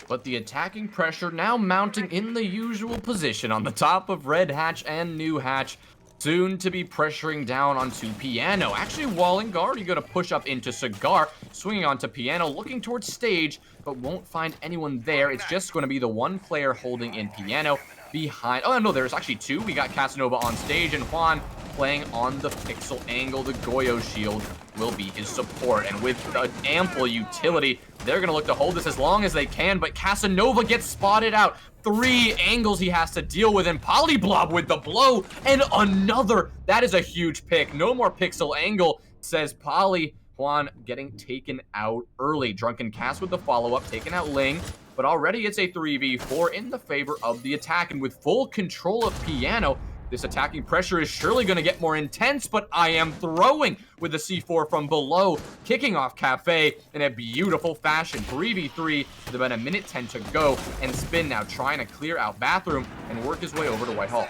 But the attacking pressure now mounting in the usual position on the top of Red Hatch and New Hatch. Soon to be pressuring down onto Piano. Actually, walling guard, you got to push up into Cigar, swinging onto Piano, looking towards stage, but won't find anyone there. It's just going to be the one player holding in Piano behind. Oh, no, there's actually two. We got Casanova on stage and Juan playing on the pixel angle. The Goyo shield will be his support. And with an ample utility, they're going to look to hold this as long as they can, but Casanova gets spotted out. 3 angles he has to deal with, and Polyblob with the blow, and another. That is a huge pick. No more pixel angle, says Poly. Juan getting taken out early. Drunken Cast with the follow-up, taking out Ling, but already it's a 3v4 in the favor of the attack, and with full control of Piano, this attacking pressure is surely going to get more intense, but I am throwing with the C4 from below, kicking off Cafe in a beautiful fashion. 3v3 with about a minute 10 to go, and Spin now trying to clear out Bathroom and work his way over to Whitehall.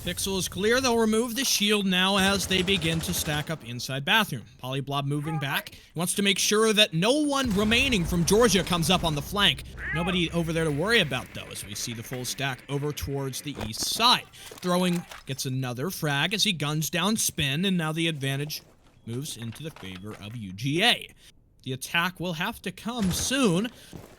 Pixel is clear. They'll remove the shield now as they begin to stack up inside Bathroom. Polyblob moving back. He wants to make sure that no one remaining from Georgia comes up on the flank. Nobody over there to worry about, though, as we see the full stack over towards the east side. Throwing gets another frag as he guns down Spin, and now the advantage moves into the favor of UGA. The attack will have to come soon.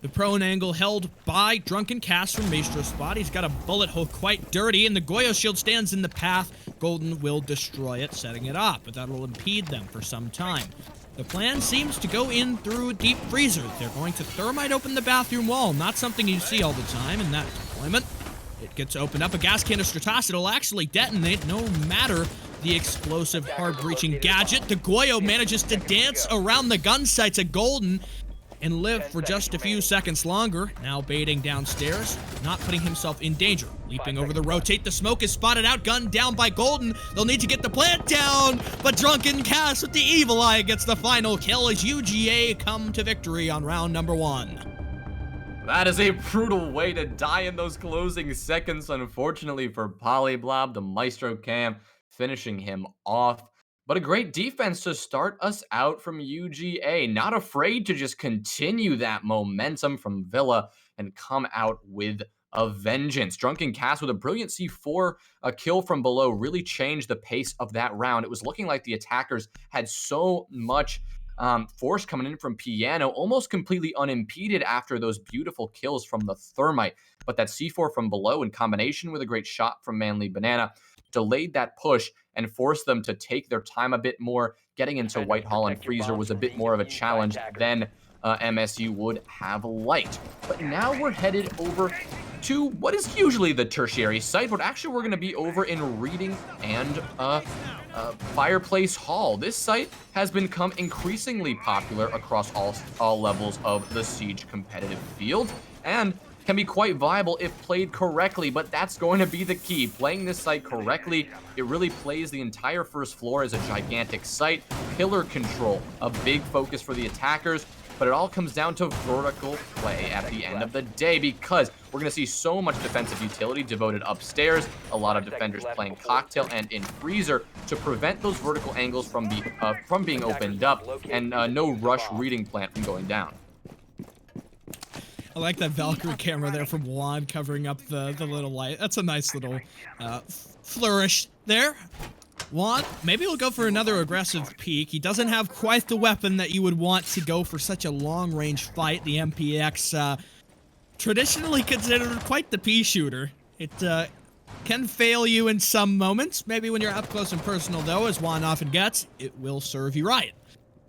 The prone angle held by Drunken Cast from Maestro's spot. He's got a bullet hole quite dirty, and the Goyo shield stands in the path. Golden will destroy it, setting it up, but that will impede them for some time. The plan seems to go in through a deep freezer. They're going to thermite open the bathroom wall, not something you see all the time in that deployment. It gets opened up. A gas canister toss. It'll actually detonate no matter the explosive hard-breaching gadget. The Goyo manages to dance around the gun sights at Golden and live for just a few seconds longer. Now baiting downstairs, not putting himself in danger. Leaping over the rotate. The smoke is spotted out. Gunned down by Golden. They'll need to get the plant down, but Drunken Cast with the evil eye gets the final kill as UGA come to victory on round number 1. That is a brutal way to die in those closing seconds, unfortunately for Polyblob. The Maestro Cam finishing him off. But a great defense to start us out from UGA. Not afraid to just continue that momentum from Villa and come out with a vengeance. Drunken Cast with a brilliant C4, a kill from below, really changed the pace of that round. It was looking like the attackers had so much force coming in from Piano, almost completely unimpeded after those beautiful kills from the Thermite. But that C4 from below, in combination with a great shot from Manly Banana, delayed that push and forced them to take their time a bit more. Getting into Defenders, Whitehall and protect your Freezer bombs was a from bit being more of a used by challenge attackers. than MSU would have liked. But now we're headed over to what is usually the tertiary site, but actually we're going to be over in Reading and Fireplace Hall. This site has become increasingly popular across all levels of the Siege competitive field, and can be quite viable if played correctly, but that's going to be the key. Playing this site correctly, it really plays the entire first floor as a gigantic site. Pillar control, a big focus for the attackers, but it all comes down to vertical play at the end of the day, because we're going to see so much defensive utility devoted upstairs, a lot of defenders playing Cocktail and in Freezer to prevent those vertical angles from being opened up, and no rush reading plant from going down. I like that Valkyrie camera there from Juan covering up the little light. That's a nice little flourish there. Juan, maybe we'll go for another aggressive peek. He doesn't have quite the weapon that you would want to go for such a long-range fight. The MPX, traditionally considered quite the pea shooter. It can fail you in some moments. Maybe when you're up close and personal, though, as Juan often gets, it will serve you right.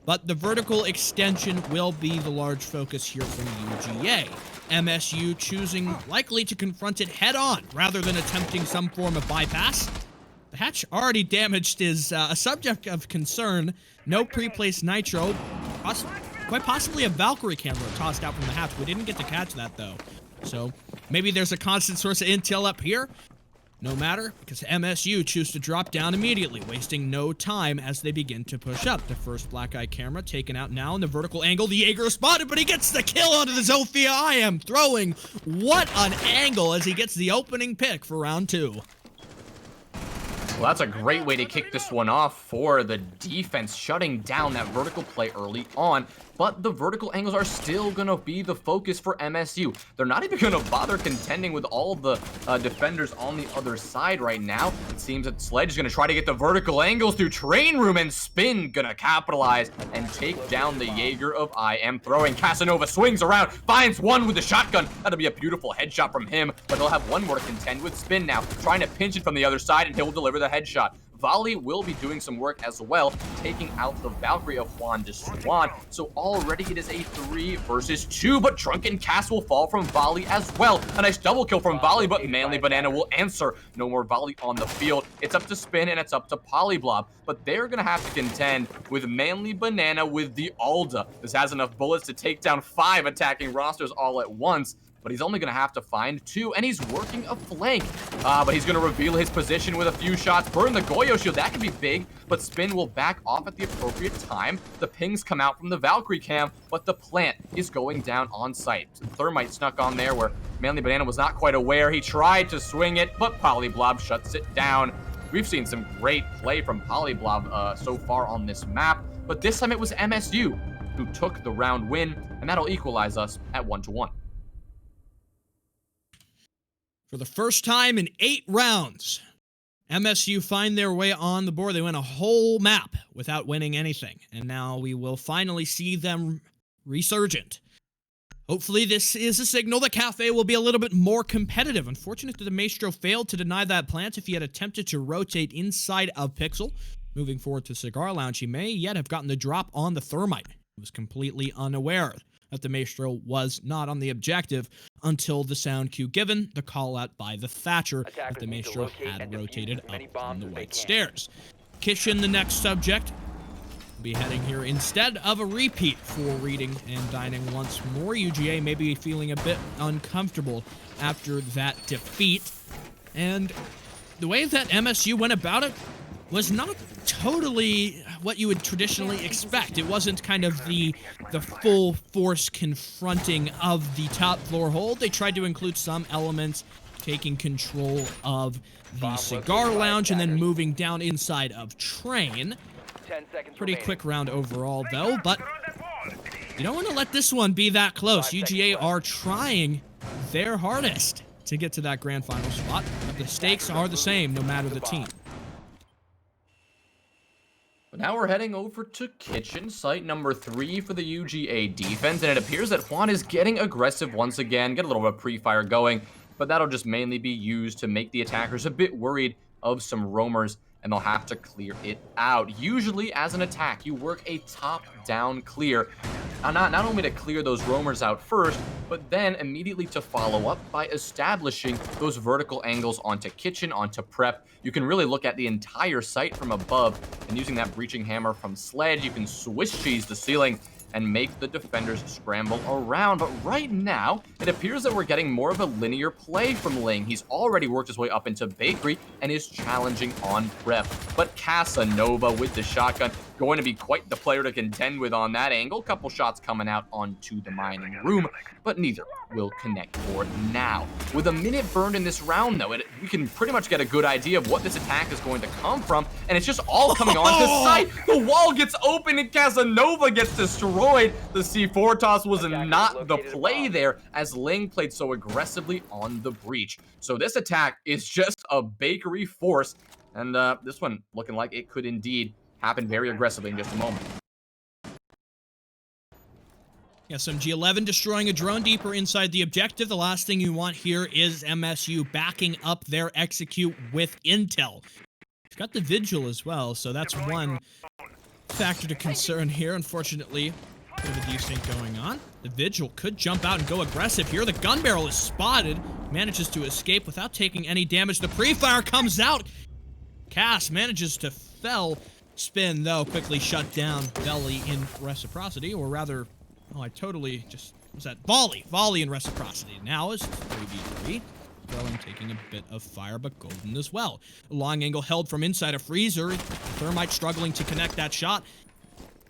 But the vertical extension will be the large focus here from UGA. MSU choosing likely to confront it head-on rather than attempting some form of bypass. The hatch already damaged is a subject of concern. No pre-placed nitro. Quite possibly a Valkyrie camera tossed out from the hatch. We didn't get to catch that, though. So maybe there's a constant source of intel up here. No matter, because MSU choose to drop down immediately, wasting no time as they begin to push up. The first Black Eye camera taken out now in the vertical angle. The Jaeger spotted, but he gets the kill onto the Zofia. I am throwing. What an angle as he gets the opening pick for round 2. Well, that's a great way to kick this one off for the defense, shutting down that vertical play early on. But the vertical angles are still going to be the focus for MSU. They're not even going to bother contending with all the defenders on the other side right now. It seems that Sledge is going to try to get the vertical angles through Train Room, and Spin going to capitalize and take down the Jaeger of I Am Throwing. Casanova swings around, finds one with the shotgun. That'll be a beautiful headshot from him, but they'll have one more to contend with. Spin now trying to pinch it from the other side, and he'll deliver the headshot. Volley will be doing some work as well, taking out the Valkyrie of Juan de Swan. So already it is a 3 versus 2, but Drunken Cast will fall from Volley as well. A nice double kill from Volley, but Manly Banana will answer. No more Volley on the field. It's up to Spin and it's up to Polyblob, but they're going to have to contend with Manly Banana with the Alda. This has enough bullets to take down 5 attacking rosters all at once, but he's only going to have to find 2, and he's working a flank. But he's going to reveal his position with a few shots. Burn the Goyo shield, that could be big, but Spin will back off at the appropriate time. The pings come out from the Valkyrie cam, but the plant is going down on site. Thermite snuck on there where Manly Banana was not quite aware. He tried to swing it, but Polyblob shuts it down. We've seen some great play from Polyblob so far on this map, but this time it was MSU who took the round win, and that'll equalize us at 1-1. For the first time in 8 rounds, MSU find their way on the board. They win a whole map without winning anything, and now we will finally see them resurgent. Hopefully this is a signal that Cafe will be a little bit more competitive. Unfortunate that the Maestro failed to deny that plant. If he had attempted to rotate inside of Pixel, moving forward to Cigar Lounge, he may yet have gotten the drop on the Thermite. He was completely unaware that the Maestro was not on the objective until the sound cue given, the call out by the Thatcher, that the Maestro had rotated up on the white stairs. Kishin, the next subject, will be heading here instead of a repeat for Reading and Dining once more. UGA may be feeling a bit uncomfortable after that defeat, and the way that MSU went about it was not totally what you would traditionally expect. It wasn't kind of the full force confronting of the top floor hold. They tried to include some elements, taking control of the Cigar Lounge and then moving down inside of Train. 10 seconds Pretty remaining. quick round overall, though, but you don't want to let this one be that close. 5 seconds UGA left. are trying their hardest to get to that grand final spot, but the stakes are the same no matter the team. But now we're heading over to kitchen, site number 3 for the UGA defense, and it appears that Juan is getting aggressive once again, get a little bit of pre-fire going, but that'll just mainly be used to make the attackers a bit worried of some roamers, and they'll have to clear it out. Usually, as an attack, you work a top-down clear, not only to clear those roamers out first, but then immediately to follow up by establishing those vertical angles onto kitchen, onto prep. You can really look at the entire site from above, and using that breaching hammer from sledge, you can Swiss cheese the ceiling and make the defenders scramble around. But right now, it appears that we're getting more of a linear play from Ling. He's already worked his way up into bakery and is challenging on prep. But Casanova with the shotgun, going to be quite the player to contend with on that angle. Couple shots coming out onto the mining room, but neither will connect for now. With a minute burned in this round, though, we can pretty much get a good idea of what this attack is going to come from, and it's just all coming onto site. The wall gets open and Casanova gets destroyed. The C4 toss was not the play there, as Ling played so aggressively on the breach. So this attack is just a bakery force, and this one looking like it could indeed happen very aggressively in just a moment. SMG-11 destroying a drone deeper inside the objective. The last thing you want here is MSU backing up their execute with intel. It's got the vigil as well, so that's one factor to concern here. Unfortunately, a bit of a desync going on. The vigil could jump out and go aggressive here. The gun barrel is spotted, manages to escape without taking any damage. The pre-fire comes out. Cass manages to fell. Spin, though, quickly shut down. Belly in reciprocity, or rather, oh, I totally just, was that volley? Volley in reciprocity. Now is 3v3. Throwing, taking a bit of fire, but Golden as well. A long angle held from inside a freezer. Thermite struggling to connect that shot.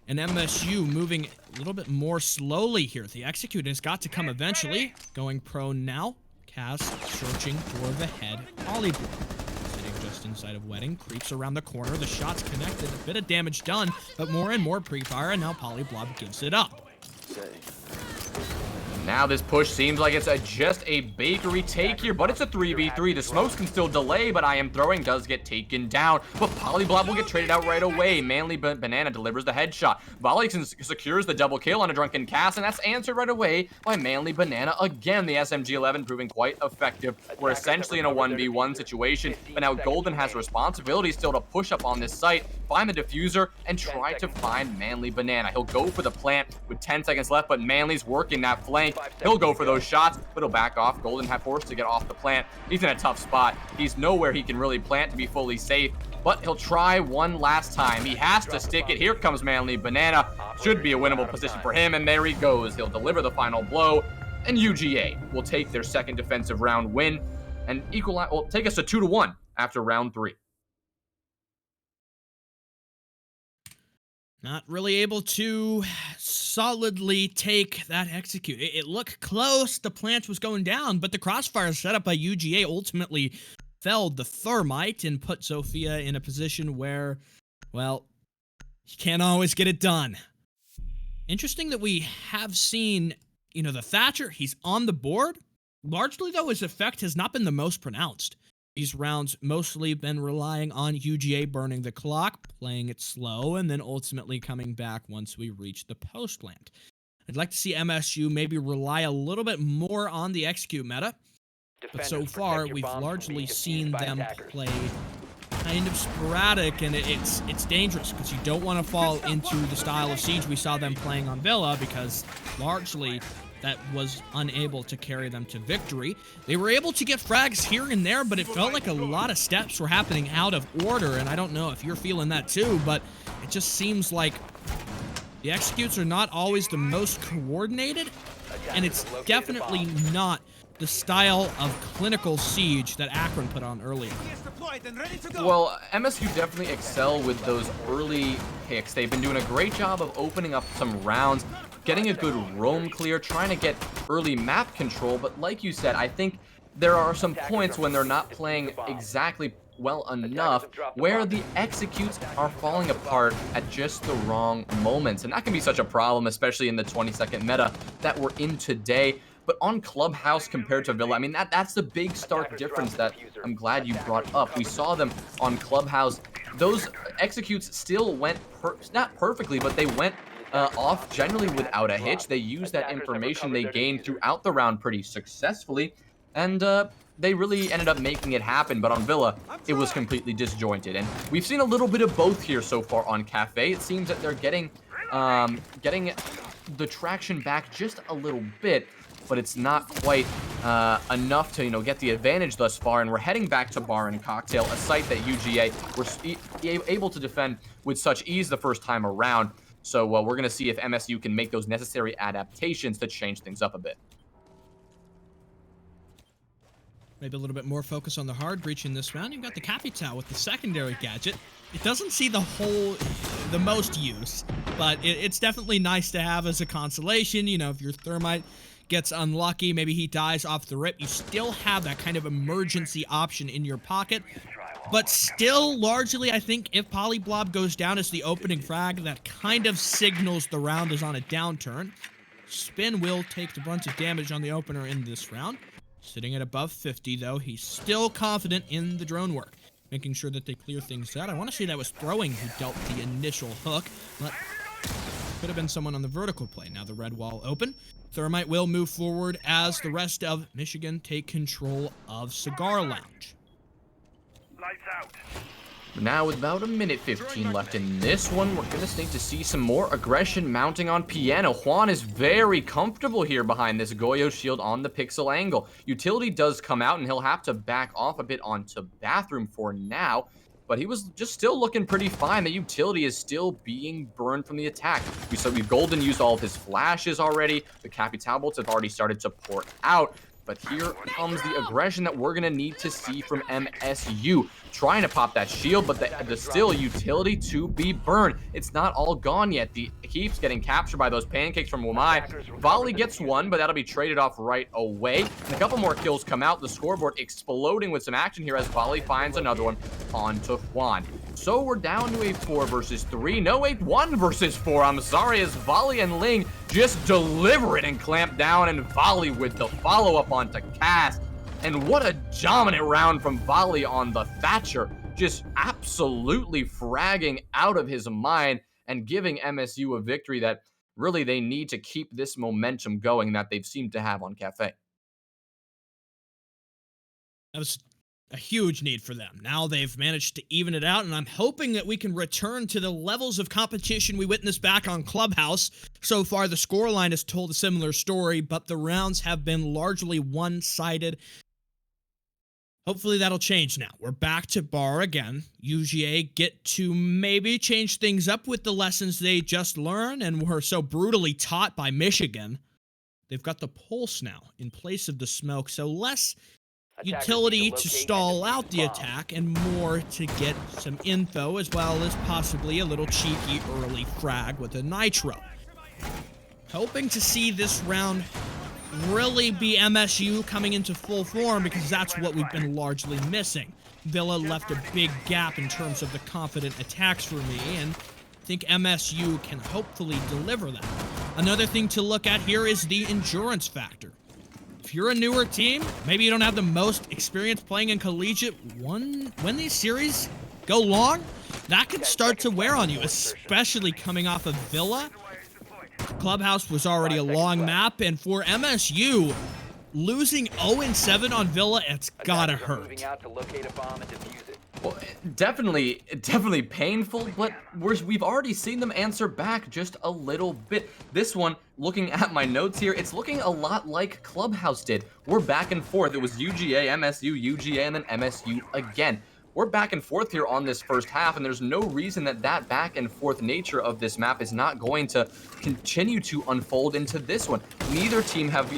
And MSU moving a little bit more slowly here. The execute has got to come eventually. Going prone now. Cass searching for the head. Polyblue. Just inside of Wedding, creeps around the corner, the shot's connected, a bit of damage done, but more and more pre-fire, and now Polyblob gives it up. Now this push seems like it's just a bakery take here, but it's a 3v3. The smokes can still delay, but I Am Throwing does get taken down. But Polyblob will get traded out right away. Manly Banana delivers the headshot. Volley secures the double kill on a Drunken Cass, and that's answered right away by Manly Banana again. The SMG-11 proving quite effective. We're essentially in a 1v1 situation, but now Golden has a responsibility still to push up on this site, find the diffuser, and try to find Manly Banana. He'll go for the plant with 10 seconds left, but Manly's working that flank. He'll go for those shots, but he'll back off. Golden had forced to get off the plant. He's in a tough spot. He's nowhere he can really plant to be fully safe, but he'll try one last time. He has to stick it. Here comes Manly Banana. Should be a winnable position for him, and there he goes. He'll deliver the final blow, and UGA will take their second defensive round win and will take us to 2-1 after round 3. Not really able to solidly take that execute. It looked close. The plant was going down, but the crossfire set up by UGA ultimately felled the thermite and put Sophia in a position where, well, you can't always get it done. Interesting that we have seen, the Thatcher, he's on the board. Largely, though, his effect has not been the most pronounced. These rounds mostly been relying on UGA burning the clock, playing it slow, and then ultimately coming back once we reach the post land. I'd like to see MSU maybe rely a little bit more on the execute meta, but so far we've largely seen them play kind of sporadic, and it's dangerous because you don't want to fall into the style of Siege we saw them playing on Villa, because largely that was unable to carry them to victory. They were able to get frags here and there, but it felt like a lot of steps were happening out of order, and I don't know if you're feeling that too, but it just seems like the executes are not always the most coordinated, and it's definitely not the style of clinical Siege that Akron put on earlier. Well, MSU definitely excel with those early picks. They've been doing a great job of opening up some rounds, getting a good roam clear, trying to get early map control, but like you said, I think there are some points when they're not playing exactly well enough where the executes are falling apart at just the wrong moments. And that can be such a problem, especially in the 20-second meta that we're in today. But on Clubhouse compared to Villa, I mean, that's the big stark difference that I'm glad you brought up. We saw them on Clubhouse. Those executes still went, not perfectly, but they went off generally without a hitch. They used that information they gained throughout the round pretty successfully, and they really ended up making it happen. But on Villa, it was completely disjointed. And we've seen a little bit of both here so far on Cafe. It seems that they're getting the traction back just a little bit, but it's not quite enough to, get the advantage thus far. And we're heading back to Bar and Cocktail, a site that UGA were able to defend with such ease the first time around. So we're going to see if MSU can make those necessary adaptations to change things up a bit. Maybe a little bit more focus on the hard breach in this round. You've got the Capital with the secondary gadget. It doesn't see the most use, but it's definitely nice to have as a consolation. If your Thermite gets unlucky, maybe he dies off the rip, you still have that kind of emergency option in your pocket. But still, largely, I think if Polyblob goes down as the opening frag, that kind of signals the round is on a downturn. Spin will take the brunt of damage on the opener in this round. Sitting at above 50, though, he's still confident in the drone work, making sure that they clear things out. I want to say that was Throwing who dealt the initial hook, but could have been someone on the vertical play. Now the red wall open. Thermite will move forward as the rest of Michigan take control of Cigar Lounge. Lights out. Now with about a minute 15 left in this one, we're going to need to see some more aggression mounting on Piano. Juan is very comfortable here behind this Goyo shield on the pixel angle. Utility does come out, and he'll have to back off a bit onto Bathroom for now. But he was just still looking pretty fine. The Utility is still being burned from the attack. We've Golden used all of his flashes already. The Capital bolts have already started to pour out. But here comes the aggression that we're going to need to see from MSU. Trying to pop that shield, but the still Utility to be burned. It's not all gone yet. The keeps getting captured by those pancakes from Wamai. Volley gets one, but that'll be traded off right away. And a couple more kills come out. The scoreboard exploding with some action here as Volley finds another one onto Juan. So we're down to a 4 versus 3. No, wait, 1 versus 4. I'm sorry, as Volley and Ling just deliver it and clamp down, and Volley with the follow-up onto Cass. And what a dominant round from Volley on the Thatcher. Just absolutely fragging out of his mind and giving MSU a victory that really they need to keep this momentum going that they've seemed to have on Cafe. That was a huge need for them. Now they've managed to even it out, and I'm hoping that we can return to the levels of competition we witnessed back on Clubhouse. So far, the scoreline has told a similar story, but the rounds have been largely one-sided. Hopefully that'll change now. We're back to Bar again. UGA get to maybe change things up with the lessons they just learned and were so brutally taught by Michigan. They've got the Pulse now in place of the Smoke, so less utility to stall out the attack and more to get some info, as well as possibly a little cheeky early frag with a Nitro. Hoping to see this round really be MSU coming into full form, because that's what we've been largely missing. Villa left a big gap in terms of the confident attacks for me, and I think MSU can hopefully deliver that. Another thing to look at here is the endurance factor. If you're a newer team, maybe you don't have the most experience playing in Collegiate, when these series go long, that can start to wear on you, especially coming off of Villa. Clubhouse was already a long map, and for MSU, losing 0-7 on Villa, it's gotta hurt. Well, definitely painful, but we've already seen them answer back just a little bit. This one, looking at my notes here, it's looking a lot like Clubhouse did. We're back and forth. It was UGA, MSU, UGA, and then MSU again. We're back and forth here on this first half, and there's no reason that back and forth nature of this map is not going to continue to unfold into this one. Neither team have,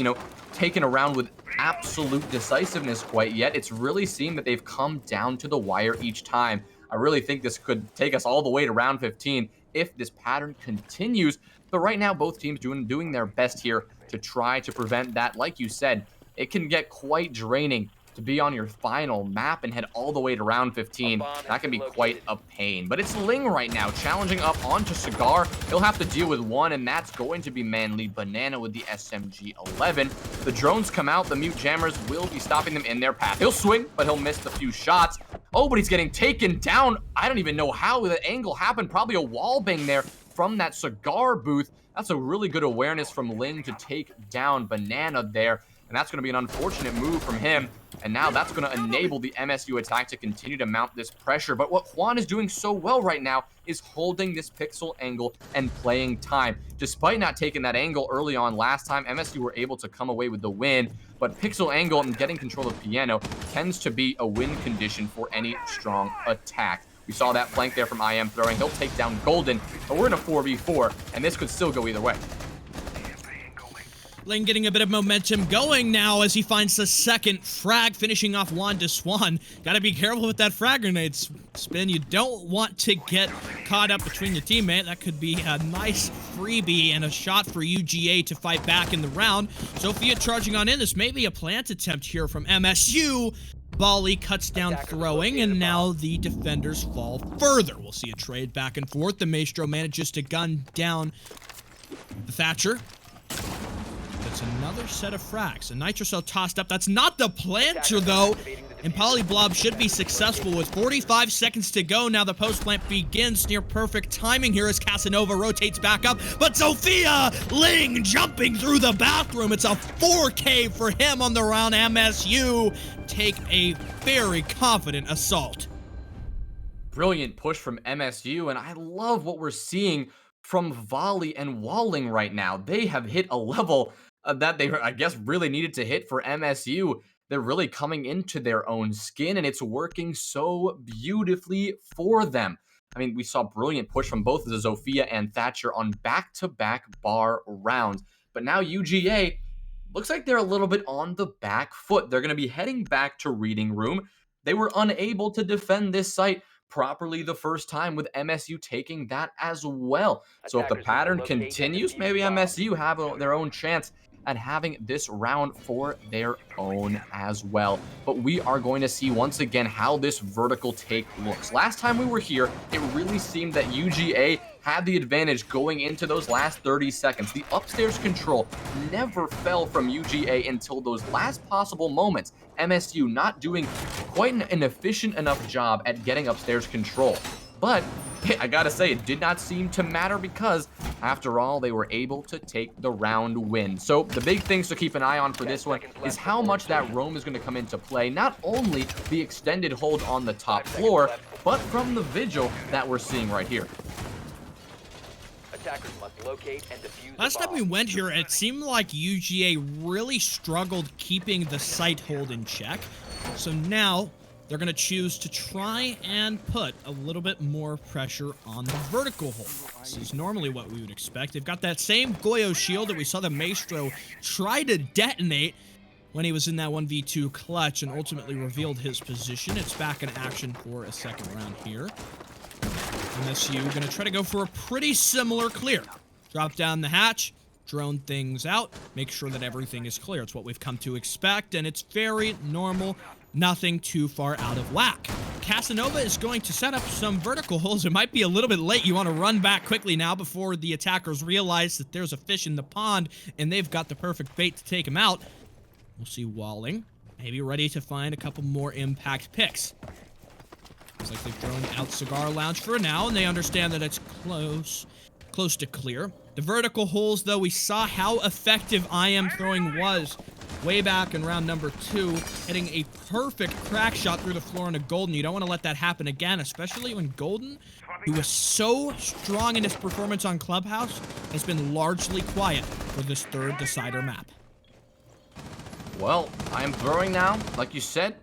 taken a round with absolute decisiveness quite yet. It's really seemed that they've come down to the wire each time. I really think this could take us all the way to round 15 if this pattern continues. But right now, both teams doing their best here to try to prevent that. Like you said, it can get quite draining to be on your final map and head all the way to round 15, that can be quite a pain. But it's Ling right now, challenging up onto Cigar. He'll have to deal with one, and that's going to be Manly Banana with the SMG-11. The drones come out, the mute jammers will be stopping them in their path. He'll swing, but he'll miss the few shots. Oh, but he's getting taken down. I don't even know how the angle happened. Probably a wall bang there from that Cigar booth. That's a really good awareness from Ling to take down Banana there. And that's going to be an unfortunate move from him. And now that's going to enable the MSU attack to continue to mount this pressure. But what Juan is doing so well right now is holding this pixel angle and playing time. Despite not taking that angle early on last time, MSU were able to come away with the win. But pixel angle and getting control of Piano tends to be a win condition for any strong attack. We saw that flank there from IM throwing. He'll take down Golden, but we're in a 4v4, and this could still go either way. Ling getting a bit of momentum going now as he finds the second frag, finishing off Juan de Swan. Gotta be careful with that frag grenade spin. You don't want to get caught up between your teammate. That could be a nice freebie and a shot for UGA to fight back in the round. Sophia charging on in. This may be a plant attempt here from MSU. Volley cuts down throwing, and now the defenders fall further. We'll see a trade back and forth. The Maestro manages to gun down the Thatcher. That's another set of frags. A Nitrocell tossed up. That's not the planter, though. And Polyblob should be successful with 45 seconds to go. Now the post plant begins. Near perfect timing here as Casanova rotates back up. But Sophia Ling jumping through the bathroom. It's a 4K for him on the round. MSU take a very confident assault. Brilliant push from MSU, and I love what we're seeing from Volley and Walling right now. They have hit a level that they, I guess, really needed to hit for MSU. They're really coming into their own skin, and it's working so beautifully for them. I mean, we saw brilliant push from both the Zofia and Thatcher on back-to-back bar rounds. But now UGA looks like they're a little bit on the back foot. They're going to be heading back to Reading Room. They were unable to defend this site properly the first time, with MSU taking that as well. So if the pattern continues, maybe MSU have their own chance at having this round for their own as well. But we are going to see once again how this vertical take looks. Last time we were here, it really seemed that UGA had the advantage going into those last 30 seconds. The upstairs control never fell from UGA until those last possible moments. MSU not doing quite an efficient enough job at getting upstairs control. But I gotta say, it did not seem to matter because, after all, they were able to take the round win. So the big things to keep an eye on for this one is how much that roam is going to come into play. Not only the extended hold on the top floor, but from the vigil that we're seeing right here. Attackers must locate and defuse Last time we went here, it seemed like UGA really struggled keeping the site hold in check. So now they're going to choose to try and put a little bit more pressure on the vertical hold. This is normally what we would expect. They've got that same Goyo shield that we saw the Maestro try to detonate when he was in that 1v2 clutch and ultimately revealed his position. It's back in action for a second round here. MSU going to try to go for a pretty similar clear. Drop down the hatch, drone things out, make sure that everything is clear. It's what we've come to expect, and it's very normal. Nothing too far out of whack. Casanova is going to set up some vertical holes. It might be a little bit late. You want to run back quickly now before the attackers realize that there's a fish in the pond and they've got the perfect bait to take him out. We'll see Walling maybe ready to find a couple more impact picks. Looks like they've thrown out Cigar Lounge for now, and they understand that it's close to clear. The vertical holes, though, we saw how effective IM throwing was way back in round number 2, hitting a perfect crack shot through the floor into Golden. You don't want to let that happen again, especially when Golden, who was so strong in his performance on Clubhouse, has been largely quiet for this third decider map. Well, IM throwing now, like you said,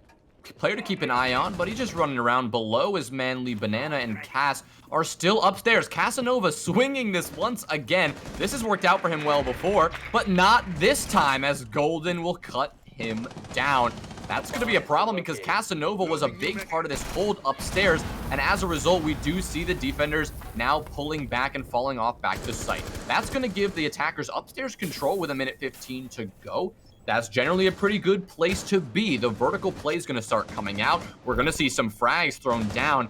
player to keep an eye on, but he's just running around below as Manly Banana and Cass are still upstairs. Casanova swinging this once again. This has worked out for him well before, but not this time as Golden will cut him down. That's going to be a problem because Casanova was a big part of this hold upstairs, and as a result, we do see the defenders now pulling back and falling off back to site. That's going to give the attackers upstairs control with 1:15 to go. that's generally a pretty good place to be. The vertical play is going to start coming out. We're going to see some frags thrown down,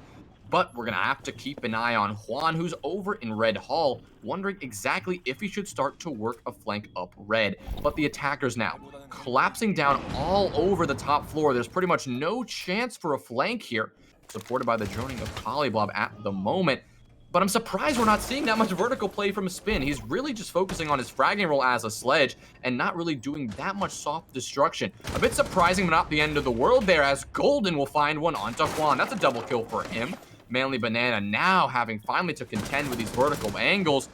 but we're going to have to keep an eye on Juan, who's over in red hall, wondering exactly if he should start to work a flank up red. But the attackers now collapsing down all over the top floor. There's pretty much no chance for a flank here, supported by the joining of CollegiateR6 at the moment. But I'm surprised we're not seeing that much vertical play from Spin. He's really just focusing on his fragging role as a sledge and not really doing that much soft destruction. A bit surprising, but not the end of the world there, as Golden will find one onto Juan. That's a double kill for him. Manly Banana now having finally to contend with these vertical angles.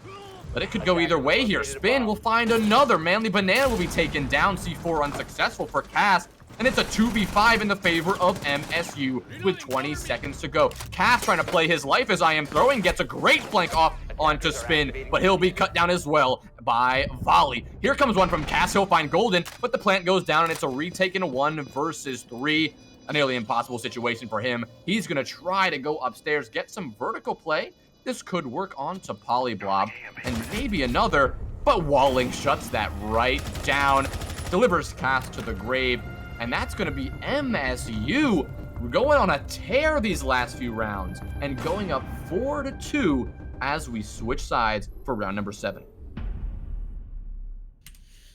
But it could go either way here. Spin will find another. Manly Banana will be taken down. C4 unsuccessful for Cass. And it's a 2v5 in the favor of MSU with 20 seconds to go. Cass trying to play his life as I am throwing, gets a great flank off onto Spin, but he'll be cut down as well by Volley. Here comes one from Cass, he'll find Golden, but the plant goes down and it's a retake in a 1 versus 3. A nearly impossible situation for him. He's gonna try to go upstairs, get some vertical play. This could work onto Polyblob, and maybe another, but Walling shuts that right down, delivers Cass to the grave. And that's going to be MSU going on a tear these last few rounds and going up 4-2 as we switch sides for round number 7.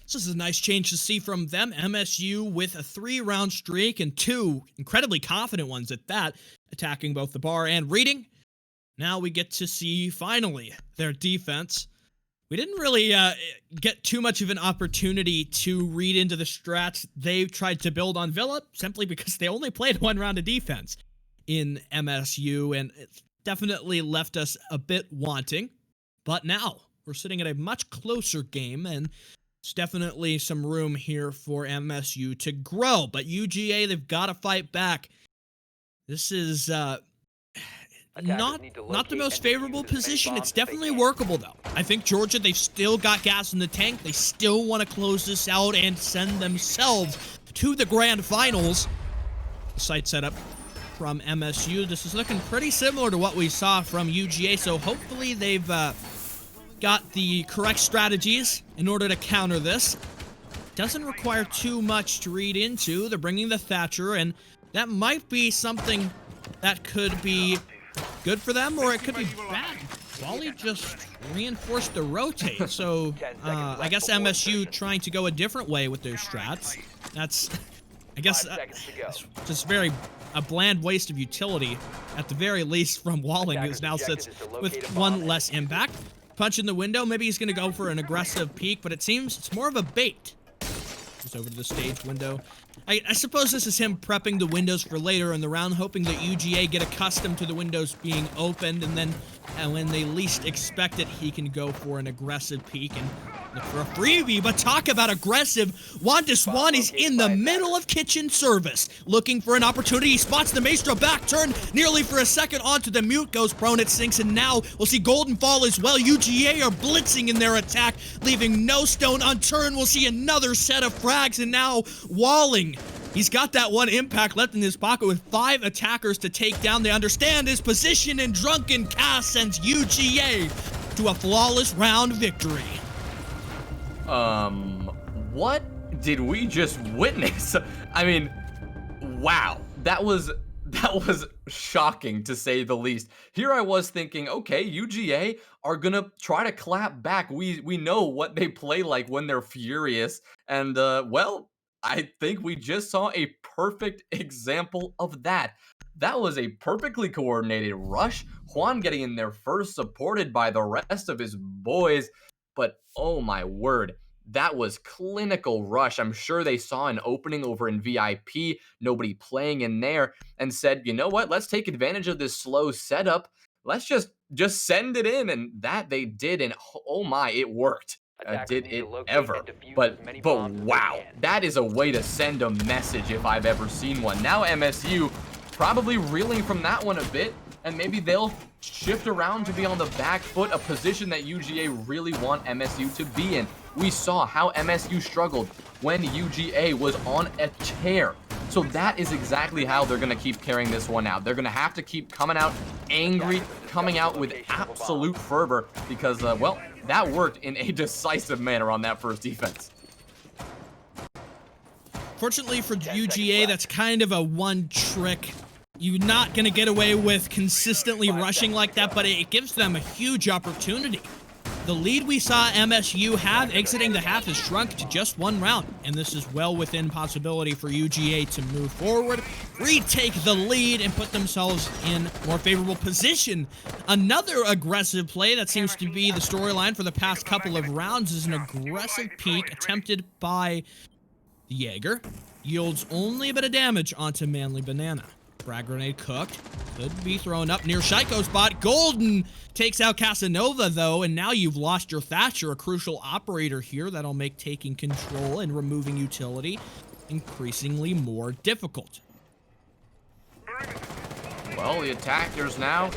This is a nice change to see from them. MSU with a 3-round streak and 2 incredibly confident ones at that, attacking both the bar and reading. Now we get to see, finally, their defense. We didn't really get too much of an opportunity to read into the strats they tried to build on Villa, simply because they only played 1 round of defense in MSU, and it definitely left us a bit wanting. But now, we're sitting at a much closer game, and there's definitely some room here for MSU to grow. But UGA, they've got to fight back. This is not the most favorable position. It's definitely workable, though. I think Georgia, they've still got gas in the tank. They still want to close this out and send themselves to the grand finals. The site setup from MSU, this is looking pretty similar to what we saw from UGA, so hopefully they've got the correct strategies in order to counter this. Doesn't require too much to read into. They're bringing the Thatcher, and that might be something that could be good for them, or it could be bad. Volley just reinforced the rotate, so I guess MSU trying to go a different way with their strats. That's, I guess, just a bland waste of utility, at the very least, from Walling, who now sits with 1 less impact. Punch in the window, maybe he's going to go for an aggressive peek, but it seems it's more of a bait. Goes over to the stage window. I suppose this is him prepping the windows for later in the round, hoping that UGA get accustomed to the windows being opened, and then when they least expect it, he can go for an aggressive peek and look for a freebie. But talk about aggressive. Wanda Swan is in the middle of kitchen service, looking for an opportunity. He spots the Maestro back turn, nearly for a second onto the mute, goes prone, it sinks, and now we'll see Golden fall as well. UGA are blitzing in their attack, leaving no stone unturned. We'll see another set of frags, and now Walling, he's got that 1 impact left in his pocket with 5 attackers to take down. They understand his position, and Drunken Cass sends UGA to a flawless round victory. What did we just witness? I mean, wow. That was shocking, to say the least. Here I was thinking, okay, UGA are gonna try to clap back. We know what they play like when they're furious, and well, I think we just saw a perfect example of that. That was a perfectly coordinated rush. Juan getting in there first, supported by the rest of his boys. But oh my word, that was clinical rush. I'm sure they saw an opening over in VIP, nobody playing in there, and said, you know what, let's take advantage of this slow setup. Let's just send it in, and that they did, and oh my, it worked. Did it ever. But wow, that is a way to send a message if I've ever seen one. Now MSU probably reeling from that one a bit, and maybe they'll shift around to be on the back foot, a position that UGA really want MSU to be in. We saw how MSU struggled when UGA was on a tear. So that is exactly how they're going to keep carrying this one out. They're going to have to keep coming out angry, coming out with absolute fervor, because, well, that worked in a decisive manner on that first defense. Fortunately for UGA, that's kind of a one trick. You're not going to get away with consistently rushing like that, but it gives them a huge opportunity. The lead we saw MSU have exiting the half has shrunk to just 1 round, and this is well within possibility for UGA to move forward, retake the lead, and put themselves in more favorable position. Another aggressive play that seems to be the storyline for the past couple of rounds is an aggressive peek attempted by the Jaeger. Yields only a bit of damage onto Manly Banana. Frag grenade cooked. Could be thrown up near Shaiko's spot. Golden takes out Casanova, though, and now you've lost your Thatcher, a crucial operator here that'll make taking control and removing utility increasingly more difficult. Well, the attackers now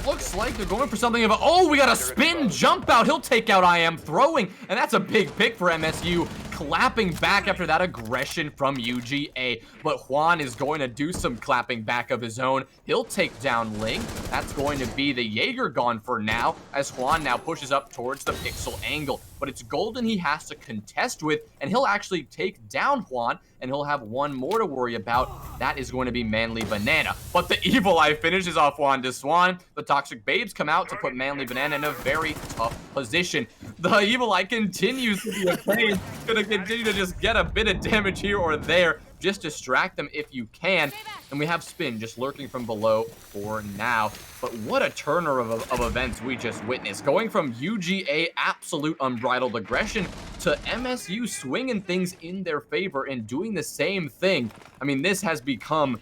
looks like they're going for something of a... Oh, we got a spin jump out. He'll take out I Am Throwing, and that's a big pick for MSU. Clapping back after that aggression from UGA. But Juan is going to do some clapping back of his own. He'll take down Ling. That's going to be the Jaeger gone for now, as Juan now pushes up towards the pixel angle. But it's Golden he has to contest with, and he'll actually take down Juan, and he'll have one more to worry about. That is going to be Manly Banana. But the Evil Eye finishes off Juan de Swan. The Toxic Babes come out to put Manly Banana in a very tough position. The Evil Eye continues to be a pain. Gonna continue to just get a bit of damage here or there. Just distract them if you can. And we have Spin just lurking from below for now. But what a turner of events we just witnessed. Going from UGA absolute unbridled aggression to MSU swinging things in their favor and doing the same thing. I mean, this has become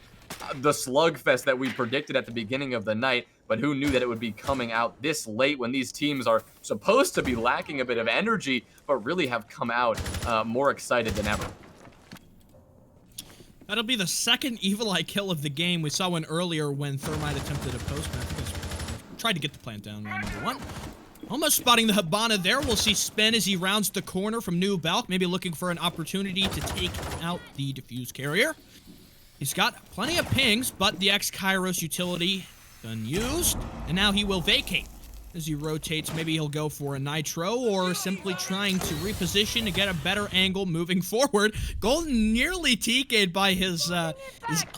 the slugfest that we predicted at the beginning of the night. But who knew that it would be coming out this late when these teams are supposed to be lacking a bit of energy, but really have come out more excited than ever. That'll be the second Evil Eye kill of the game. We saw one earlier when Thermite attempted a postman. Tried to get the plant down round number 1. Almost spotting the Habana there. We'll see Spin as he rounds the corner from New Balk, maybe looking for an opportunity to take out the diffuse carrier. He's got plenty of pings, but the X-Kairos utility unused, and now he will vacate. As he rotates, maybe he'll go for a nitro or simply trying to reposition to get a better angle moving forward. Golden nearly TK'd by his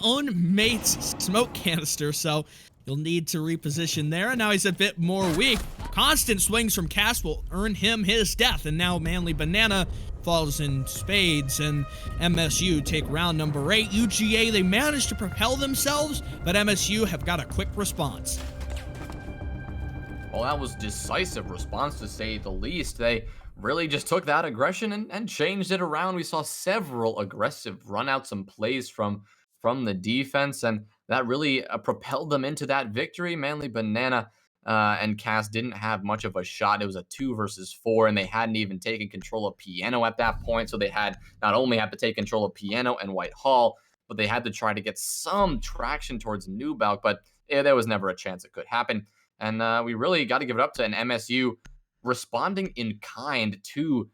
own mate's smoke canister, so he'll need to reposition there. And now he's a bit more weak. Constant swings from Cass will earn him his death, and now Manly Banana falls in spades, and MSU take round number 8. UGA, they managed to propel themselves, but MSU have got a quick response. Well, that was decisive response, to say the least. They really just took that aggression and changed it around. We saw several aggressive runouts and plays from the defense, and that really propelled them into that victory. Manly Banana and Cass didn't have much of a shot. It was a 2 versus 4, and they hadn't even taken control of Piano at that point. So they had not only had to take control of Piano and Whitehall, but they had to try to get some traction towards New Balk. But there was never a chance it could happen. And we really got to give it up to an MSU responding in kind to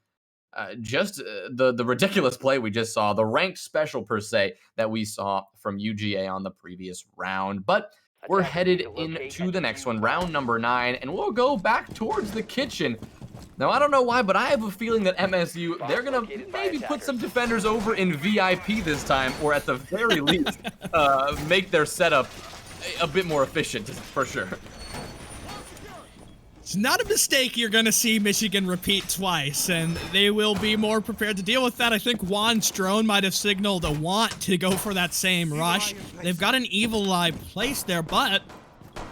just the ridiculous play we just saw, the ranked special per se that we saw from UGA on the previous round. But we're headed into the next one, round number 9, and we'll go back towards the kitchen. Now, I don't know why, but I have a feeling that MSU, they're going to maybe put some defenders over in VIP this time, or at the very least, make their setup a bit more efficient, for sure. It's not a mistake you're going to see Michigan repeat twice, and they will be more prepared to deal with that. I think Juan's drone might have signaled a want to go for that same rush. They've got an Evil Eye placed there, but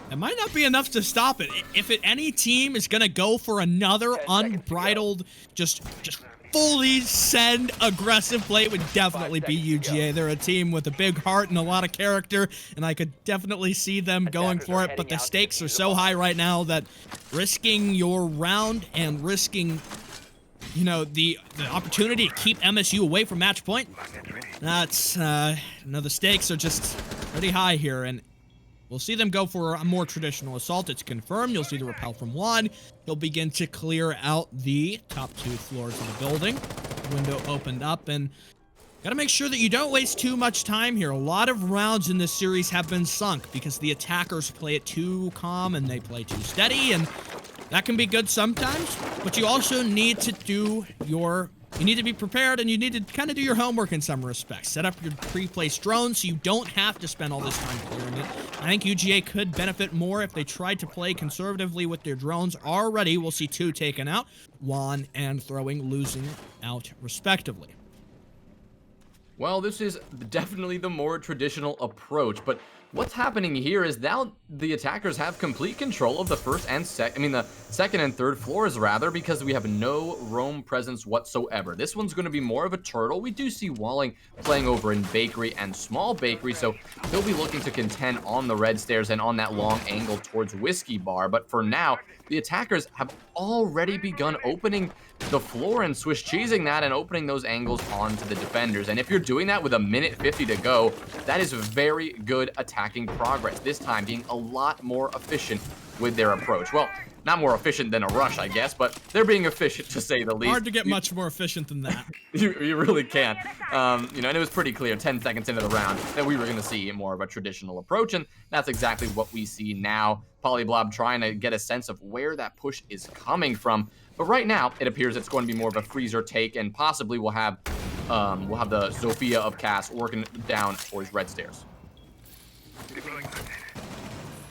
it might not be enough to stop it. If any team is going to go for another unbridled, just fully send aggressive play, it would definitely be UGA. They're a team with a big heart and a lot of character, and I could definitely see them going for it, but the stakes are so high right now that risking your round and risking, you know, the opportunity to keep MSU away from match point, that's, the stakes are just pretty high here, and we'll see them go for a more traditional assault. It's confirmed. You'll see the repel from Juan. He'll begin to clear out the top 2 floors of the building. Window opened up, and gotta make sure that you don't waste too much time here. A lot of rounds in this series have been sunk because the attackers play it too calm and they play too steady, and that can be good sometimes, but you also need to do your You need to be prepared, and you need to kind of do your homework in some respects. Set up your pre-placed drones so you don't have to spend all this time clearing it. I think UGA could benefit more if they tried to play conservatively with their drones. Already, we'll see 2 taken out, Juan and Throwing losing out respectively. Well, this is definitely the more traditional approach, but what's happening here is now the attackers have complete control of the the second and third floors rather, because we have no roam presence whatsoever. This one's going to be more of a turtle. We do see Walling playing over in bakery and small bakery, so he'll be looking to contend on the red stairs and on that long angle towards Whiskey Bar. But for now, the attackers have already begun opening the floor and Swiss cheesing that and opening those angles onto the defenders. And if you're doing that with a minute 50 to go, that is very good attacking progress. This time being a lot more efficient with their approach. Well, not more efficient than a rush, I guess, but they're being efficient to say the least. Hard to get much more efficient than that. You really can't. And it was pretty clear 10 seconds into the round that we were going to see more of a traditional approach, and that's exactly what we see now. Polyblob trying to get a sense of where that push is coming from. But right now, it appears it's going to be more of a freezer take, and possibly we'll have the Zofia of Cass working down towards red stairs.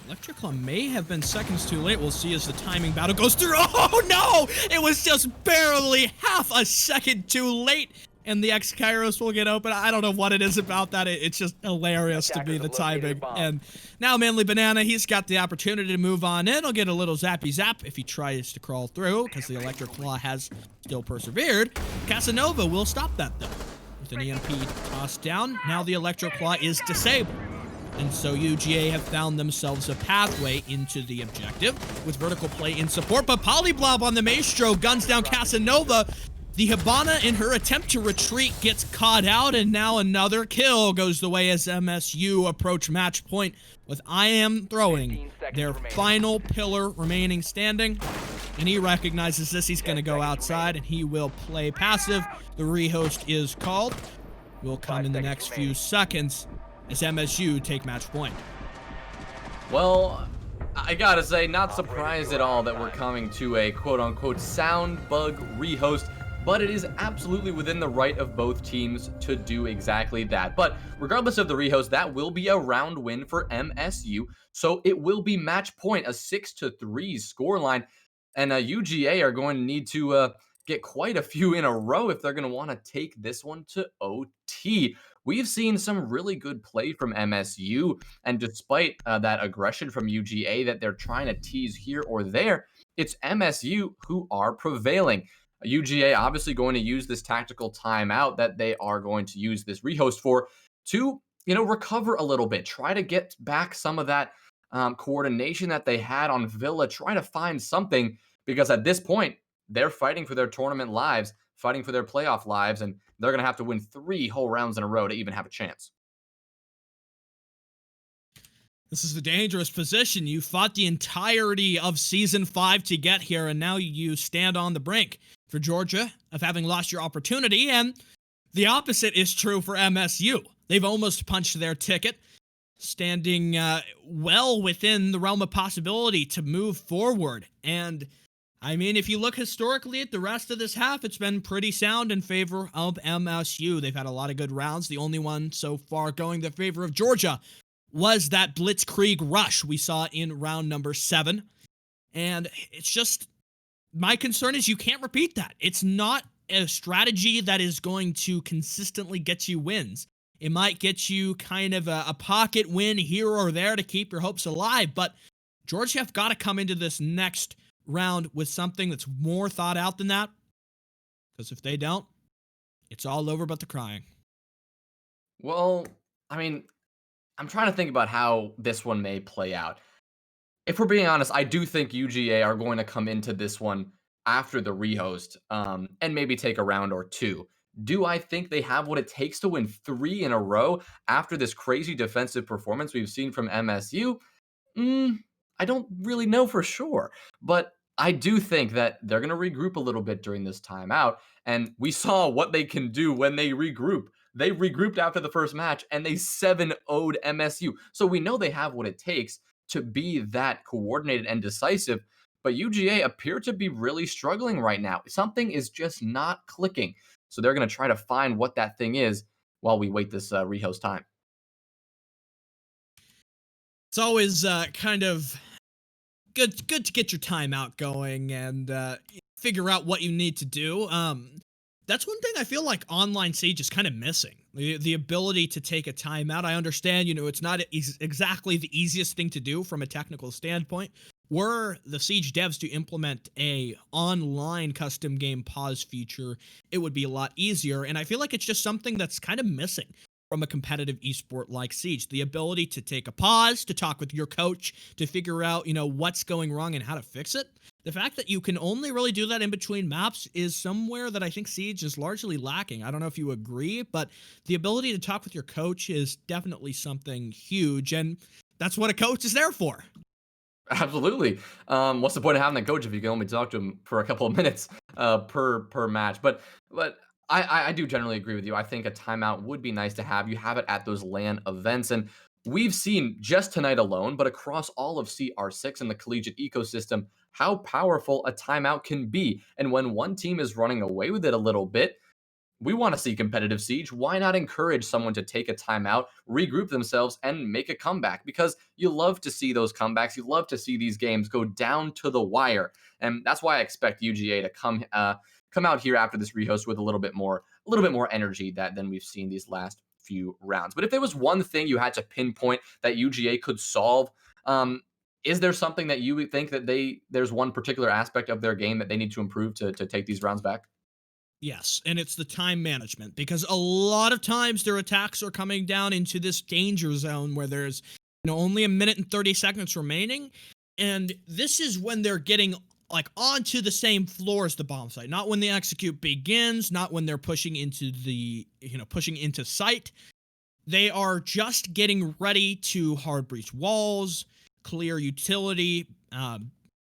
Electriclaw may have been seconds too late. We'll see as the timing battle goes through. Oh no! It was just barely half a second too late, and the X-Kairos will get open. I don't know what it is about that. It's just hilarious to me, the timing. And now Manly Banana, he's got the opportunity to move on in. He'll get a little zappy zap if he tries to crawl through, because the Electriclaw has still persevered. Casanova will stop that, though, with an EMP tossed down. Now the Electroclaw is disabled. And so UGA have found themselves a pathway into the objective with vertical play in support. But Polyblob on the Maestro guns down Casanova. The Hibana, in her attempt to retreat, gets caught out, and now another kill goes the way as MSU approach match point with I Am Throwing their final pillar remaining standing. And he recognizes this. He's going to go outside, and he will play passive. The rehost is called. Will come in the next few seconds as MSU take match point. Well, I gotta say, not surprised at all that we're coming to a quote-unquote sound bug rehost, but it is absolutely within the right of both teams to do exactly that. But regardless of the rehost, that will be a round win for MSU, so it will be match point, a 6-3 scoreline, and UGA are going to need to get quite a few in a row if they're going to want to take this one to OT. We've seen some really good play from MSU, and despite that aggression from UGA that they're trying to tease here or there, it's MSU who are prevailing. UGA obviously going to use this tactical timeout that they are going to use this rehost for to, recover a little bit, try to get back some of that coordination that they had on Villa, try to find something, because at this point, they're fighting for their tournament lives, fighting for their playoff lives, and they're going to have to win 3 whole rounds in a row to even have a chance. This is a dangerous position. You fought the entirety of Season 5 to get here, and now you stand on the brink for Georgia of having lost your opportunity, and the opposite is true for MSU. They've almost punched their ticket, standing well within the realm of possibility to move forward. And I mean, if you look historically at the rest of this half, it's been pretty sound in favor of MSU. They've had a lot of good rounds. The only one so far going in favor of Georgia was that Blitzkrieg rush we saw in round number 7. And it's just, my concern is you can't repeat that. It's not a strategy that is going to consistently get you wins. It might get you kind of a pocket win here or there to keep your hopes alive, but Georgia have got to come into this next round with something that's more thought out than that, because if they don't, it's all over but the crying. Well, I mean, I'm trying to think about how this one may play out. If we're being honest, I do think UGA are going to come into this one after the rehost and maybe take a round or 2. Do I think they have what it takes to win 3 in a row after this crazy defensive performance we've seen from MSU? I don't really know for sure, but I do think that they're going to regroup a little bit during this timeout, and we saw what they can do when they regroup. They regrouped after the first match, and they 7-0'd MSU. So we know they have what it takes to be that coordinated and decisive, but UGA appear to be really struggling right now. Something is just not clicking. So they're going to try to find what that thing is while we wait this rehost time. It's always kind of good to get your timeout going and figure out what you need to do. That's one thing I feel like online Siege is kind of missing. The ability to take a timeout. I understand, it's not exactly the easiest thing to do from a technical standpoint. Were the Siege devs to implement a online custom game pause feature, it would be a lot easier. And I feel like it's just something that's kind of missing from a competitive esport like Siege. The ability to take a pause, to talk with your coach, to figure out, what's going wrong and how to fix it. The fact that you can only really do that in between maps is somewhere that I think Siege is largely lacking. I don't know if you agree, but the ability to talk with your coach is definitely something huge, and that's what a coach is there for. Absolutely. What's the point of having a coach if you can only talk to him for a couple of minutes per match? But I do generally agree with you. I think a timeout would be nice to have. You have it at those LAN events, and we've seen just tonight alone, but across all of CR6 and the collegiate ecosystem, how powerful a timeout can be. And when one team is running away with it a little bit, we want to see competitive Siege. Why not encourage someone to take a timeout, regroup themselves, and make a comeback? Because you love to see those comebacks. You love to see these games go down to the wire. And that's why I expect UGA to come out here after this rehost with a little bit more energy than we've seen these last few rounds. But if there was one thing you had to pinpoint that UGA could solve, is there something that you would think that there's one particular aspect of their game that they need to improve to take these rounds back? Yes, and it's the time management, because a lot of times their attacks are coming down into this danger zone where there's only a minute and 30 seconds remaining, and this is when they're getting onto the same floor as the bomb site, not when the execute begins, not when they're pushing into sight. They are just getting ready to hard breach walls, clear utility,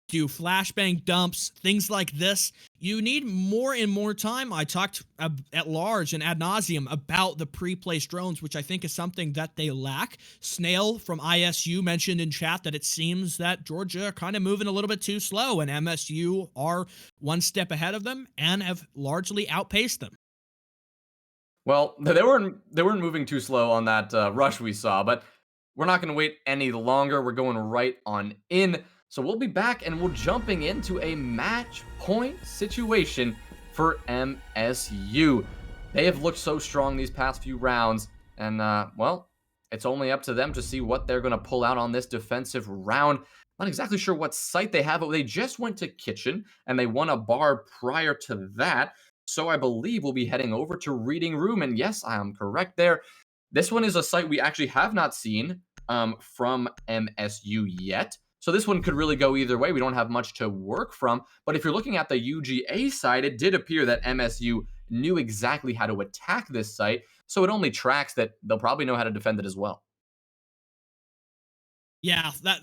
do flashbang dumps, things like this. You need more and more time. I talked at large and ad nauseum about the pre-placed drones, which I think is something that they lack. Snail from ISU mentioned in chat that it seems that Georgia are kind of moving a little bit too slow, and MSU are one step ahead of them and have largely outpaced them. Well, they weren't moving too slow on that rush we saw, but we're not going to wait any longer. We're going right on in. So we'll be back and we're jumping into a match point situation for MSU. They have looked so strong these past few rounds, and well, it's only up to them to see what they're going to pull out on this defensive round. Not exactly sure what site they have, but they just went to Kitchen and they won a bar prior to that. So I believe we'll be heading over to Reading Room, and yes, I am correct there. This one is a site we actually have not seen from MSU yet. So this one could really go either way. We don't have much to work from. But if you're looking at the UGA side, it did appear that MSU knew exactly how to attack this site. So it only tracks that they'll probably know how to defend it as well. Yeah, that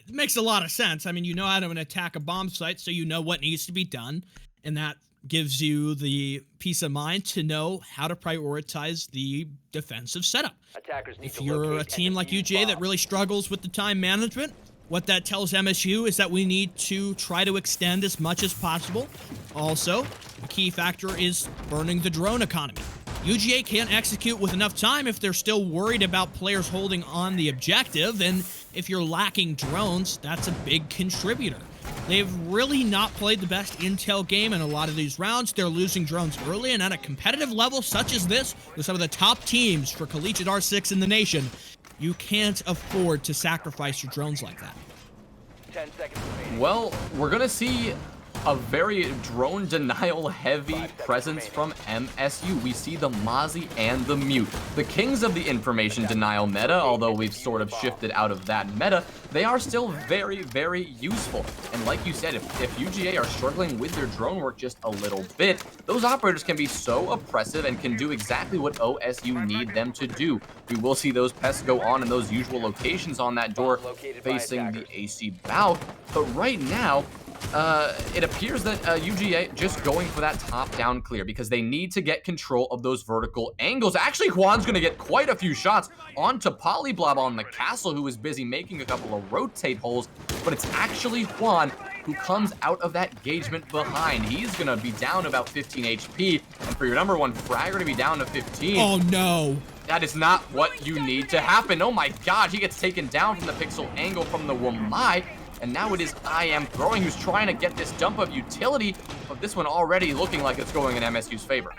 makes a lot of sense. I mean, you know how to attack a bomb site, so you know what needs to be done. And that gives you the peace of mind to know how to prioritize the defensive setup. If you're a team like UGA that really struggles with the time management, what that tells MSU is that we need to try to extend as much as possible. Also, a key factor is burning the drone economy. UGA can't execute with enough time if they're still worried about players holding on the objective, and if you're lacking drones, that's a big contributor. They've really not played the best intel game in a lot of these rounds. They're losing drones early, and at a competitive level such as this, with some of the top teams for CollegiateR6 in the nation, you can't afford to sacrifice your drones like that. 10 seconds remaining. Well, we're going to see a very drone denial heavy presence from MSU. We see the Mozzie and the Mute, the kings of the information denial meta. Although we've sort of shifted out of that meta, they are still very, very useful. And like you said, if UGA are struggling with their drone work just a little bit, those operators can be so oppressive and can do exactly what OSU need them to do. We will see those pests go on in those usual locations on that door facing the AC bow. But right now, it appears that UGA just going for that top-down clear because they need to get control of those vertical angles. Actually, Juan's going to get quite a few shots onto Polyblob on the castle, who is busy making a couple of rotate holes, but it's actually Juan who comes out of that engagement behind. He's going to be down about 15 HP, and for your number one fragger to be down to 15. Oh, no. That is not what you need to happen. Oh my god, he gets taken down from the pixel angle from the Wamai. And now it is I Am Throwing who's trying to get this dump of utility, but this one already looking like it's going in MSU's favor.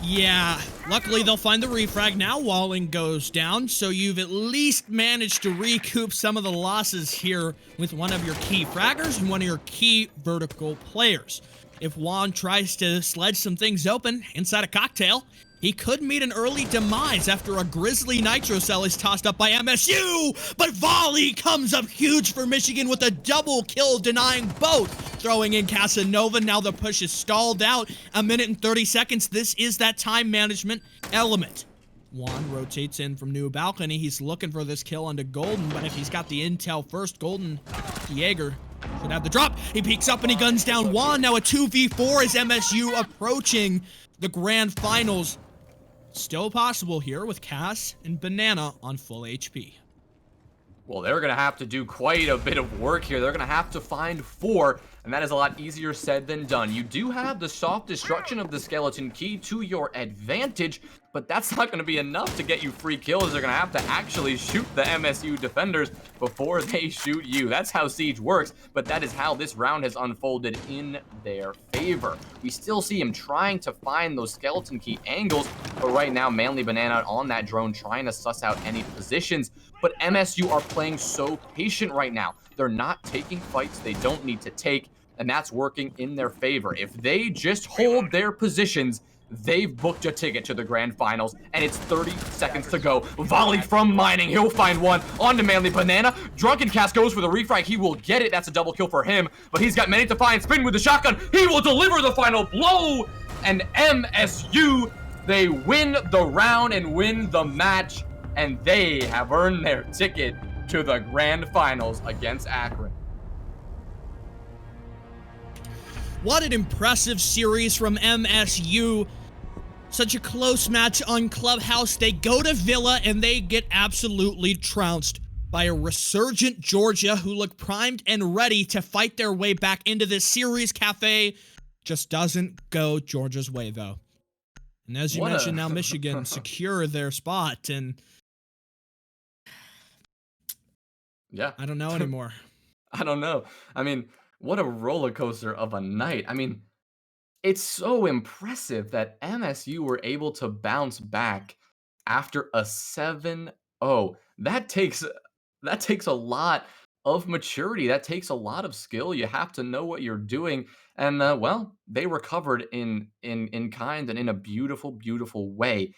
Yeah, luckily they'll find the refrag. Now Walling goes down, so you've at least managed to recoup some of the losses here with one of your key fraggers and one of your key vertical players. If Juan tries to sledge some things open inside a cocktail, he could meet an early demise after a Grizzly Nitro Cell is tossed up by MSU, but Volley comes up huge for Michigan with a double kill, denying both. Throwing in Casanova, now the push is stalled out. 1 minute and 30 seconds, this is that time management element. Juan rotates in from new balcony, he's looking for this kill onto Golden, but if he's got the intel first, Golden, Jaeger, should have the drop. He peeks up and he guns down Juan. Now a 2v4 as MSU approaching the grand finals. Still possible here with Cass and Banana on full HP. Well, they're going to have to do quite a bit of work here. They're going to have to find 4, and that is a lot easier said than done. You do have the soft destruction of the skeleton key to your advantage, but that's not going to be enough to get you free kills. They're going to have to actually shoot the MSU defenders before they shoot you. That's how Siege works, but that is how this round has unfolded in their favor. We still see him trying to find those skeleton key angles, but right now, Manly Banana on that drone trying to suss out any positions. But MSU are playing so patient right now. They're not taking fights they don't need to take, and that's working in their favor. If they just hold their positions, they've booked a ticket to the grand finals, and it's 30 seconds to go. Volley from Mining, he'll find one on to Manly Banana. Drunken Cast goes for the refrag, he will get it. That's a double kill for him, but he's got many to find. Spin with the shotgun, he will deliver the final blow, and MSU, they win the round and win the match, and they have earned their ticket to the grand finals against Akron. What an impressive series from MSU. Such a close match on Clubhouse. They go to Villa and they get absolutely trounced by a resurgent Georgia who look primed and ready to fight their way back into this series. Cafe just doesn't go Georgia's way, though. And as you mentioned, now Michigan secure their spot, and yeah, I don't know anymore. I don't know. I mean, what a roller coaster of a night. I mean, it's so impressive that MSU were able to bounce back after a 7-0. That takes a lot of maturity. That takes a lot of skill. You have to know what you're doing. And well, they recovered in kind and in a beautiful, beautiful way.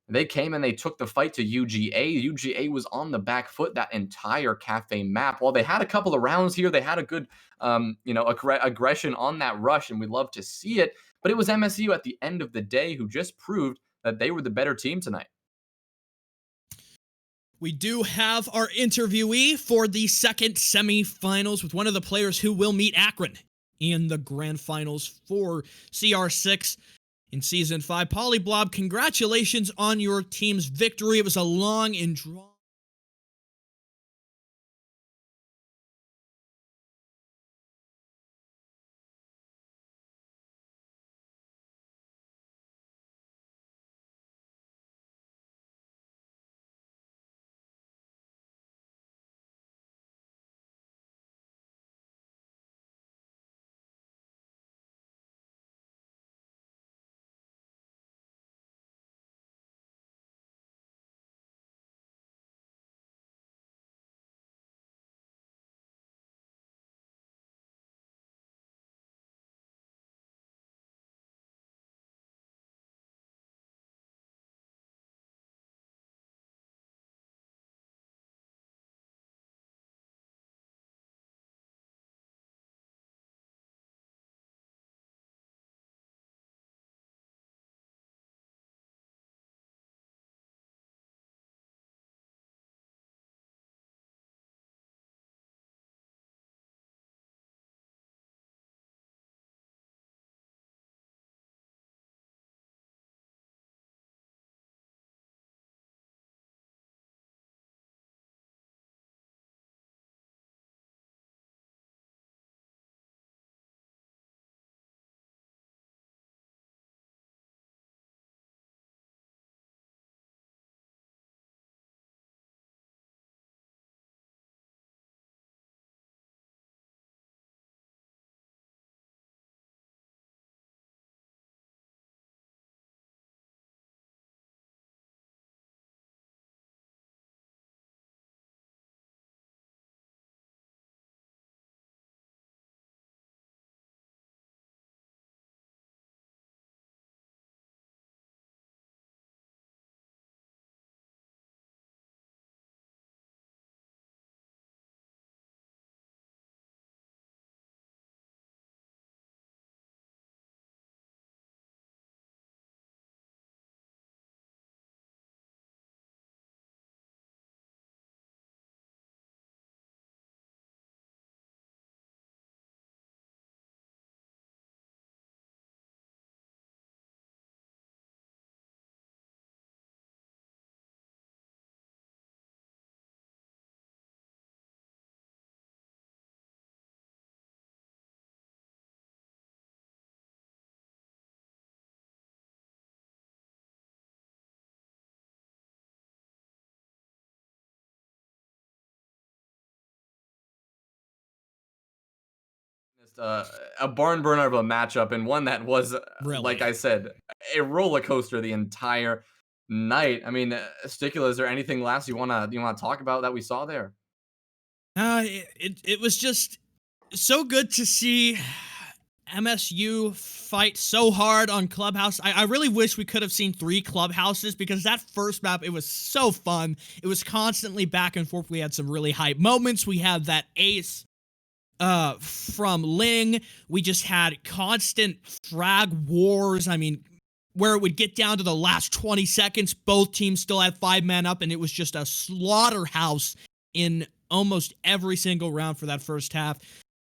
They came and they took the fight to UGA. UGA was on the back foot that entire cafe map. While they had a couple of rounds here, they had a good, aggression on that rush, and we love to see it. But it was MSU at the end of the day who just proved that they were the better team tonight. We do have our interviewee for the second semifinals with one of the players who will meet Akron in the grand finals for CR6 in Season 5. Polyblob, congratulations on your team's victory. It was a long and drawn A barn burner of a matchup, and one that was, like Really. I said, a roller coaster the entire night. I mean, Sticula, is there anything last you wanna talk about that we saw there? It was just so good to see MSU fight so hard on Clubhouse. I really wish we could have seen 3 Clubhouses, because that first map, it was so fun. It was constantly back and forth. We had some really hype moments. We had that ace from Ling. We just had constant frag wars. I mean, where it would get down to the last 20 seconds, both teams still had 5 men up, and it was just a slaughterhouse in almost every single round for that first half.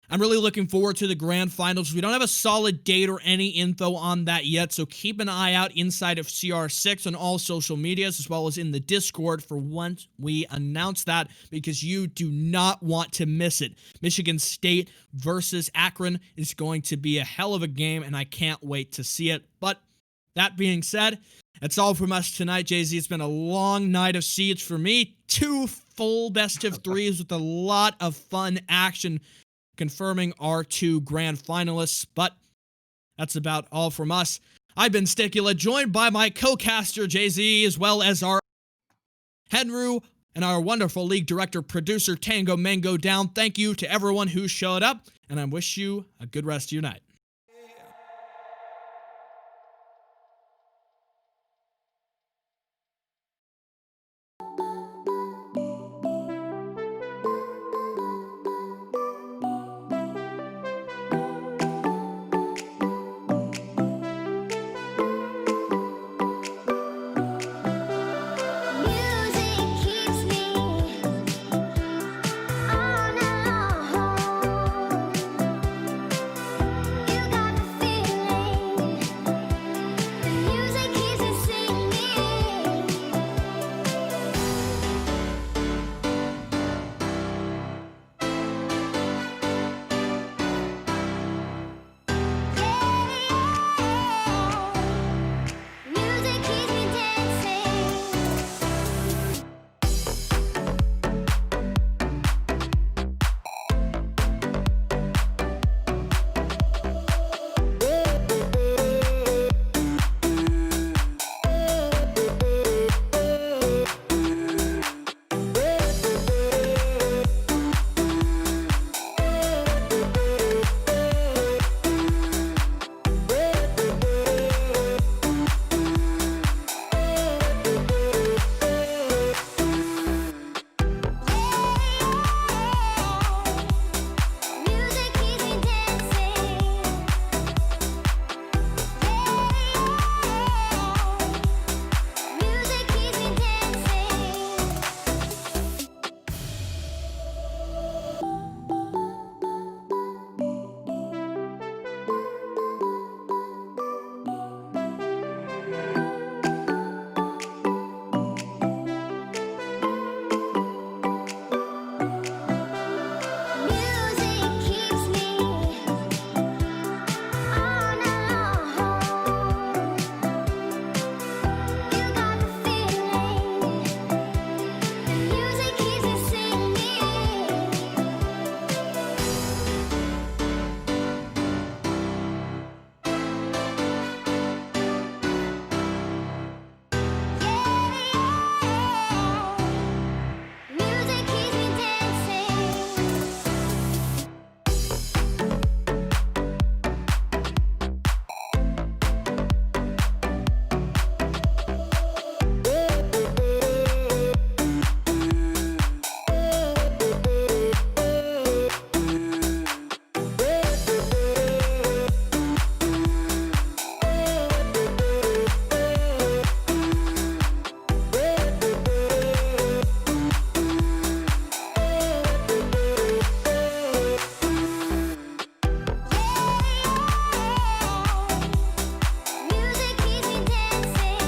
I'm really looking forward to the grand finals. We don't have a solid date or any info on that yet, so keep an eye out inside of CR6 on all social medias, as well as in the Discord for once we announce that, because you do not want to miss it. Michigan State versus Akron is going to be a hell of a game, and I can't wait to see it. But that being said, that's all from us tonight, Jay-Z. It's been a long night of Siege for me. 2 full best of 3s with a lot of fun action, confirming our 2 grand finalists. But that's about all from us. I've been Sticula, joined by my co-caster, Jay-Z, as well as our Henry and our wonderful league director, producer, Tango Mango Down. Thank you to everyone who showed up, and I wish you a good rest of your night. Music keeps me on alone. You got the feeling. The music keeps me singing. Music keeps me dancing. Music keeps me dancing. Music keeps me dancing. Music keeps me on alone. You got the feeling. The music keeps me singing. Music keeps me dancing. Music keeps me dancing.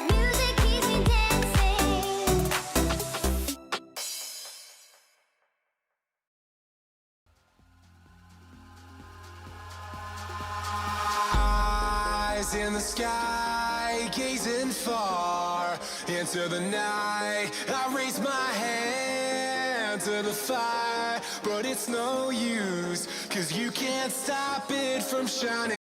Music keeps me dancing. Eyes in the sky, night, gazing far into the night. I raise my hand to the fire, but it's no use, 'cause you can't stop it from shining.